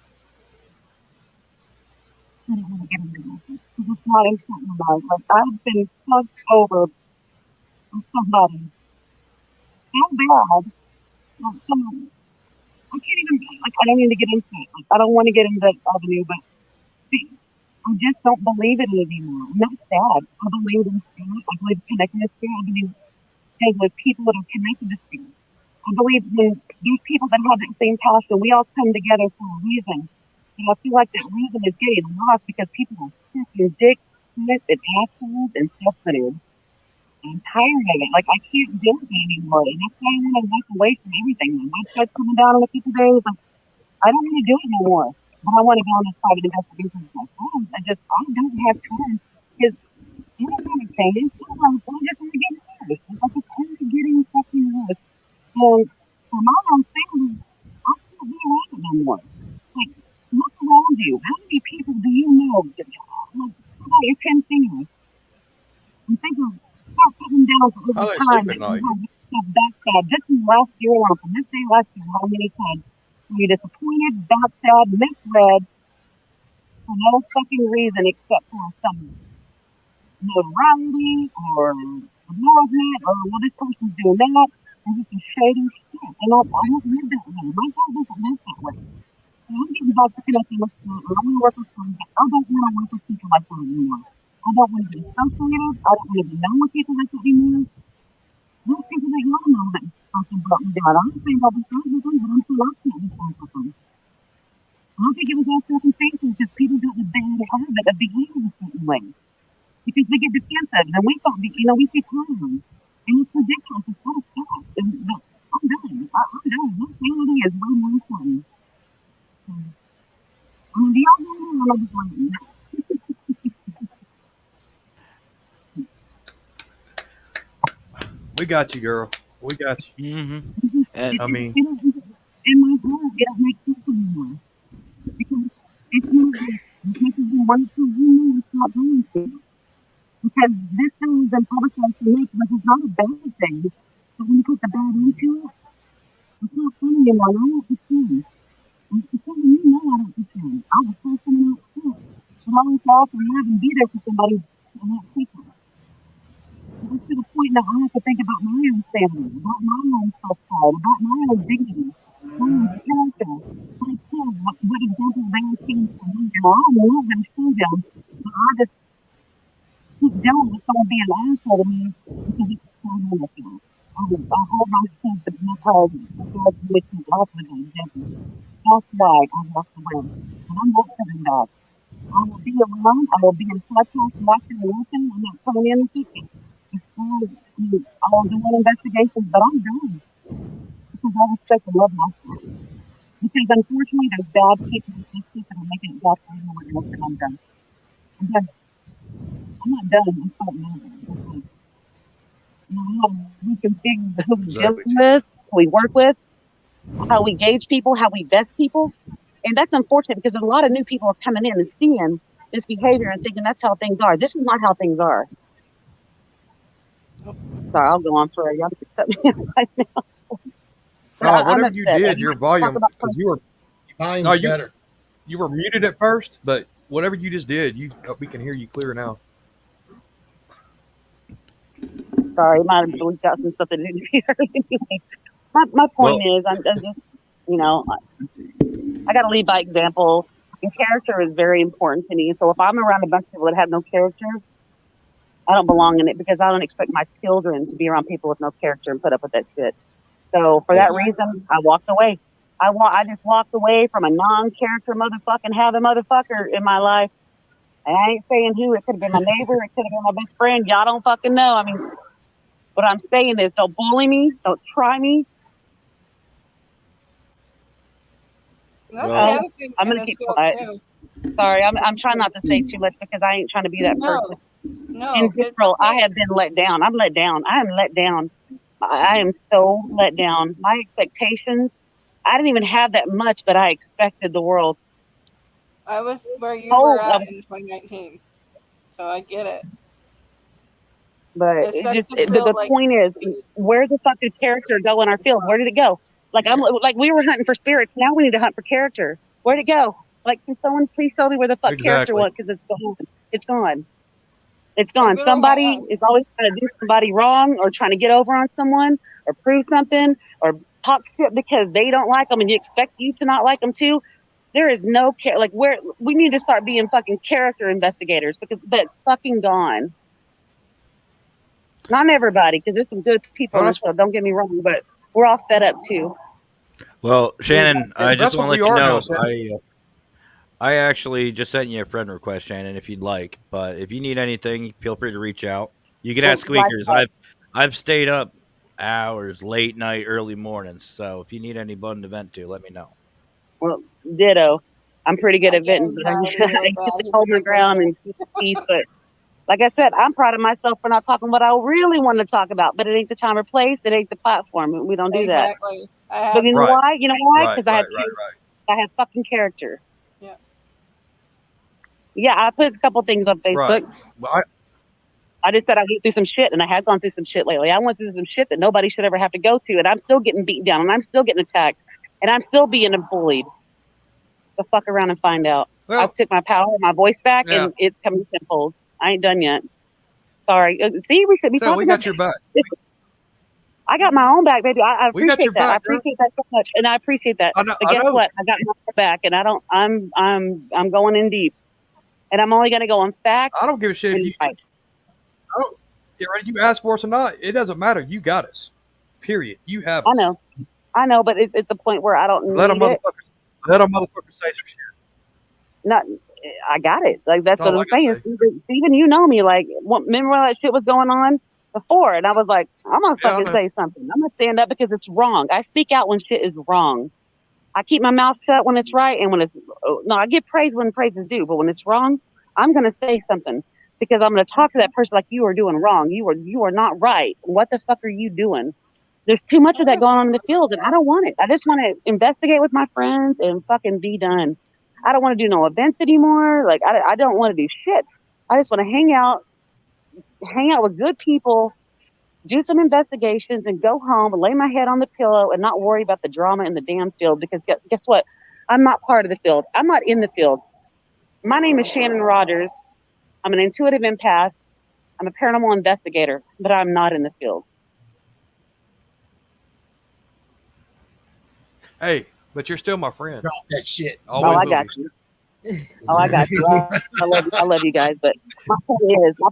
I don't want to get into this because it's not important in life. Like I've been fucked over with somebody so bad. Like someone, I can't even. Like I don't need to get into it. Like I don't want to get into that avenue, but I just don't believe it anymore. I'm not sad. I believe in spirit. I believe in connecting to spirit. I believe with people that are connected to spirit. I believe when these people that have that same passion, we all come together for a reason. And I feel like that reason is getting lost because people are fucking dicks and assholes and self-centered. I'm tired of it. Like, I can't do it anymore. And that's why I want to walk away from everything. My blood's coming down in a couple days. Like, I don't want to do it no more. But I want to go on this private investigation with my friends. I don't have time. Because I don't want to change. I just want to get worse. I just want to get fucking worse. And for my own family, I can't be around it no more. Like, look around you. How many people do you know? Like, how about your 10 fingers? And think of start putting down for How every they time sleep that at you night? have yourself backstabbed. Just in last year alone, from this day last year, how many times were you disappointed, backstabbed, misread for no fucking reason except for some notoriety or acknowledgement or well, this person's doing that and just some shady shit. And I don't live that way. My God doesn't live that way. So I'm getting back to connecting with people. I want to work with friends. I don't want to work with people like that anymore. I don't want to be associated. I don't want to be known with people like that anymore. Those people that you know that fucking brought me down. I'm saying I'll be friends with them, but I'm too I can't be friends with them. I don't think it was all circumstances because people got the bad habit of behaving a certain way. Because we get defensive and we thought, we see problems. And it's ridiculous. It's all stop. And I'm done. I'm done. My sanity is way more important. So, I mean, do y'all know me? I'm just waiting. We got you, girl. We got you. Mm-hmm. And I mean, In my heart, it don't make sense anymore. Because it's not as much as we want to, it's not going to. Because this thing has been publicized to me, which is not a bad thing. But when you put the bad into it, it's not fun anymore. And I want to change. And it's because you know I don't pretend. I was so someone else too. But I always laugh and live and be there for somebody and not people. But it's to the point that I have to think about my own family, about my own self-pride, about my own dignity, my own character. My kids, what example they are seeing for me. And I don't love them, show them. But I just keep doing with someone being an asshole to me because it's so wonderful. I hold my kids to be proud of God with me off with an example. That's why I walked away. And I'm not coming back. I will be around. I will be in podcast watching and listening. I'm not coming in this weekend. I will do an investigation, but I'm done because I respect and love myself. Because unfortunately, there's bad people in this that are making it bad for everyone else, and I'm done. I'm done. I'm not done. I'm starting over. We can figure who we deal exactly. with, who we work with, how we gauge people, how we vet people. And that's unfortunate because a lot of new people are coming in and seeing this behavior and thinking that's how things are. This is not how things are. Sorry, I'll go on for y'all can cut me off right now. But No, I'm whatever you upset. did, your Talk volume, about because you were Mine's no, better. you were muted at first, but whatever you just did, we can hear you clear now. sorry, might have bleeped out some stuff that didn't hear. Anyway, my point is, I'm just, I got to lead by example. And character is very important to me. So if I'm around a bunch of people that have no character, I don't belong in it because I don't expect my children to be around people with no character and put up with that shit. So for that reason, I walked away. I just walked away from a non-character motherfucker in my life. And I ain't saying who. It could have been my neighbor. It could have been my best friend. Y'all don't fucking know. I mean, what I'm saying is, don't bully me. Don't try me. That's Well, the other thing I'm in gonna this keep field quiet. too. Sorry, I'm trying not to say too much because I ain't trying to be that person. No, In it's general, I okay. have been let down. I'm let down. I am let down. I am so let down. My expectations, I didn't even have that much, but I expected the world. I was where you Oh, were at in 2019, so I get it. but It's it such just a field the like point is, where the fuck did character go in our field? Where did it go? Like we were hunting for spirits. Now we need to hunt for character. Where'd it go? Like, can someone please tell me where the fuck character Exactly. went? Because it's gone. It's gone. It's It gone. really Somebody has. is always trying to do somebody wrong or trying to get over on someone or prove something or talk shit because they don't like them and you expect you to not like them too. There is no care. Like, where we need to start being fucking character investigators because that's fucking gone. Not everybody, because there's some good people Well, in this that's show. Don't get me wrong, but we're all fed up too. well, Shannon, I just that's want what to we let you are now. know, Shannon. I actually just sent you a friend request, Shannon, if you'd like. But if you need anything, feel free to reach out. You can Well, ask Squeakers. I've stayed up hours, late night, early mornings. So if you need any button to vent to, let me know. well, ditto. I'm pretty good I at get venting, but I anxiety really get bad. to He's a hold my big ground listener. and keep the peace. But like I said, I'm proud of myself for not talking what I really want to talk about. But it ain't the time or place. It ain't the platform. We don't do that. Exactly. I But have. you know Right. why? You know why? Right. Because I have Right. Right. Right. I have fucking character. Yeah. Yeah, I put a couple things on Facebook. Right. Well, I just said I went through some shit, and I have gone through some shit lately. I went through some shit that nobody should ever have to go to, and I'm still getting beaten down, and I'm still getting attacked, and I'm still being bullied. So fuck around and find out. I well, took my power, my voice back, yeah. and it's coming tenfold. I ain't done yet. Sorry. See, we should be So talking we about got your back. I got my own back, baby. I We got appreciate your that. I back, girl. appreciate that so much, and I appreciate that. I know. But I guess know. what? I got my own back, and I don't. I'm going in deep, and I'm only gonna go on facts I don't give a shit if and you. fight. I don't. Get ready. You ask for us or not. It doesn't matter. You got us. Period. You have us. I know, but it's the point where I don't Let a need it. motherfucker say some shit. Not, I got it. Like that's That's what all I'm I can saying. say. Steven, you know me. Like, remember when that shit was going on before, and I was like, I'm gonna Yeah, I fucking know. say something. I'm gonna stand up because it's wrong. I speak out when shit is wrong. I keep my mouth shut when it's right, and when it's no, I give praise when praise is due. But when it's wrong, I'm gonna say something because I'm gonna talk to that person like you are doing wrong. You are not right. What the fuck are you doing? There's too much of that going on in the field, and I don't want it. I just want to investigate with my friends and fucking be done. I don't want to do no events anymore. Like I don't want to do shit. I just want to hang out with good people, do some investigations, and go home and lay my head on the pillow and not worry about the drama in the damn field. Because guess what? I'm not part of the field. I'm not in the field. My name is Shannon Rogers. I'm an intuitive empath. I'm a paranormal investigator, but I'm not in the field. Hey, but you're still my friend. Drop that shit. Oh, Always I will got be. you. Oh, I got you. I love you guys, but my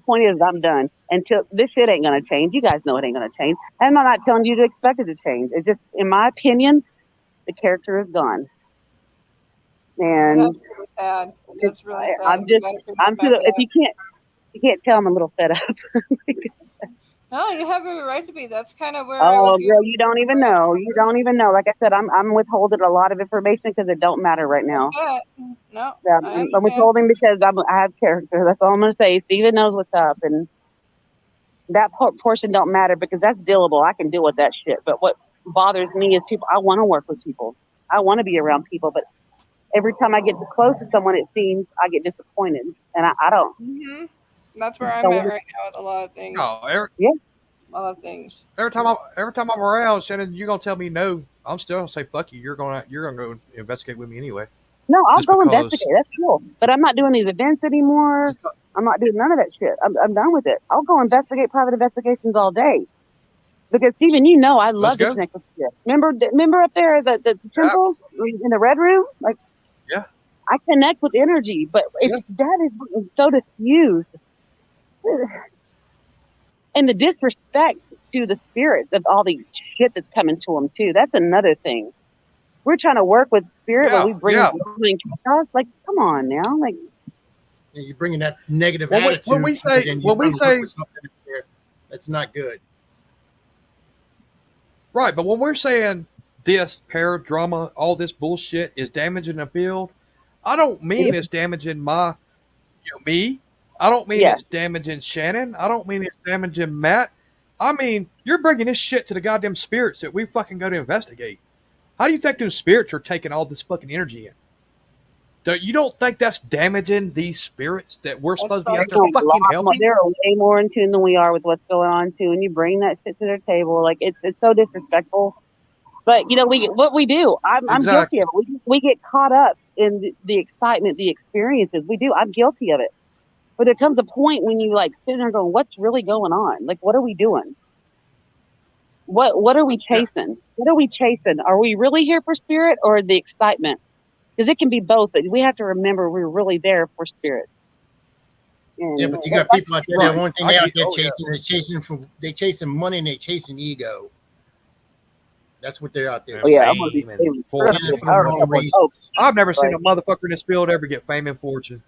point is, I'm done. Until this shit ain't gonna change. You guys know it ain't gonna change, and I'm not telling you to expect it to change. It's just, in my opinion, the character is gone, And and that's really sad. That's really sad. I'm just, I'm to the. If you can't tell, I'm a little fed up. No, you have every right to be. That's kind of where I Oh, was girl, you don't even know. You don't even know. Like I said, I'm withholding a lot of information because it don't matter right now. No, Yeah, I I'm understand. withholding because I have character. That's all I'm gonna say. Steven knows what's up, and that portion don't matter because that's dealable. I can deal with that shit. But what bothers me is people. I want to work with people. I want to be around people, but every time I get too close to someone, it seems I get disappointed, and I don't. Mm-hmm. That's where I'm at right now with a lot of things. No, A lot of things. every time I'm around, Shannon, you're gonna tell me no. I'm still gonna say fuck you. You're gonna go investigate with me anyway. No, I'll Just go because- investigate. That's cool. But I'm not doing these events anymore. I'm not doing none of that shit. I'm done with it. I'll go investigate private investigations all day. Because Steven, you know I love to go. connect with you. Remember up there at the temple in the red room? Like, Yeah. I connect with energy, but that is so diffused. And the disrespect to the spirits of all the shit that's coming to them too. That's another thing. we're trying to work with spirit, but Yeah, we bring yeah. drama and chaos. Like, come on now, like. And you're bringing that negative When we- attitude, when we say- and when we wanna work say- with something there that's not good. Right, but when we're saying this paradrama, all this bullshit is damaging the field, I don't mean it's damaging me. I don't mean Yeah. it's damaging Shannon. I don't mean it's damaging Matt. I mean, you're bringing this shit to the goddamn spirits that we fucking go to investigate. How do you think those spirits are taking all this fucking energy in? You don't think that's damaging these spirits that we're supposed to be out there They're fucking helping? They're way more in tune than we are with what's going on too, and you bring that shit to their table. Like it's so disrespectful. But what we do. I'm Exactly. guilty of it. We get caught up in the excitement, the experiences. We do. I'm guilty of it. But there comes a point when you like sit there going, "What's really going on? Like, what are we doing? What are we chasing? What are we chasing? Are we really here for spirit or the excitement? Because it can be both. But we have to remember we're really there for spirit. And Yeah, but you got people out there that one thing they out there Oh, yeah. they chasing money and they chasing ego. That's what they're out there. Oh yeah, I'm gonna be Fame and saving fortune. Yeah, for the wrong reasons. I've never seen Right. a motherfucker in this field ever get fame and fortune.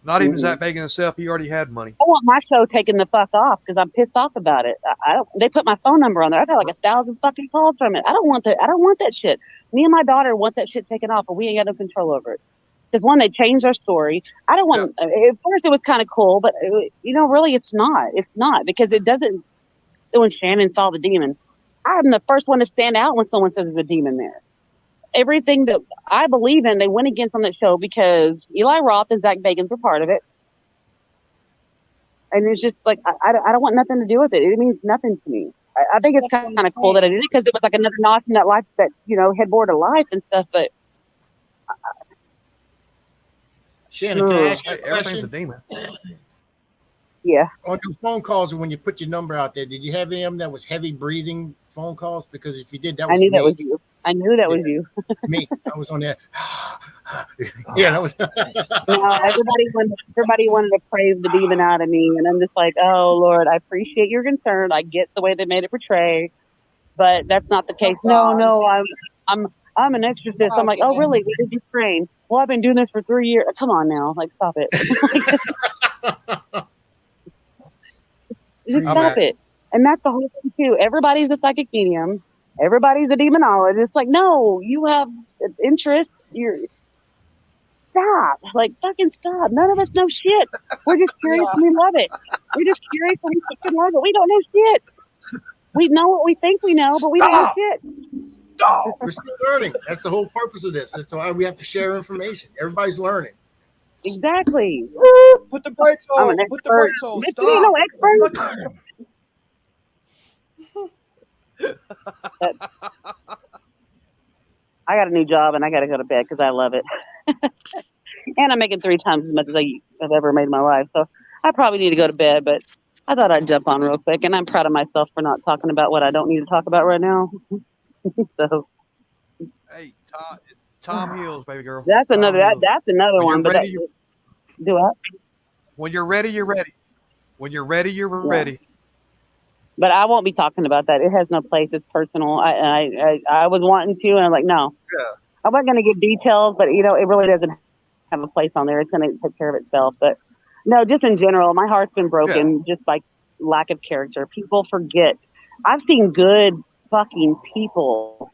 Not even Mhm. Zach Bagans himself. He already had money. I want my show taken the fuck off because I'm pissed off about it. I don't. They put my phone number on there. I've had like 1,000 fucking calls from it. I don't want that. I don't want that shit. Me and my daughter want that shit taken off, but we ain't got no control over it. Because one, they changed our story. I don't want. At first, it was kind of cool, but really, it's not. It's not because it doesn't. When Shannon saw the demon, I'm the first one to stand out when someone says there's a demon there. Everything that I believe in, they went against on that show because Eli Roth and Zach Bagans were part of it. And it's just like, I don't want nothing to do with it. It means nothing to me. I think it's kind of cool that I did it because it was like another notch in that life that, headboard of life and stuff. But Shannon, can I ask you a Everything's a question? demon. yeah, On your phone calls or when you put your number out there, did you have any of them that was heavy breathing phone calls? Because if you did, that was I knew me. that was you. I knew that was you. Me. I was on there. Yeah, that was. No, everybody wanted to praise the demon out of me. And I'm just like, oh, Lord, I appreciate your concern. I get the way they made it portray. But that's not the case. No, I'm an exorcist. I'm like, oh, really? Where did you train? Well, I've been doing this for 3 years. Come on now. Like, stop it. Just stop it. And that's the whole thing, too. Everybody's a psychic medium. Everybody's a demonologist. Like, no, you have an interest. Stop. Like, fucking stop. None of us know shit. We're just curious and we love it. We're just curious and we fucking love it. We don't know shit. We know what we think we know, but we don't know shit. We're still learning. That's the whole purpose of this. That's why we have to share information. Everybody's learning. Exactly. Put the brakes I'm on. an Put the expert. brakes on. Bitch, you ain't no Stop. expert. I got a new job and I got to go to bed because I love it. And I'm making 3 times as much as I've ever made in my life. So I probably need to go to bed, but I thought I'd jump on real quick. And I'm proud of myself for not talking about what I don't need to talk about right now. So Hey, Tom Hills, baby girl. that's Tom another Hills. that's another When one. you're But ready, do what? When you're ready, you're ready. When you're ready, you're ready. But I won't be talking about that. It has no place. It's personal. I was wanting to, and I'm like, no. Yeah. I wasn't going to give details, but it really doesn't have a place on there. It's going to take care of itself. But no, just in general, my heart's been broken just by lack of character. People forget. I've seen good fucking people,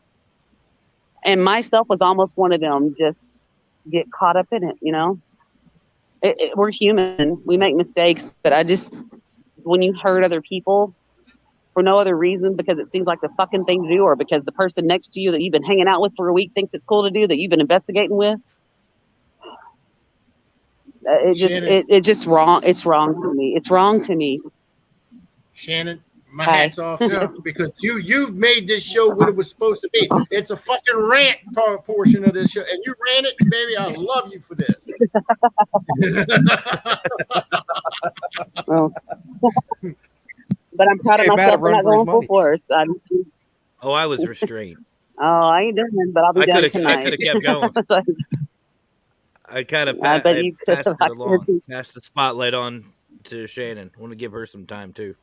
and myself was almost one of them. Just get caught up in it. We're human. We make mistakes, but when you hurt other people for no other reason because it seems like the fucking thing to do, or because the person next to you that you've been hanging out with for a week thinks it's cool to do, that you've been investigating with. It's just wrong. It's wrong to me. It's wrong to me. Shannon, my hat's off to you because you made this show what it was supposed to be. It's a fucking rant portion of this show, and you ran it, baby. I love you for this. Well, but I'm proud of myself for not going full force. Oh, I was restrained. I ain't done, but I'll be done tonight. I could have kept going. I kind of passed the spotlight on to Shannon. I want to give her some time too.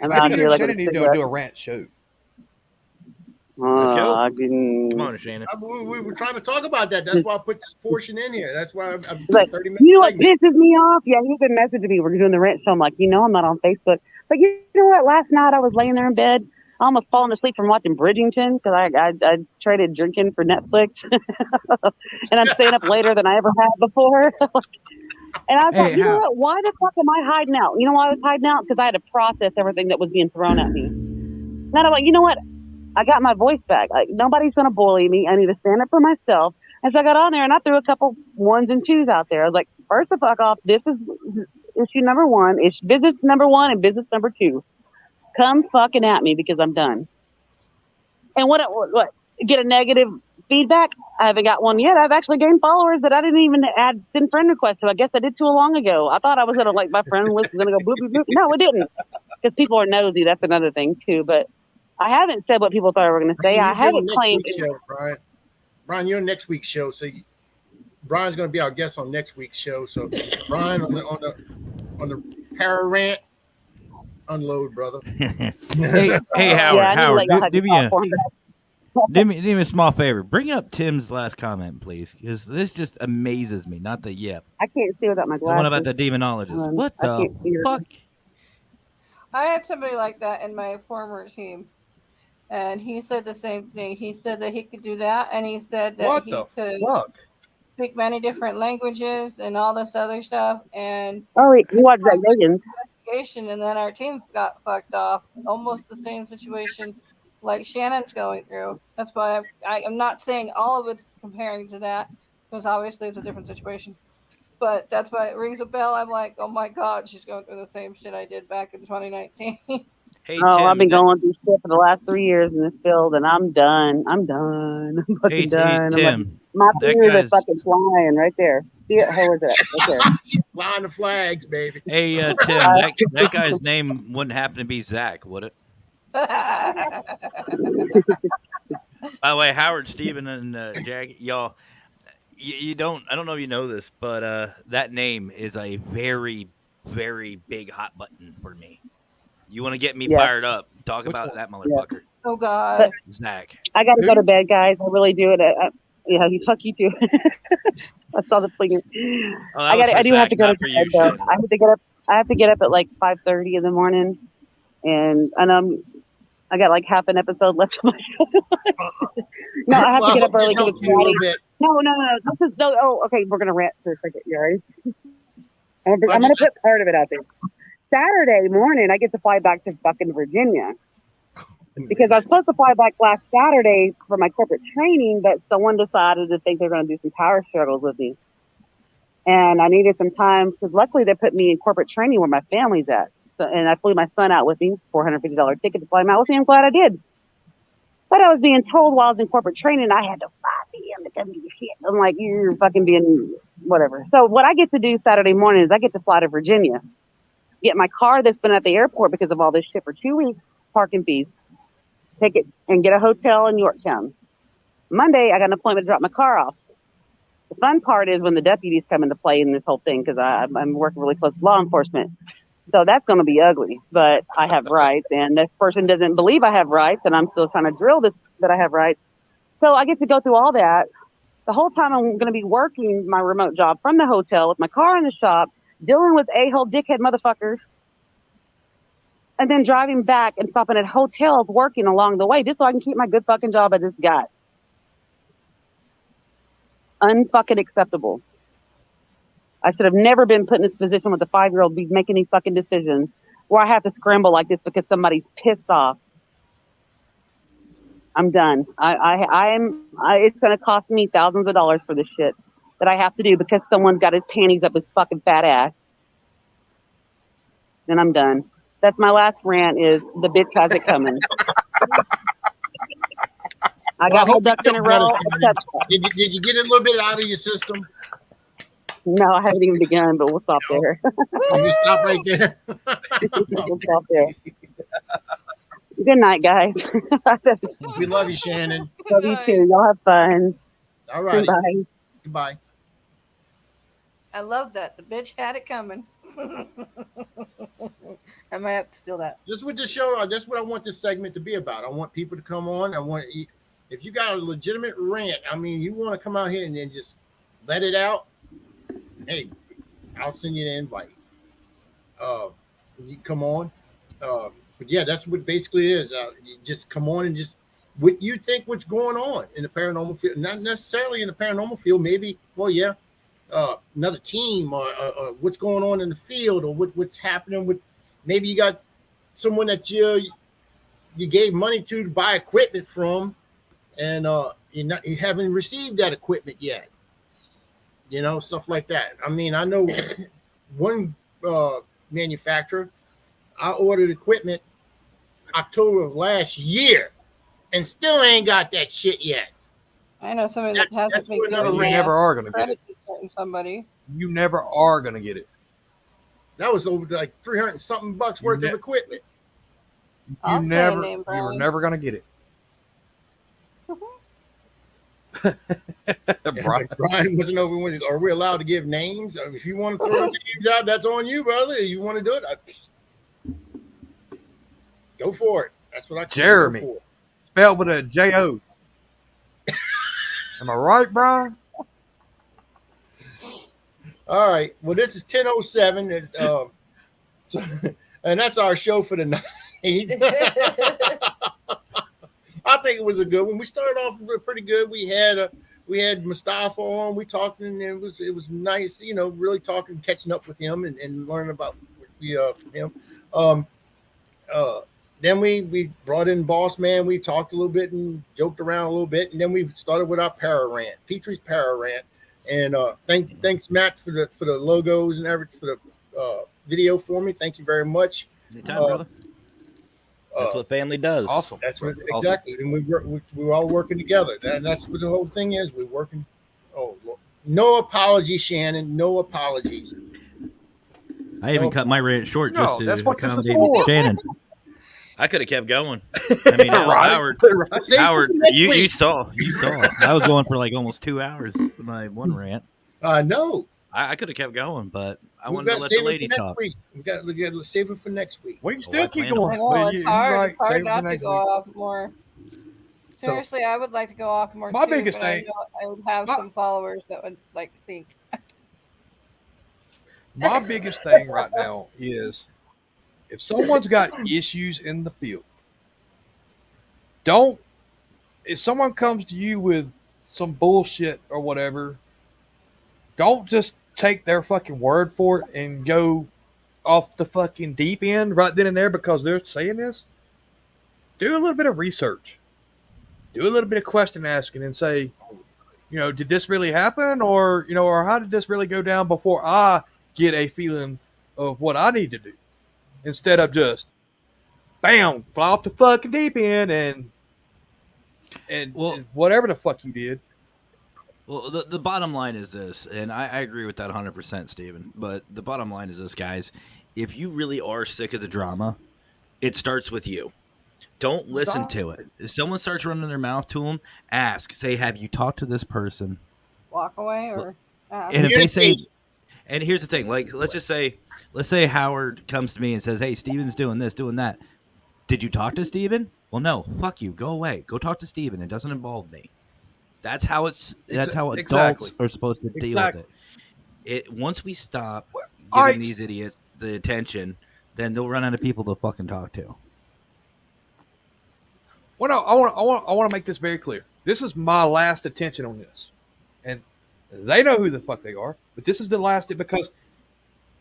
I'm out here like Shannon need to do a rant show. Let's go. I didn't. Come on, Shannon. We were trying to talk about that. That's why I put this portion in here. That's why I'm But 30 minutes. you know what pisses me off? Yeah, he's been messaging me. We're doing the rent show. I'm like, I'm not on Facebook. But you know what? Last night I was laying there in bed. I almost falling asleep from watching Bridgerton because I traded drinking for Netflix, and I'm staying up later than I ever have before. And I thought, you know what? Why the fuck am I hiding out? You know why I was hiding out? Because I had to process everything that was being thrown at me. And I'm like, you know what? I got my voice back. Like, nobody's going to bully me. I need to stand up for myself. And so I got on there and I threw a couple ones and twos out there. I was like, first the fuck off. This is issue number one. It's business number one and business number two. Come fucking at me because I'm done. And what? Get a negative feedback? I haven't got one yet. I've actually gained followers that I didn't even send friend requests to. I guess I did too long ago. I thought I was going to, like, my friend list was going to go boop, boop, boop. No, it didn't. Because people are nosy. That's another thing, too. But I haven't said what people thought I were going to say. I haven't claimed. Brian, you're on next week's show. So Brian's going to be our guest on next week's show. So Brian, on the para rant, unload, brother. hey, Howard, do me a small favor. Bring up Tim's last comment, please, because this just amazes me. Not the yep. I can't see without my glasses. The one about the demonologist. What the fuck? I had somebody like that in my former team, and he said the same thing. He said that he could do that, and he said that he could speak many different languages and all this other stuff. And you watched that Megan. And then our team got fucked off. Almost the same situation like Shannon's going through. That's why I'm not saying all of it's comparing to that, because obviously it's a different situation. But that's why it rings a bell. I'm like, oh my God, she's going through the same shit I did back in 2019. Hey, Tim, I've been going through shit for the last 3 years in this field, and I'm done. I'm fucking done. Hey, Tim, my fingers are fucking flying right there. See it? How is that? Right there. Flying the flags, baby. Hey, Tim, that guy's name wouldn't happen to be Zach, would it? By the way, Howard, Steven, and Jack, y'all, you don't. I don't know if you know this, but that name is a very, very big hot button for me. You want to get me fired up? Talk about that motherfucker. Yeah. Oh God, Zach. I got to go to bed, guys. I really do. You talk you too. I saw the flinger. I do have to go to bed. Though. I have to get up. I have to get up at like 5:30 in the morning, and I got like half an episode left of my show. No, I have to get up early because it's Friday. No. This is okay. We're gonna rant for a second. You ready? I'm gonna put part of it out there. Saturday morning, I get to fly back to fucking Virginia because I was supposed to fly back last Saturday for my corporate training, but someone decided to think they're going to do some power struggles with me. And I needed some time because luckily they put me in corporate training where my family's at. So, and I flew my son out with me, $450 ticket to fly him out with me. I'm glad I did. But I was being told while I was in corporate training, I had to fly PM to come do shit. I'm like, you're fucking being whatever. So what I get to do Saturday morning is I get to fly to Virginia. Get my car that's been at the airport because of all this shit for 2 weeks, parking fees, take it and get a hotel in Yorktown. Monday, I got an appointment to drop my car off. The fun part is when the deputies come into play in this whole thing because I'm working really close with law enforcement. So that's going to be ugly, but I have rights, and this person doesn't believe I have rights, and I'm still trying to drill this that I have rights. So I get to go through all that. The whole time I'm going to be working my remote job from the hotel with my car in the shop, dealing with a-hole dickhead motherfuckers, and then driving back and stopping at hotels working along the way just so I can keep my good fucking job I just got. Unfucking acceptable. I should have never been put in this position with a 5-year-old be making these fucking decisions where I have to scramble like this because somebody's pissed off. I'm done. It's going to cost me thousands of dollars for this shit that I have to do because someone got his panties up his fucking fat ass. Then I'm done. That's my last rant is the bitch has it coming. I got my ducks in a row. Did you get a little bit out of your system? No, I haven't even begun, but we'll stop there. You stop right there. We'll stop there. Good night, guys. We love you, Shannon. Love you too. Y'all have fun. All right. Bye. Goodbye. I love that. The bitch had it coming. I might have to steal that. This is what the show. That's what I want this segment to be about. I want people to come on. If you got a legitimate rant, I mean, you want to come out here and then just let it out. Hey, I'll send you the invite. You come on. But yeah, that's what basically is. You just come on and just what you think what's going on in the paranormal field. Not necessarily in the paranormal field. Maybe, well, yeah, another team or what's going on in the field or what's happening with. Maybe you got someone that you gave money to buy equipment from, and you haven't received that equipment yet. You know, stuff like that. I mean, I know one manufacturer. I ordered equipment October of last year, and still ain't got that shit yet. I know somebody that hasn't been given You never are going to get credit it. to certain somebody. You never are going to get it. That was over like 300 and something bucks worth of equipment. I'll You say never, a name, you Brian. were never going to get it. Brian wasn't over with. Are we allowed to give names? If you want to throw names out, that's on you, brother. If you want to do it, go for it. That's what I Jeremy. go for. Spelled with a J-O. Am I right, Brian? All right. Well, this is 10:07, and that's our show for the night. I think it was a good one. We started off pretty good. We had Mustafa on. We talked, and it was nice, you know, really talking, catching up with him, and learning about from him. Then we brought in Boss Man. We talked a little bit and joked around a little bit, and then we started with our para rant, Pitre's para rant. And thanks Matt for the logos and everything for the video for me. Thank you very much. Anytime, brother. That's what family does. Awesome. That's what exactly. And we're all working together. That's what the whole thing is. We're working. Oh, no apologies, Shannon. No apologies. I even cut my rant short just to that's what this is accommodate for. Shannon. I could have kept going. I mean, Howard, you saw. I was going for like almost 2 hours with my one rant. No. I could have kept going, but I We've wanted got to let save the it lady for next talk. week. We got to save it for next week. We can still keep plan going. I know, but it's you're hard. right, It's hard save it for not to next go week. off more. Seriously, I would like to go off more My too, biggest but I thing- know I would have some followers that would like to think. My biggest thing right now is if someone's got issues in the field, if someone comes to you with some bullshit or whatever, don't just take their fucking word for it and go off the fucking deep end right then and there because they're saying this. Do a little bit of research. Do a little bit of question asking and say, you know, did this really happen? Or, you know, or how did this really go down before I get a feeling of what I need to do? Instead of just, bam, fly off the fucking deep end and whatever the fuck you did. Well, the bottom line is this, and I agree with that 100%, Steven, but the bottom line is this, guys. If you really are sick of the drama, it starts with you. Don't listen to it. If someone starts running their mouth to them, ask. Say, have you talked to this person? Walk away or And if they say, and here's the thing, like, let's say Howard comes to me and says, hey, Steven's doing this, doing that. Did you talk to Steven? Well, no, fuck you. Go away. Go talk to Steven. It doesn't involve me. That's how adults are supposed to deal with it. Once we stop giving these idiots the attention, then they'll run out of people to fucking talk to. Well, no, I want to make this very clear. This is my last attention on this, and they know who the fuck they are. But this is the last because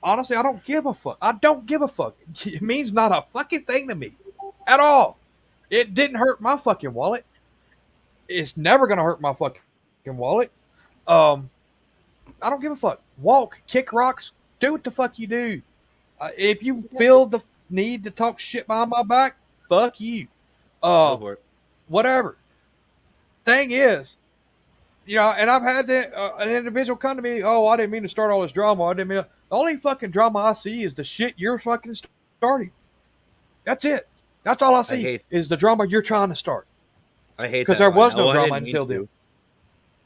honestly, I don't give a fuck. I don't give a fuck. It means not a fucking thing to me at all. It didn't hurt my fucking wallet. It's never gonna hurt my fucking wallet. I don't give a fuck. Walk, kick rocks, do what the fuck you do. If you feel the need to talk shit behind my back, fuck you. Go for it. Whatever. Thing is, you know, and I've had an individual come to me. Oh, I didn't mean to start all this drama. The only fucking drama I see is the shit you're fucking starting. That's it. That's all I see is the drama you're trying to start. I hate because that there was line. no drama until then.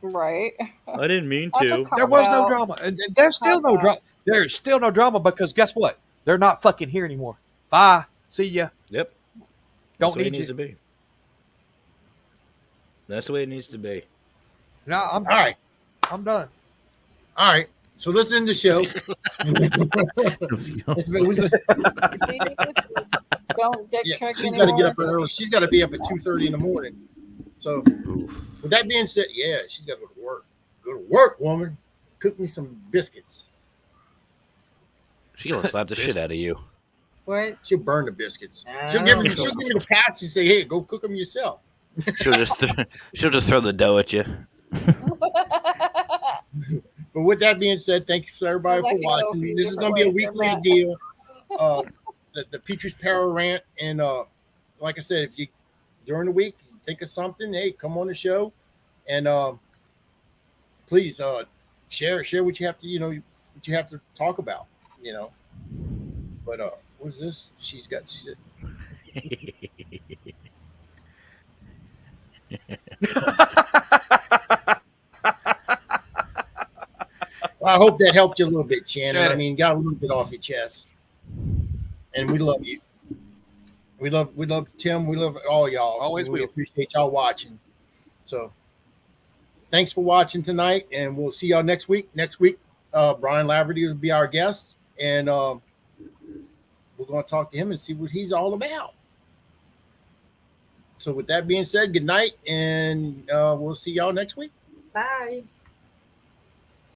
Right. I didn't mean to. There was no drama, and there's still no drama. There's still no drama because guess what? They're not fucking here anymore. Bye. See ya. Yep. That's Don't the way it need needs you. to be. That's the way it needs to be. No, I'm All right. I'm done. All right. So let's end the show. Don't get Yeah, tricked she's got to get anymore. up early. She's got to be up at 2:30 in the morning. So, with that being said, yeah, she's got to go to work. Go to work, woman. Cook me some biscuits. She's gonna slap the shit out of you. What? She'll burn the biscuits. She'll give me the patch and say, "Hey, go cook them yourself." She'll just throw the dough at you. But with that being said, thank you to everybody for watching. This is going to be a weekly deal. The Petre's Power Rant, and like I said, if you during the week you think of something, hey, come on the show, and please share what you have to what you have to talk about, But what's this? She's got. Well, I hope that helped you a little bit, Shannon. I mean, got a little bit off your chest. And we love you. We love Tim. We love all y'all. Always we will. appreciate y'all watching. So thanks for watching tonight, and we'll see y'all next week. Next week, Brian Laverty will be our guest, and we're going to talk to him and see what he's all about. So with that being said, good night, and we'll see y'all next week. Bye.